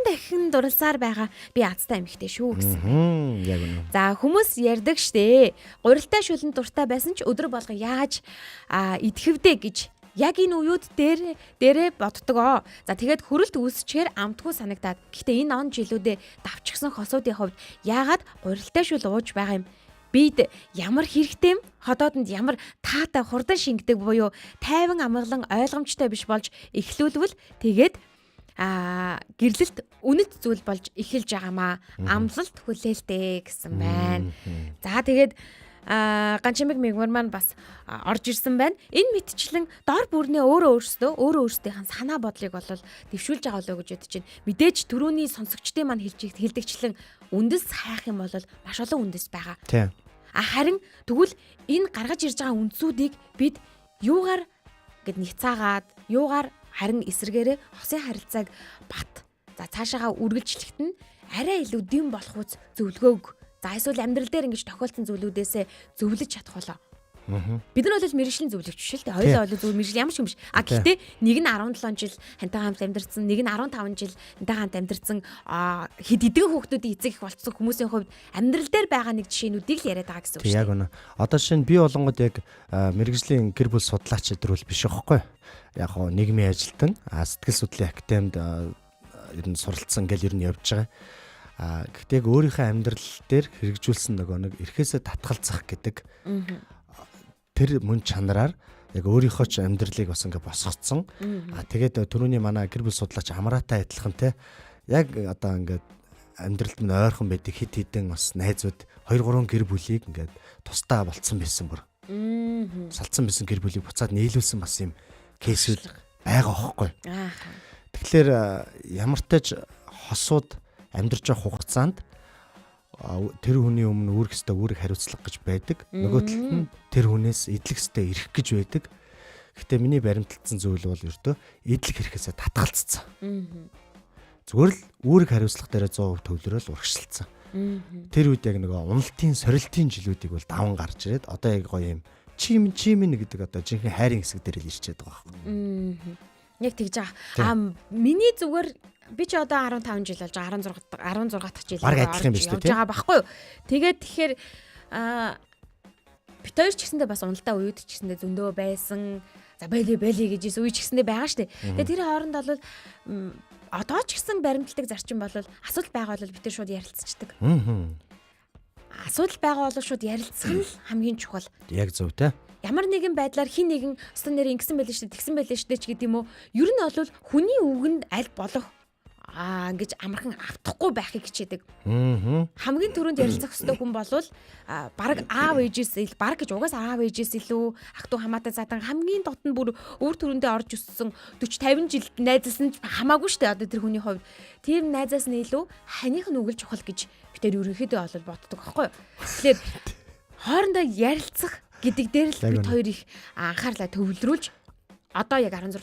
дахин дурлсаар байгаа би азтай эмэгтэй шүү гэсэн. Яг үнэ. За хүмүүс ярьдаг штэ. Гурилтай шүлэн дуртай байсан ч өдөр болго яаж идэхвдэ гэж яг энэ уюуд дээрээ боддгоо. За тэгээд хөрөлт үүсчихээр амтгүй санагдаад. Гэхдээ энэ он жилүүдэд давчгсан хосуудын хувьд яагаад гурилтай шүл ууж байгаа юм? Бид ямар хэрэгтэй ходоодонд ямар таатай хурдан шингэдэг буюу тайван амгалан ойлгомжтой биш болж эхлүүлвэл тэгээд гэрлэлт үнэт зүйл болж эхэлж байгаамаа. Амлалт хүлээлтээ гэсэн байна. За тэгээд Ганчимэг мэгмар маань бас орж ирсэн байна. Энэ мэдчлэн дор бүрнээ өөрөө өөрсдийнхээ санаа бодлыг бол дэвшүүлж байгаа лөө гэж бодож байна. Мэдээж түрүүний сонсогчдын маань хэлдэгчлэн үндэс хайх юм бол маш олон үндэс байгаа. Тийм. Харин тэгвэл энэ гаргаж ирж байгаа үндсүүдийг бид юугаар гэд нэгцаагаад юугаар харин эсэргээрээ хосын харилцааг за цаашаагаа үргэлжлэхэд нь арай илүү дэм болох үс зөвлөгөөг за эсвэл амьдрал дээр ингэж тохиолдсон зүйлүүдээсээ зөвлөж чадах болоо. Бид нар бол мэргэжлийн зөвлөгч биш л дээ. Хоёулаа бол зөв мэргэжил ямар ч юм биш. Гэхдээ нэг нь 17 жил хантайгаа хамт амьдарсан, нэг нь 15 жил хантайгаа хамт амьдарсан хэд эдэн хүүхдүүдийн эцэг их болцсон хүмүүсийн хувьд амьдрал дээр байгаа нэг жишээнүүдийг л яриад байгаа гэсэн үг шүү дээ. Яг үнэ. Одоо шинэ би болонгод яг мэргэжлийн гэр бүл судлаач өдрөл биш байхгүй. Яг гоо нийгмийн ажилтан, сэтгэл судлалын академид ер нь суралцсан гэл ер нь явж байгаа. Гэхдээ яг өөрийнхөө амьдрал дээр хэрэгжүүлсэн нэг эрхээсээ татгалзах гэдэг тэр мөн чанараар яг өөрийнхөө ч амьдралыг бас ингээ босгоцсон. Тэгээд түрүүний манай гэр бүл судлаач Амраатай адилхан те яг одоо ингээд амьдралд минь ойрхон байдаг хит хитэн бас найзууд 2-3 гэр бүлийг ингээд тусдаа болцсон байсан бүр. Салцсан байсан гэр бүлийг буцаад нийлүүлсэн бас юм кейсүүд байгаа хөөхгүй. Тэгэхээр ямар ч тач хосууд амьдарч байгаа хугацаанд тэр хүний өмнө үүрэх ёстой үүрэг хариуцлага гэж байдаг. Нөгөө талд нь тэр хүнээс идэлх ёстой эрх гэж байдаг. Гэхдээ миний баримталсан зүйл бол ердөө идэлх эрхээсээ татгалцсан. Зүгээр л үүрэг хариуцлага дээр 100% төвлөрөөл урагшилсан. Тэр үед яг нөгөө уналтын сорилтын жилүүдийг бол даван гарч ирээд одоо яг гоё юм чим гэдэг одоо жинхэнэ хайрын хэсэг дээр л ирчээд байгаа юм. Яг тэгж байгаа. Миний зүгээр би ч одоо 15 жил болж 16 дахь жил явж байгаа байхгүй юу. Тэгээд тэгэхээр бит хоёр ч гэсэндээ бас уналтаа уууд ч гэсэндээ зөндөө байсан. За бэлээ гэж үе ч гэсэндээ байгаа штэ. Тэгээд тэр хооронд бол одоо ч гэсэн баримтлагдаг зарчим бол асуудал байгаа бол бид тэр шууд ярилцчихдаг. Асуудал байгаа бол шууд ярилцах нь хамгийн чухал. Яг зөв те. Ямар нэгэн байдлаар хин нэгэн өстөн нэр ингэсэн байлээ штэ, тэгсэн байлээ штэ ч гэдэг юм уу. Ер нь бол хүний үгэнд аль болох ингэж амархан автахгүй байхыг хичээдэг. Хамгийн түрүүнд ярилцах ёстой хүн бол баг аав ээжээс баг гэж угаасаа аав ээжээс илүү ах トゥ хамаатай задан хамгийн дотн бүр өөр түрүүндээ орж өссөн 40 50 жил найзалсан хамаагүй штэ одоо тэр хүний хувьд. Тэр найзаас нь илүү ханих нь үгэл чухал гэж бид тэр ерөнхийдөө бол боддог аахгүй. Тэгэхээр хоорондоо ярилцах гэдэг дээр л бид хоёр их анхаарлаа төвлөрүүлж Одоо яг 16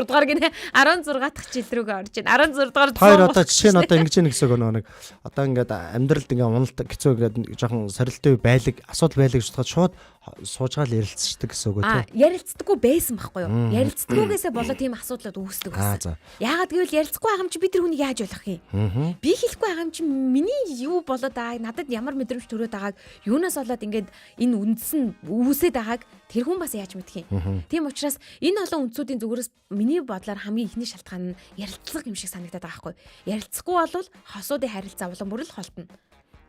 дугаар гинэ 16 дахь жил рүүгээ орж байна. 16 дугаар хоёр одоо жишээ нь одоо ингэж нэг хэсэг нэг одоо ингээд амьдралд ингээд уналт хэцүү ингээд жоохон сорилтын байдаг асуудал байдаг гэж бодоход шууд суужгаал ярилцдаг гэсэн үг үү? Ярилцдаггүй байсан байхгүй юу? Ярилцдаггүйгээсээ болоод тийм асуудлууд үүсдэг байсан. Яагаад гэвэл ярилцахгүй байгаа юм чи би тэр хүнийг яаж болох юм? Би хэлэхгүй байгаа юм чи миний юу болоод байгааг надад ямар мэдрэмж төрөөд байгааг юунаас болоод ингээд энэ үндэс нь үүсээд байгааг тэр хүн бас яаж мэдэх юм? Тийм учраас энэ олон үндсүүдийн зүгээрээс миний бодлоор хамгийн ихний шалтгаан нь ярилцлага юм шиг санагдаад байгаа байхгүй. Ярилцахгүй бол хосуудын харилцаа улам бүр л холтно.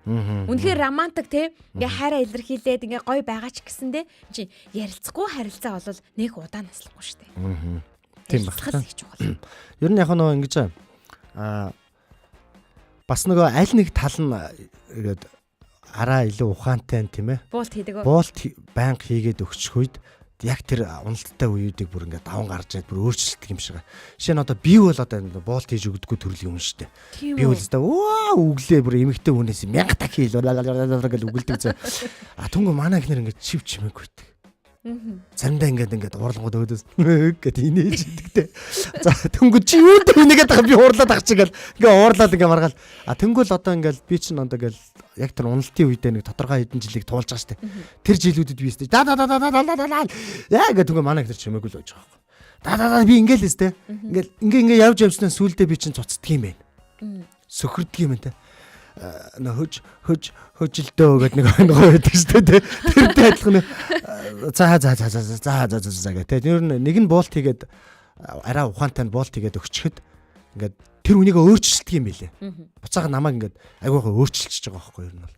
Үнэхээр романтик те ингээ хайраа илэрхийлээд ингээ гоё байгаа ч гэсэндээ чи ярилцахгүй харилцаа бол нэг удаан наслахгүй шүү дээ. Тийм байна. Ер нь яг нөгөө ингэж бас нөгөө аль нэг тал нь ингээд араа илүү ухаантай тийм ээ. Буулт хийдэг. Буулт байнга хийгээд өгчих үед яг тэр уналттай үеүүдийг бүр ингээд даван гарч ирээд бүр өөрчлөлт юм шиг. Жишээ нь одоо би бол одоо буулт хийж өгдөггүй төрлийн хүн шүү дээ. Би бол оо өглөө бүр эмэгтэй хүнээс 1000 таг хийл гэж үгэлдэг зэ. Түнгүй манай ихнэр ингээд чив чимээг үйдэг. Заримдаа ингээд уурлангууд өөдөөс гэд инээж идэгтэй. За түнгүй чи юу дээ нэгээд байгаа би уурлаад ах чигээл ингээд уурлаад ингээд маргаал. Түнгүүл одоо ингээд би чинь одоо ингээд яг тэр уналтын үедээ нэг тодорхой хэдэн жилиг туулж байгаа штэ. Тэр жилүүдэд би өстэй. Яа гэдэг түнгүй манай ихнэр чимээг л байж байгаа юм. Би ингээл өстэй. Ингээ явж явснаа сүулдэ би чинь цуцдаг юм байна. Сөхөрдөг юм байна те. Хөжилдөө гэдэг нэг өнгөө байдаг шүү дээ. Тэртэй адилхан за гэх. Тэр нэг нь буулт хийгээд араа ухаантай нь буулт хийгээд өгчөхөд ингээд тэр үнийг өөрчилдөг юм билэ. Буцаага намайг ингээд айгүйхаа өөрчилчихэж байгаа байхгүй юу юм бол.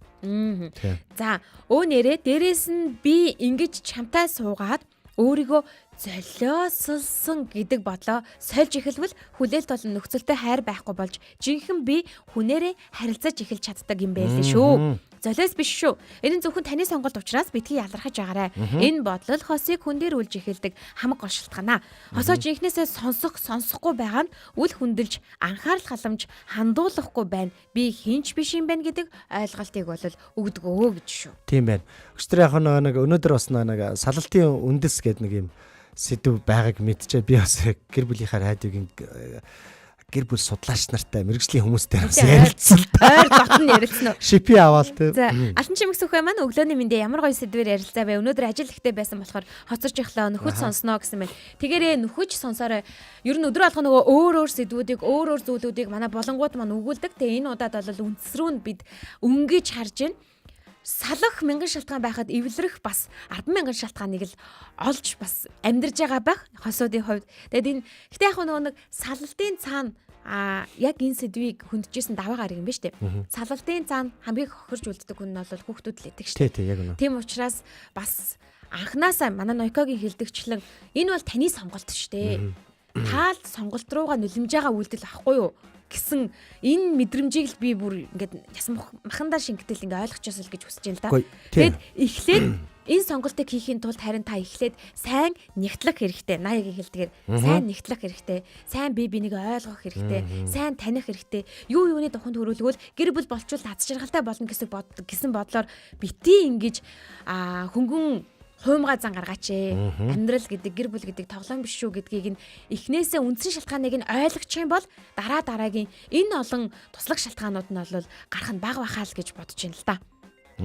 За нэрээ дээрээс нь би ингэж чамтай суугаад өөрийгөө золиослсон гэдэг бодлоо сольж эхэлвэл хүлээлт болон нөхцөлтэй хайр байхгүй болж жинхэнэ би хүнээрээ харилцаж эхэлж чаддаг юм байлээ шүү. Золиос биш шүү. Энэ нь зөвхөн таны сонголт учраас битгий ялархаж байгаарай. Энэ бодлол хосыг хүн дээр үлж эхэлдэг хамаг гол шалтгаанаа. Хосоо жинхнээсээ сонсохгүй байгаа нь үл хүндэлж анхаарал халамж хандуулахгүй байна. Би хинч биш юм байна гэдэг ойлголтыг бол өгдөгөө гэж шүү. Тийм байна. Өчтөр яг нэг өнөөдөр бас нэг салалтын үндэс гэдэг нэг юм сэдв байгааг мэдчихээ би бас гэр бүлийнхаа радиогийн гэр бүл судлаач нартай мэргэжлийн хүмүүстэй ярилцсан. Ойр дотн ярилцсан уу? Шипи аваал тэ. За, алтан чимэг сүхбай маань өглөөний мэндэ ямар гоё сэдвээр ярилцаа вэ? Өнөөдөр ажил ихтэй байсан болохоор хоцорж ихлаа нөхөж сонсноо гэсэн байна. Тэгээрээ нөхөж сонсороо ер нь өдөр алга нөгөө өөр сэдвүүдийг өөр зүйлүүдийг манай болонгууд маань өгүүлдэг. Тэгээ энэ удаад бол үндэс рүү нь бид өнгөж харж байна. Салах 1000 шалтгаан байхад эвлэрэх бас 100000 шалтгааныг л олж бас амьдарж байгаа байх хосуудын хувьд. Тэгээд энэ гэтээ яг нэг салалтын цаана яг энэ сэдвийг хөндөжсэн даваа гараг юм ба штэ. Салалтын цаана хамгийн хохирж үлддэг хүн нь бол хүүхдүүд л байдаг штэ. Тий, яг үнэ. Тийм учраас бас анханасаа манай Нойкогийн хэлдэгчлэн энэ бол таны сонголт штэ. Та л сонголт руугаа нөлөмж байгаа үйлдэл ахгүй юу гэсэн энэ мэдрэмжийг л би бүр ингээд ясан махандаа шингэтэл ингээд ойлгочихсон л гэж хүсэж байна л да. Тэгэд эхлээд энэ сонголтыг хийхийн тулд харин та эхлээд сайн нэгтлэх хэрэгтэй. Наягийн хэлдгээр сайн нэгтлэх хэрэгтэй. Сайн бие бинийг ойлгох хэрэгтэй. Сайн таних хэрэгтэй. Юу юуны тухайд хөрвүүлгүүл гэр бүл болчвол аз жаргалтай болно гэсэн бодлоор бити ингэж хөнгөн хуймгаа зан гаргаач ээ. Амьдрал гэдэг гэр бүл гэдэг тоглоом биш шүү гэдгийг нь эхнээсээ үндсэн шалтгааныг нь ойлгочих юм бол дараагийн энэ олон туслах шалтгаанууд нь бол гарах нь бага бахаа л гэж бодож байна л да.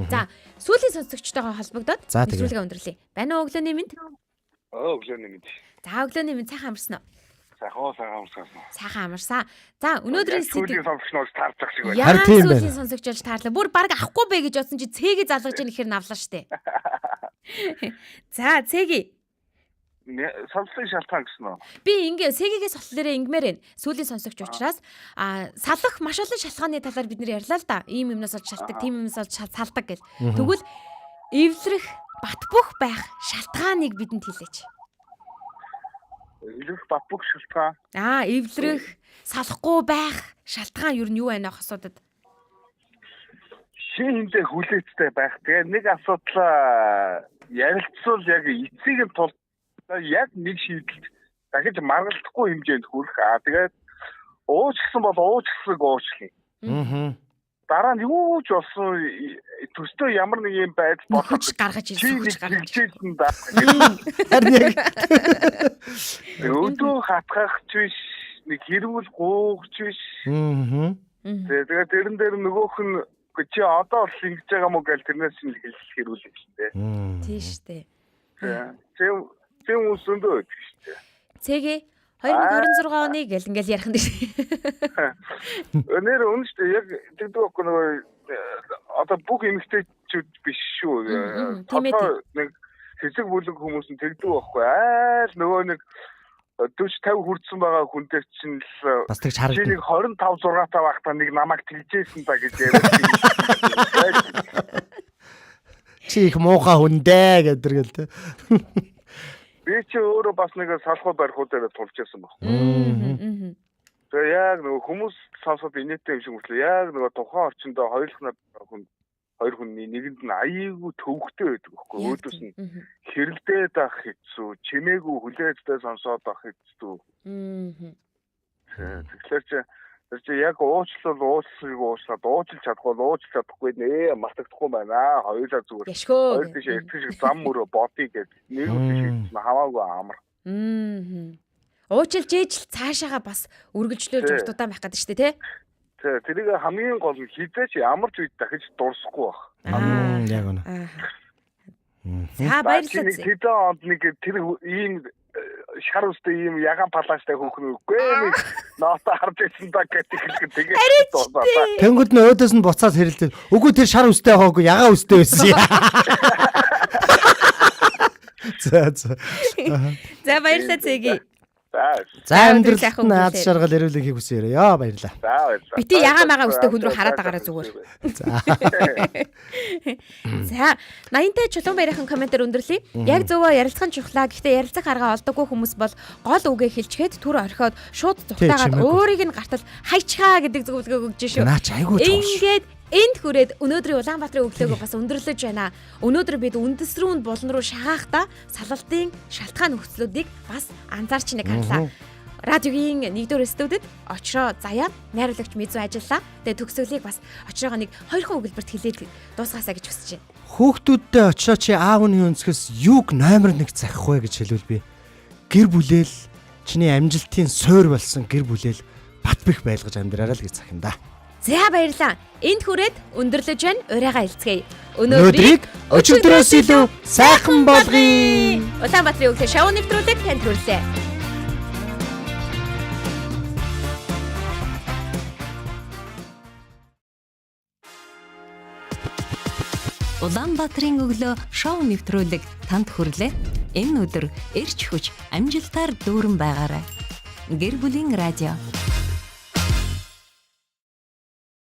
За, сүүлийн сонсогчтойгоо холбогдоод нэвтрүүлгээ өндөрлөе. Байна уу өглөөний мэнд? Өглөөний мэнд. За, өглөөний мэнд сайхан амарсан уу? Сайхан амарсан. Сайхан амарсан. За, өнөөдрийн сүүлийн сонсогчноор таардаг шиг байна. Яа, сүүлийн сонсогч болж таарлаа. Бүр баг авахгүй бэ гэж бодсон чи цэгийг залгаж яах гэхээр навлаа штэ. За, цэги. Саллын шалтгаан гэсэн үү? Би ингээ цэгийгээс болохоор ингмээр байна. Сүүлийн сонсогч учраас салах маш олон шалтгааны талаар бид нэр ярьлаа л да. Ийм юмнаас олж шалтгаан, тийм юмнаас олж салдаг гэл. Тэгвэл эвлэрэх бат бөх байх шалтгааныг бидэнд хэлээч. Эвлэрэх бат бөх шалтгаан. Эвлэрэх салахгүй байх шалтгаан юу нь юу байна асуудад? Шин хэмжээ хүлээцтэй байх. Тэгээ нэг асуудал ярилцвал яг эцсийг нь тул яг нэг шийдэлд дахиж маргалдахгүй хэмжээнд хүрэх. Тэгээд уучлсан бол уучлсаг уучлах. дараа нь юу ч болсон төстөө ямар нэг юм байдал болох Хүч гаргаж хэлсэн да. Харин яг Өдөө хатгах ч биш, нэг хэрүүл гуугч биш. Тэгээд тэрэн дээр нөгөөх нь чи одоо л ингэж байгаа мó гэл тэрнээс нь хэрүүлэх шүү дээ. Тийм шүү дээ. Зэм үсэндөө шүү дээ. Цэгээ 2026 оны гэл ингээл ярих нь дээ. Өнөр үнэ шүү дээ. Яг тэгдэг байхгүй нөгөө одоо бүх эмэгтэйчүүд биш шүү. Нэг хэсэг бүлэг хүмүүс нь тэгдэг байхгүй. Айл нөгөө нэг 40-50 хүрсэн байгаа хүн дээр чинь л бас тэгж харагдав. Чи нэг 25 6 таа байхдаа нэг намайг тэгжээсэн та гэж яриад. Чи их муухай хүн дээ гэдэг л тэ. Би чи өөрөө бас нэг салхуу барихуу дээр тулж байсан баг. Тэгээ яг нөгөө хүмүүс сонсоод инээтэй юм шиг мөртлөө яг нөгөө тухайн орчиндөө хоёр хүний нэгэнд нь аяйгуу төвөгтэй байдаг байхгүй. Өөдөөс нь хэрэлдээд ах хэцүү, чимээгүй хүлээжтэй сонсоод ах хэцүү. Тэгэхээр чи яг уучлаад уучлж чадахгүй нэ мартагдахгүй байна. Хоёулаа зүгээр. Хоёр тийш итгэж зам мөрөө бодъё гэдэг. Нэг үгүй хамаагүй амар. Уучлж ээж цаашаага бас үргэлжлүүлж уртудаа байх гэдэг шүү дээ, тий? Тэрийг хамгийн гол нь хизээч ямар ч үед дахиж дурсахгүй байх. Яг үнэ. За баярлалаа. Тэдэн онд нэг тэр ийм шар үстэй ийм ягаан палааштай хөөхн үгүй нэг ноото харж байсан да гэдэг тэгээд дуусаа. Тэнгүүд нь өөдөөс нь буцаад хэрэлдээ. Үгүй тэр шар үстэй хоогүй ягаан үстэй байсан. За баярлалаа Цэги. За амьдралд нь аз жаргал эрүүлэг хийх хүсээрээ. Яа баярлаа. За баярлалаа. Бити ягаа магаа өстэй хүн рүү хараад байгаараа зүгээр. За 80-тай чулуун баярын комментээр өндөрлөе. Яг зөвөө ярилцах нь чухлаа. Гэхдээ ярилцах арга олдоггүй хүмүүс бол гол үгээ хэлчихэд түр орхиод шууд зүгтаагаад өөрийг нь гартал хайчхаа гэдэг зөвлөгөө өгч шүү. Наач айгүй тоош. Ингээд энд хүрээд өнөөдрийн Улаанбаатарын өглөөгөө бас өндөрлөж байна. Өнөөдөр бид үндэс рүү болон руу шахахдаа салалтын шалтгаан нөхцлүүдийг бас анзаарч нэг харлаа. Радиогийн 1-р студид очроо заяа найруулагч Мизу ажиллаа. Тэгээ төгсгөлийг бас очроогоо нэг 2 өгүүлбэрт хэлээд дуусгаасаа гэж хүсэж байна. Хүүхдүүдтэй очроо чи аав нь өнцгөөс юуг номер 1 захих вэ гэж хэлвэл би гэр бүлээл чиний амжилтын суурь болсон гэр бүлээл бат бэх байлгаж амьдраарай л гэж захин да. За баярлаа. Энд хүрээд өндөрлөж байна. Урайгаа хэлцгээе. Өнөөдрийг өчигдрөөс илүү сайхан болгоё. Улаанбаатарын өглөө шоу нэвтрүүлэг танд хүрэлээ. Улаанбаатарын өглөө шоу нэвтрүүлэг танд хүрэлээ. Энэ өдөр эрч хүч амжилтаар дүүрэн байгаарай. Гэр бүлийн радио